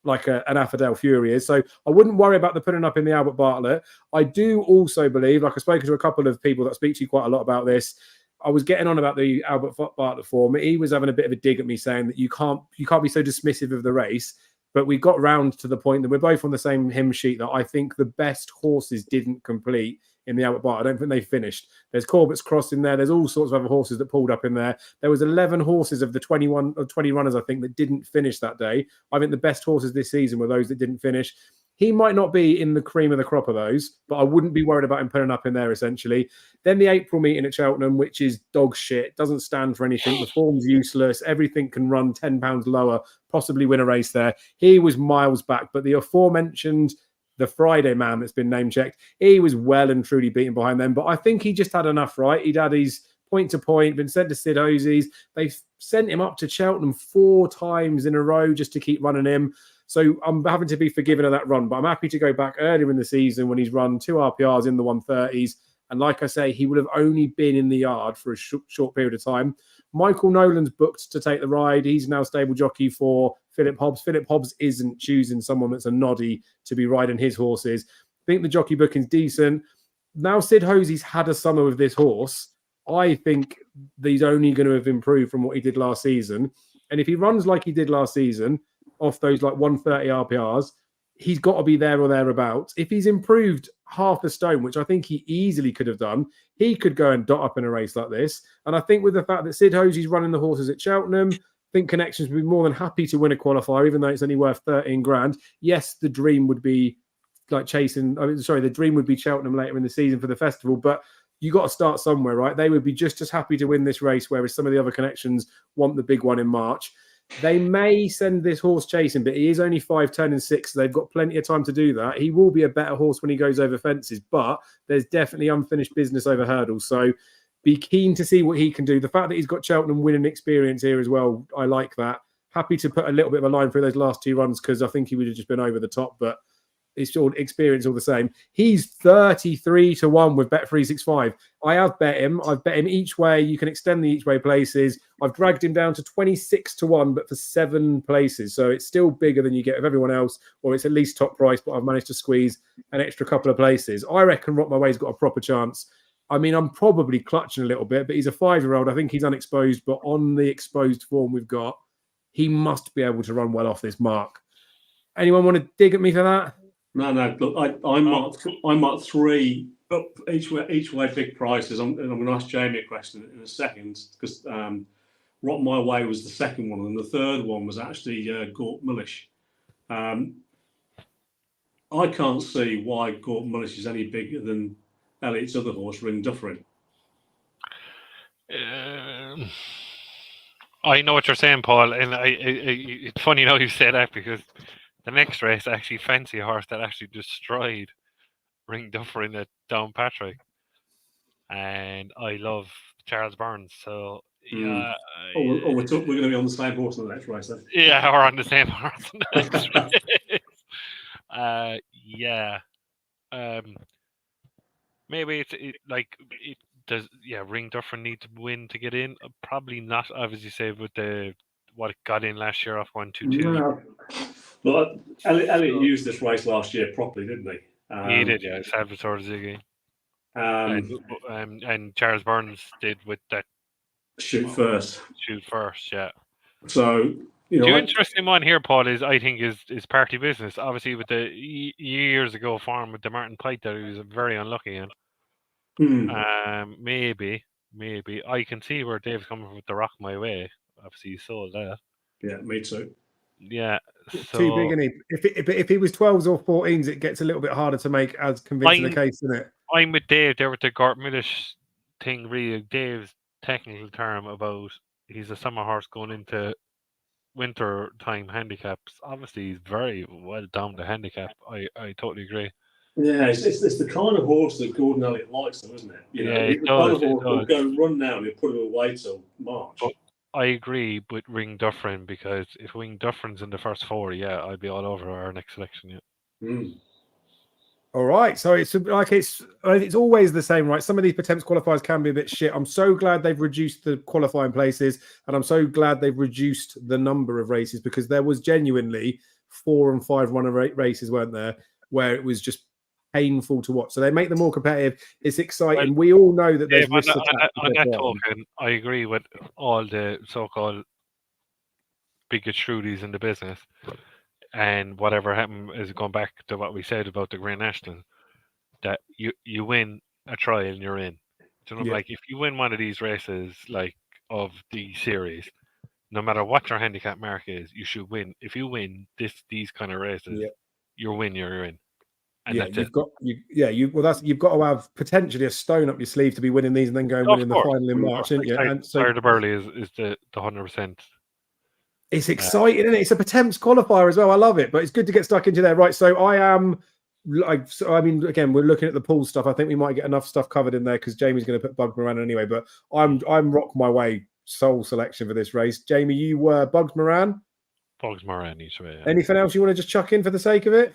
Affordale Fury is. So I wouldn't worry about the putting up in the Albert Bartlett. I do also believe, I've spoken to a couple of people that speak to you quite a lot about this. I was getting on about the Albert Bartlett form. He was having a bit of a dig at me saying that you can't be so dismissive of the race. But we got round to the point that we're both on the same hymn sheet that I think the best horses didn't complete in the Albert Bartlett. I don't think they finished. There's Corbett's Cross in there. There's all sorts of other horses that pulled up in there. There was 11 horses of the 20 runners, I think, that didn't finish that day. I think the best horses this season were those that didn't finish. He might not be in the cream of the crop of those, but I wouldn't be worried about him putting up in there, essentially. Then the April meeting at Cheltenham, which is dog shit, doesn't stand for anything. The form's useless. Everything can run 10 pounds lower, possibly win a race there. He was miles back, but the aforementioned, the Friday man that's been name-checked, he was well and truly beaten behind them. But I think he just had enough, right? He'd had his point-to-point, been sent to Sid Hosey's. They've sent him up to Cheltenham 4 times in a row just to keep running him. So I'm having to be forgiven of that run, but I'm happy to go back earlier in the season when he's run 2 RPRs in the 130s. And like I say, he would have only been in the yard for a short period of time. Michael Nolan's booked to take the ride. He's now stable jockey for Philip Hobbs. Philip Hobbs isn't choosing someone that's a noddy to be riding his horses. I think the jockey booking's decent. Now Sid Hosey's had a summer with this horse. I think he's only going to have improved from what he did last season. And if he runs like he did last season, off those 130 RPRs, he's got to be there or thereabouts. If he's improved half a stone, which I think he easily could have done, he could go and dot up in a race like this. And I think with the fact that Sid Hosey's running the horses at Cheltenham, I think Connections would be more than happy to win a qualifier, even though it's only worth 13 grand. Yes, the dream would be the dream would be Cheltenham later in the season for the festival, but you got to start somewhere, right? They would be just as happy to win this race, whereas some of the other Connections want the big one in March. They may send this horse chasing, but he is only 5, 10 and 6. So they've got plenty of time to do that. He will be a better horse when he goes over fences, but there's definitely unfinished business over hurdles. So Be keen to see what he can do. The fact that he's got Cheltenham winning experience here as well, I like that. Happy to put a little bit of a line through those last 2 runs because I think he would have just been over the top, but it's all experience all the same. He's 33-1 with Bet365. I have bet him. I've bet him each way. You can extend the each way places. I've dragged him down to 26-1, but for 7 places. So it's still bigger than you get with everyone else, or it's at least top price, but I've managed to squeeze an extra couple of places. I reckon Rock My Way's got a proper chance. I mean, I'm probably clutching a little bit, but he's a 5-year-old. I think he's unexposed, but on the exposed form we've got, he must be able to run well off this mark. Anyone want to dig at me for that? No. Look, I marked 3 up each way big prices. I'm going to ask Jamie a question in a second because Rock My Way was the second one, and the third one was actually Gort Mullish. I can't see why Gort Mullish is any bigger than Elliot's other horse, Ring Dufferin. I know what you're saying, Paul, and it's funny you say that because the next race I actually fancy a horse that actually destroyed Ring Dufferin at Downpatrick, and I love Charles Burns. So yeah, we're going to be on the same horse in the next race then. Yeah, we're on the same horse in the next race. Yeah. Maybe it does. Yeah, Ring Dufferin need to win to get in. Probably not, obviously, say with what it got in last year off 1-2-2. No. Well, Elliot used this race last year properly, didn't he? He did, yeah. Salvatore Ziggy. And Charles Burns did with that shoot first, yeah. So the interesting one here, Paul, I think is Party Business. Obviously, with the years ago form with the Martin Pike that he was very unlucky in. Maybe I can see where Dave's coming from with the Rock My Way. Obviously, he sold that. Yeah, me too. Yeah, so, too big, isn't he? If he was 12s or 14s, it gets a little bit harder to make as convincing a case, isn't it? I'm with Dave there with the Gort Mullish thing. Really, Dave's technical term about he's a summer horse going into winter time handicaps. Obviously, he's very well down the handicap. I totally agree. Yeah, it's the kind of horse that Gordon Elliott likes, though, isn't it? The kind of horse will go run now and he'll put him away till March. But I agree with Ring Dufferin because if Ring Dufferin's in the first 4, yeah, I'd be all over our next selection. Yeah. All right, so it's always the same, right? Some of these Pertemps qualifiers can be a bit shit. I'm so glad they've reduced the qualifying places, and I'm so glad they've reduced the number of races because there was genuinely 4 and 5 runner races, weren't there, where it was just painful to watch. So they make them more competitive. It's exciting. Well, we all know that there's risks on that token, I agree with all the so-called biggest shrewdies in the business. And whatever happened is going back to what we said about the Grand National, that you win a trial and you're in. Do you know, like if you win one of these races, like of the series, no matter what your handicap mark is, you should win. If you win these kind of races, you're in. And you've got to have potentially a stone up your sleeve to be winning these and then go and win in the final in March, didn't you? And so the Burley is the 100%. It's exciting, isn't it? It's a Pertemps qualifier as well. I love it, but it's good to get stuck into there. Right, so again, we're looking at the pool stuff. I think we might get enough stuff covered in there because Jamie's going to put Bugs Moran anyway, but I'm Rock My Way sole selection for this race. Jamie, you were Bugs Moran? Bugs Moran each way. Yeah. Anything else you want to just chuck in for the sake of it?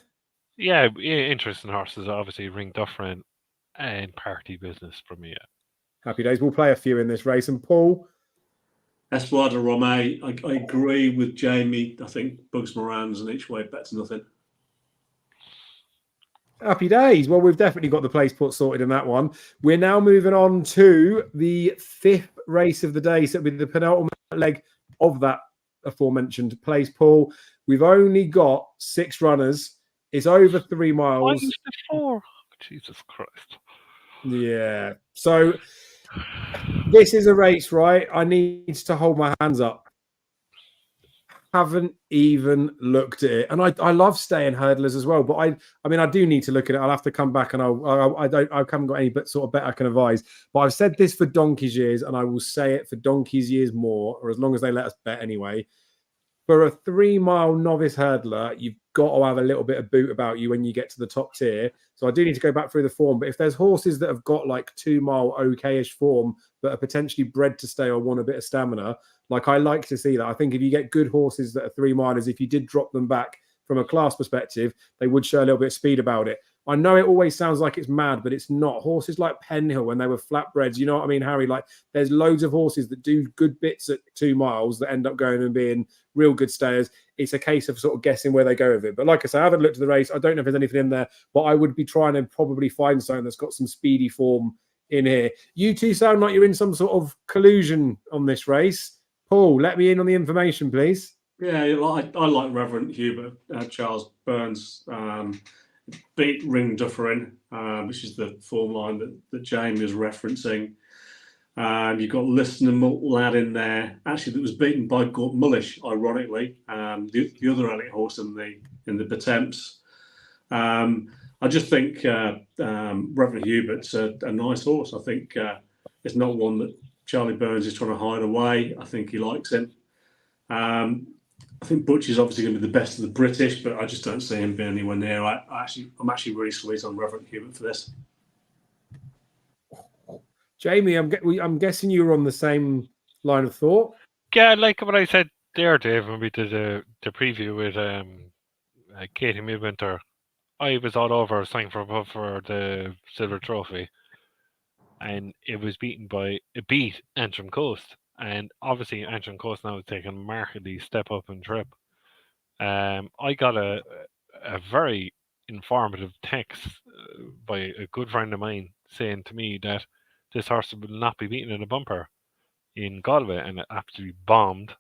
Yeah, interesting horses, obviously Ring Dufferin and Party Business for me. Yeah. Happy days. We'll play a few in this race. And Paul? Esplada Rome, I agree with Jamie. I think Bugs Moran's an each way bet to nothing. Happy days. Well, we've definitely got the place put sorted in that one. We're now moving on to the 5th race of the day. So it'll be the penultimate leg of that aforementioned place pool. We've only got 6 runners. It's over 3 miles. 4. Jesus Christ. Yeah. So this is a race, right? I need to hold my hands up. Haven't even looked at it, and I love staying hurdlers as well. But I do need to look at it. I'll have to come back, and I haven't got any sort of bet I can advise. But I've said this for donkey's years, and I will say it for donkey's years more, or as long as they let us bet anyway. For a 3-mile novice hurdler, you've got to have a little bit of boot about you when you get to the top tier. So I do need to go back through the form. But if there's horses that have got like 2 mile okay-ish form but are potentially bred to stay or want a bit of stamina, like I like to see that. I think if you get good horses that are 3 milers, if you did drop them back from a class perspective, they would show a little bit of speed about it. I know it always sounds like it's mad, but it's not. Horses like Penhill, when they were flatbreds, you know what I mean, Harry? Like, there's loads of horses that do good bits at 2 miles that end up going and being real good stayers. It's a case of sort of guessing where they go with it. But like I say, I haven't looked at the race. I don't know if there's anything in there, but I would be trying to probably find something that's got some speedy form in here. You two sound like you're in some sort of collusion on this race. Paul, let me in on the information, please. Yeah, I like Reverend Hubert, Charles Burns. Beat Ring Dufferin, which is the form line that Jaime is referencing. You've got Listener Lad in there, actually, that was beaten by Gort Mullish, ironically, the other elite horse in the Betemps. I just think Reverend Hubert's a nice horse. I think it's not one that Charlie Burns is trying to hide away. I think he likes him. I think Butch is obviously going to be the best of the British, but I just don't see him being anywhere near. I'm actually really sweet on Reverend Hubert for this. Jaime, I'm guessing you were on the same line of thought. Yeah, like what I said there, Dave, when we did the preview with Katie Midwinter, I was all over signing for the Silver Trophy, and it beat Antrim Coast. And obviously, Antrim Coast now has taken a markedly step up in trip. I got a very informative text by a good friend of mine saying to me that this horse will not be beaten in a bumper in Galway, and it absolutely bombed.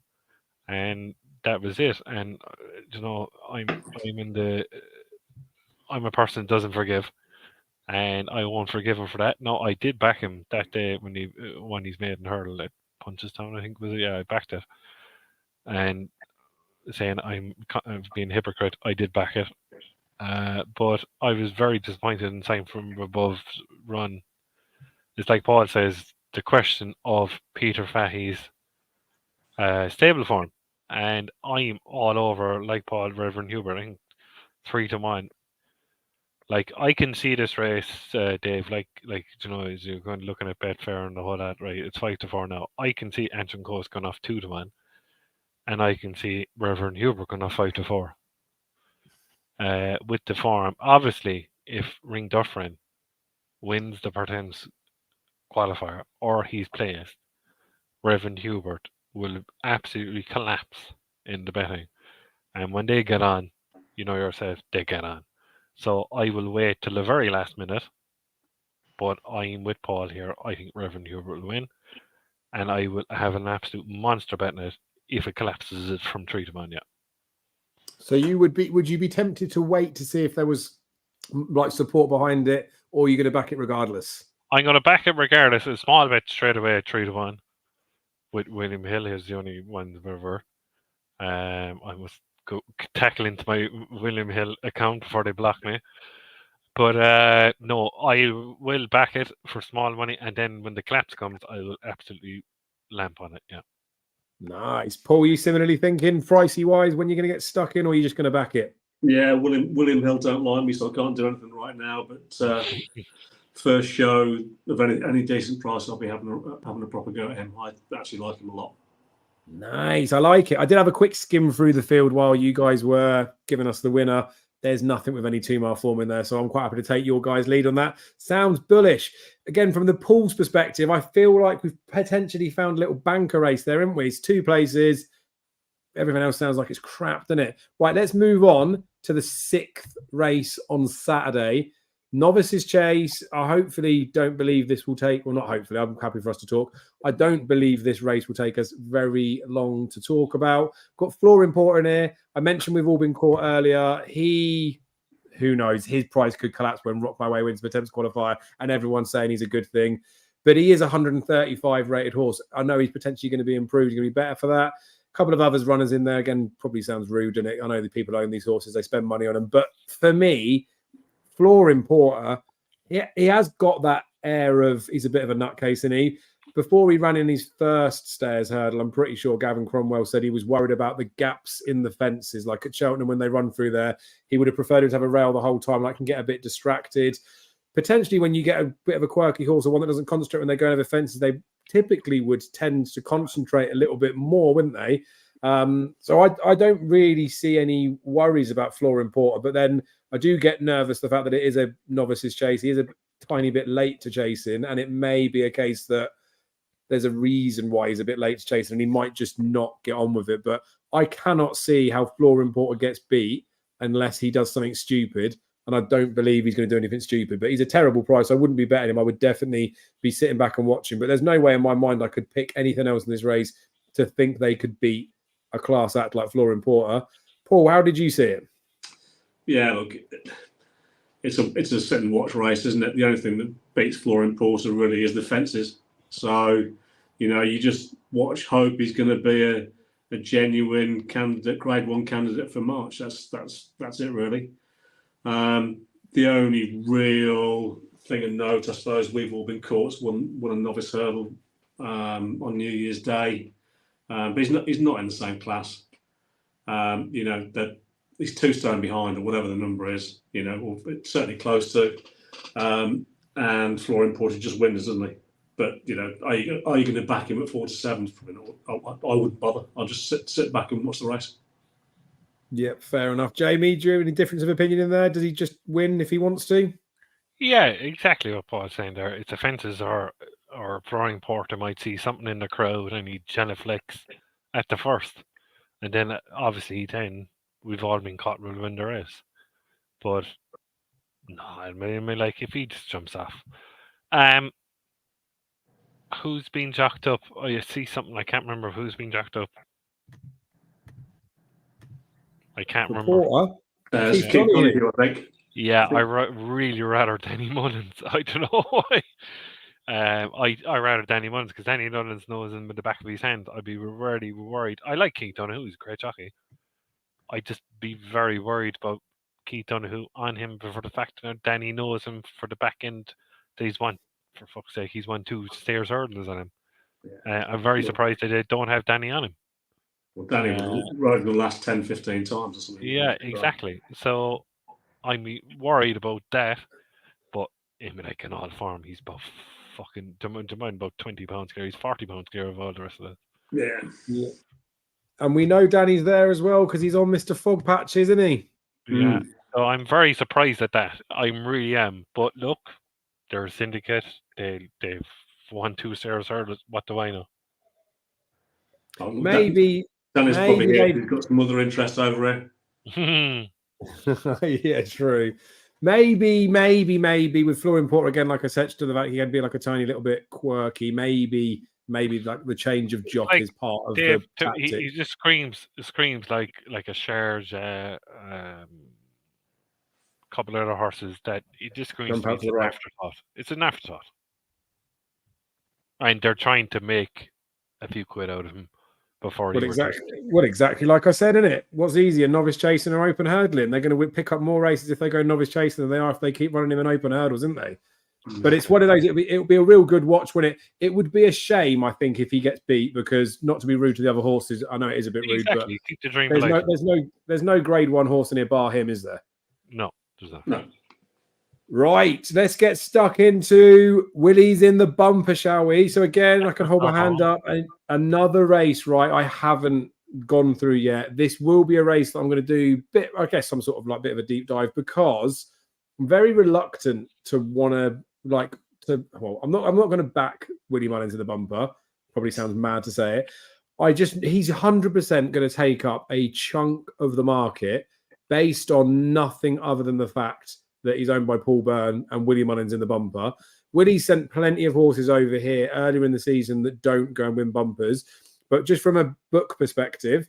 And that was it. And I'm a person that doesn't forgive, and I won't forgive him for that. No, I did back him that day when he's made and hurdle at Punchestown, I think was it? Yeah, I backed it. And saying I'm being a hypocrite, I did back it. But I was very disappointed in Sign From Above run. It's like Paul says, the question of Peter Fahey's stable form. And I'm all over, like Paul, Reverend Hubert, I think 3-1. Like, I can see this race, Dave, as you're going looking at Betfair and the whole that, right? It's 5-4 now. I can see Antrim Coast going off 2-1, and I can see Reverend Hubert going off 5-4. With the form, obviously, if Ring Dufferin wins the Pertemps qualifier or he's placed, Reverend Hubert will absolutely collapse in the betting. And when they get on, you know yourself, they get on. So I will wait till the very last minute, but I'm with Paul here. I think Reverend Hubert will win, and I will have an absolute monster bet in it if it collapses it from 3-1. Yeah. So would you be tempted to wait to see if there was like support behind it, or are you going to back it regardless? I'm going to back it regardless. A small bet straight away, 3-1. With William Hill is the only one ever. I must go tackle into my William Hill account before they block me. But no, I will back it for small money, and then when the collapse comes, I will absolutely lamp on it. Yeah. Nice. Paul, you similarly thinking pricey wise when you're going to get stuck in, or are you just going to back it? Yeah, William Hill don't like me, so I can't do anything right now. But first show of any decent price, I'll be having a proper go at him. I actually like him a lot. Nice. I like it. I did have a quick skim through the field while you guys were giving us the winner. There's nothing with any 2-mile form in there, so I'm quite happy to take your guys' lead on that. Sounds bullish. Again, from the Pool's perspective, I feel like we've potentially found a little banker race there, haven't we? It's 2 places. Everything else sounds like it's crap, doesn't it? Right, let's move on to the 6th race on Saturday. Novices Chase. I hopefully don't believe this will take, well, not hopefully, I'm happy for us to talk. I don't believe this race will take us very long to talk about. Got Floor Importer in here. I mentioned we've all been caught earlier. Who knows, his price could collapse when Rock My Way wins the Temps qualifier, and everyone's saying he's a good thing. But he is a 135 rated horse. I know he's potentially going to be improved. He's going to be better for that. A couple of others runners in there. Again, probably sounds rude, doesn't it? I know the people own these horses. They spend money on them. But for me, Floor Importer, he has got that air of he's a bit of a nutcase, isn't he? before he ran in his first stairs hurdle, I'm pretty sure Gavin Cromwell said he was worried about the gaps in the fences. Like at Cheltenham, when they run through there, he would have preferred him to have a rail the whole time, like can get a bit distracted. Potentially, when you get a bit of a quirky horse or one that doesn't concentrate when they go over fences, they typically would tend to concentrate a little bit more, wouldn't they? So I don't really see any worries about Flooring Porter, but then I do get nervous the fact that it is a novice's chase. He is a tiny bit late to chasing, and it may be a case that there's a reason why he's a bit late to chasing, and he might just not get on with it. But I cannot see how Flooring Porter gets beat unless he does something stupid. And I don't believe he's going to do anything stupid. But he's a terrible price. I wouldn't be betting him. I would definitely be sitting back and watching. But there's no way in my mind I could pick anything else in this race to think they could beat a class act like Flooring Porter. Paul, how did you see it? Yeah, look, it's a sit and watch race, isn't it? The only thing that beats Flooring Porter really is the fences. So, you just watch, hope he's going to be a genuine candidate, Grade 1 candidate for March. That's it really. The only real thing of note, I suppose, we've all been caught won a novice hurdle on New Year's Day, but he's not in the same class. That he's 2 stone behind or whatever the number is. Or it's certainly close to. And Flooring Porter just wins, doesn't he? But are you going to back him at 4 to 7? I wouldn't bother. I'll just sit back and watch the race. Yep, fair enough. Jamie, do you have any difference of opinion in there? Does he just win if he wants to? Yeah, exactly what Paul's saying there. It's the fences or Flooring Porter might see something in the crowd and he genuflects at the first. And then obviously we've all been caught with when there is. But no, I mean like if he just jumps off. Who's been jacked up? Oh, you see something, I can't remember who's been jacked up. I can't remember. Keith Donoghue, I think. Yeah, I really rather Danny Mullins. I don't know why. I rather Danny Mullins because Danny Mullins knows in the back of his hand. I'd be really worried. I like Keith Donoghue. He's a great jockey. I'd just be very worried about Keith Donoghue on him for the fact that Danny knows him for the back end that he's won. For fuck's sake, he's won 2 stairs hurdles on him. Yeah. I'm very surprised that they don't have Danny on him. Well, Danny was riding the last 10, 15 times or something. Yeah, exactly. So I'm worried about that. But in like an all form, he's about fucking about 20 pounds clear. He's 40 pounds clear of all the rest of it. Yeah. And we know Danny's there as well because he's on Mr. Fog Patch, isn't he? Yeah. So I'm very surprised at that. I really am. But look, they're a syndicate. They've won 2 stairs hurdles. What do I know? Maybe Danny's probably here. He's got some other interest over here. Yeah, true. Maybe with Flooring Porter again, like I said, to the fact he had been like a tiny little bit quirky. Maybe like the change of jock is part of the tactic. He just screams like a shared couple of other horses that he just screams to me. It's an afterthought. It's an afterthought. And they're trying to make a few quid out of him before he exactly like I said, isn't it? What's easier, novice chasing or open hurdling? They're going to pick up more races if they go novice chasing than they are if they keep running him in open hurdles, isn't they? But it's one of those. It'll be a real good watch when it would be a shame, I think, if he gets beat because not to be rude to the other horses. I know it is a bit rude, but keep the dream there's no Grade 1 horse in here bar him, is there? No, there's not. No. Right, let's get stuck into Willie's in the bumper, shall we? So again, I can hold my hand up. Another race, right? I haven't gone through yet. This will be a race that I'm going to do some sort of like bit of a deep dive because I'm very reluctant to want to I'm not going to back Willie Mullins in the bumper. Probably sounds mad to say it. He's 100% going to take up a chunk of the market based on nothing other than the fact that he's owned by Paul Byrne and Willie Mullins in the bumper. Willie sent plenty of horses over here earlier in the season that don't go and win bumpers. But just from a book perspective,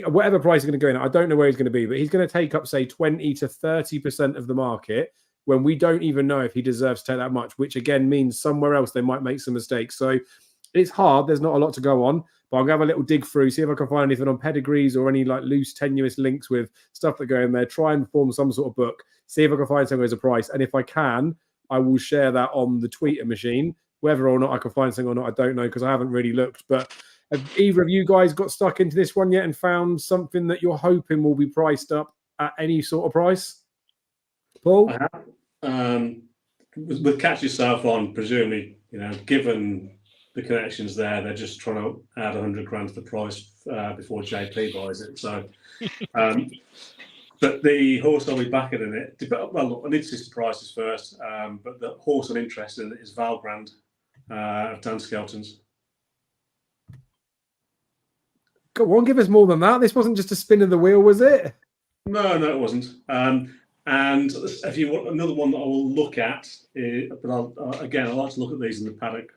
whatever price he's going to go in, I don't know where he's going to be, but he's going to take up, say, 20 to 30% of the market when we don't even know if he deserves to take that much, which again means somewhere else they might make some mistakes. So it's hard. There's not a lot to go on, but I'm going to have a little dig through, see if I can find anything on pedigrees or any like loose, tenuous links with stuff that go in there, try and form some sort of book, see if I can find somewhere as a price. And if I can, I will share that on the Twitter machine Whether or not I can find something or not, I don't know because I haven't really looked. But have either of you guys got stuck into this one yet and found something that you're hoping will be priced up at any sort of price? Paul? I have. With Catch Yourself on, presumably, given the connections there, they're just trying to add 100 grand to the price before JP buys it. So, but the horse I'll be backing in it. Well, look, I need to see the prices first. But the horse I'm interested in is Valgrand of Dan Skelton's. Go on, give us more than that. This wasn't just a spin of the wheel, was it? No, it wasn't. And if you want another one that I will look at, but I like to look at these in the paddock.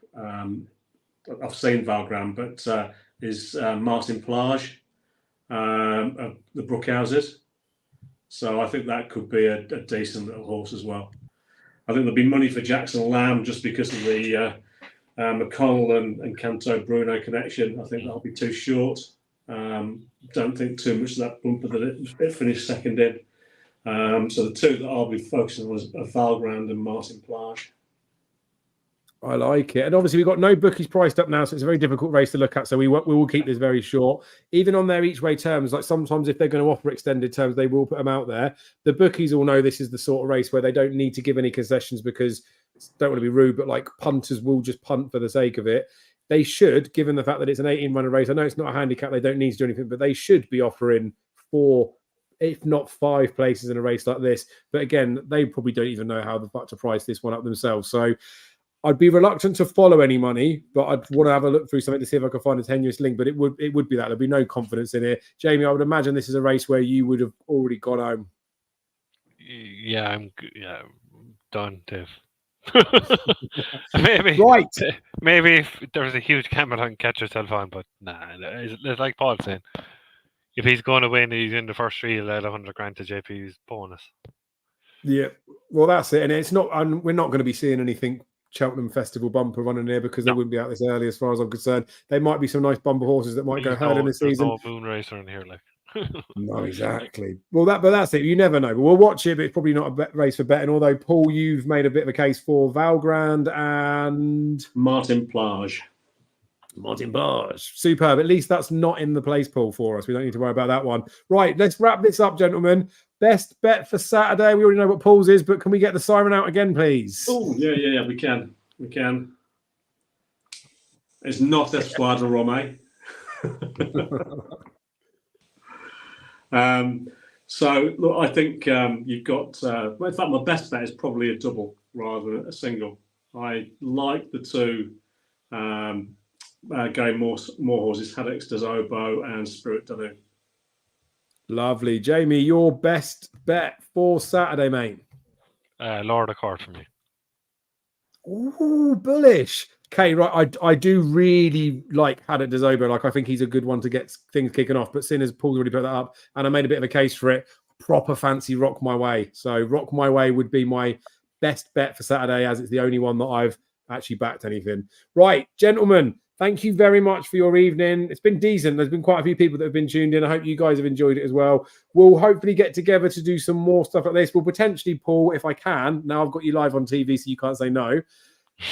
I've seen Valgrand, but is Martin Plage of the Brookhouses. So I think that could be a decent little horse as well. I think there'll be money for Jackson Lamb just because of the McConnell and Canto Bruno connection. I think that'll be too short. Don't think too much of that bumper that it finished second in. So the two that I'll be focusing on are Valgrand and Martin Plage. I like it. And obviously we've got no bookies priced up now, so it's a very difficult race to look at. So we will keep this very short. Even on their each way terms, like sometimes if they're going to offer extended terms, they will put them out there. The bookies all know this is the sort of race where they don't need to give any concessions because, don't want to be rude, but like punters will just punt for the sake of it. They should, given the fact that it's an 18-runner race. I know it's not a handicap. They don't need to do anything, but they should be offering 4, if not 5 places in a race like this. But again, they probably don't even know how the fuck to price this one up themselves. So I'd be reluctant to follow any money, but I'd want to have a look through something to see if I can find a tenuous link. But it would be that. There'd be no confidence in it. Jamie, I would imagine this is a race where you would have already gone home. Yeah, I'm done, Dave. maybe Right. Maybe if there was a huge camera on Catch Yourself on, but nah, it's like Paul saying. If he's going to win, he's in the first 3. He'll add 100 grand to JP's bonus. Yeah, well, that's it. And it's not. We're not going to be seeing anything Cheltenham Festival bumper running here because they wouldn't be out this early, as far as I'm concerned. There might be some nice bumper horses that might go hurdling this season. No moon racer in here, like. No, exactly. Well, that's it. You never know. But we'll watch it. But it's probably not a race for betting. Although Paul, you've made a bit of a case for Valgrand and Martin Plage. Superb. At least that's not in the place pool for us. We don't need to worry about that one. Right, let's wrap this up, gentlemen. Best bet for Saturday. We already know what Paul's is, but can we get the siren out again, please? Oh, yeah, we can. It's not Esquadra Rome. So, look, I think you've got... in fact, my best bet is probably a double rather than a single. I like the two going more horses, Haddocks Does Oboe and Spirit Danu. Lovely. Jamie, your best bet for Saturday, mate? Lord of Court for me. Ooh, bullish. Okay, right. I do really like Haddocks Does Oboe. Like, I think he's a good one to get things kicking off. But seeing as Paul's already put that up, and I made a bit of a case for it, proper fancy Rock My Way. So Rock My Way would be my best bet for Saturday, as it's the only one that I've actually backed anything. Right, gentlemen, thank you very much for your evening. It's been decent. There's been quite a few people that have been tuned in. I hope you guys have enjoyed it as well. We'll hopefully get together to do some more stuff like this. We'll potentially, Paul, if I can, now I've got you live on TV, so you can't say no.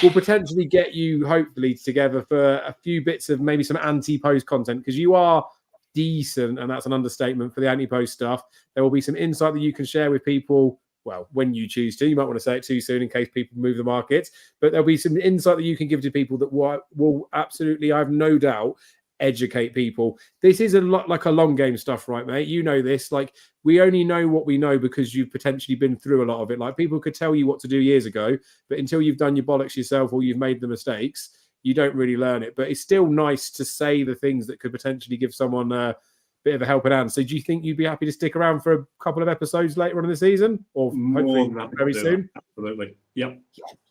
We'll potentially get you, hopefully, together for a few bits of maybe some anti-post content, because you are decent, and that's an understatement, for the anti-post stuff. There will be some insight that you can share with people, well, when you choose to. You might want to say it too soon in case people move the markets, but there'll be some insight that you can give to people that will absolutely, I have no doubt, educate people. This is a lot like a long game stuff, right, mate? You know this. Like, we only know what we know because you've potentially been through a lot of it. Like, people could tell you what to do years ago, but until you've done your bollocks yourself or you've made the mistakes, you don't really learn it. But it's still nice to say the things that could potentially give someone a bit of a helping hand. So do you think you'd be happy to stick around for a couple of episodes later on in the season, or hopefully very soon? Absolutely. Yep.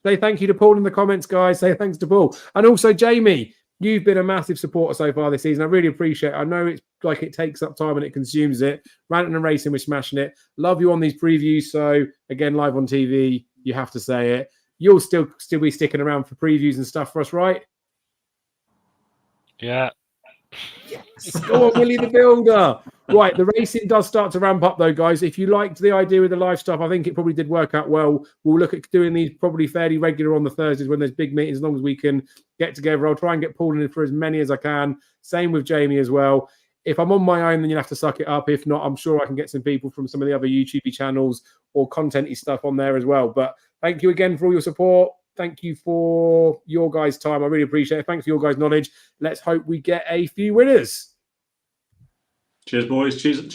Say thank you to Paul in the comments, guys. Say thanks to Paul. And also, Jamie, you've been a massive supporter so far this season. I really appreciate it. I know it's like it takes up time and it consumes it. Ranting and Racing, we're smashing it. Love you on these previews. So again, live on TV, you have to say it. You'll still be sticking around for previews and stuff for us, right? Yeah. Yes. Go on, Willie the Builder. Right, the racing does start to ramp up though, guys. If you liked the idea with the live stuff, I think it probably did work out well. We'll look at doing these probably fairly regular on the Thursdays when there's big meetings, as long as we can get together. I'll try and get Paul in for as many as I can. Same with Jamie as well. If I'm on my own, then you'll have to suck it up. If not, I'm sure I can get some people from some of the other YouTube channels or content-y stuff on there as well. But thank you again for all your support. Thank you for your guys' time. I really appreciate it. Thanks for your guys' knowledge. Let's hope we get a few winners. Cheers, boys. Cheers.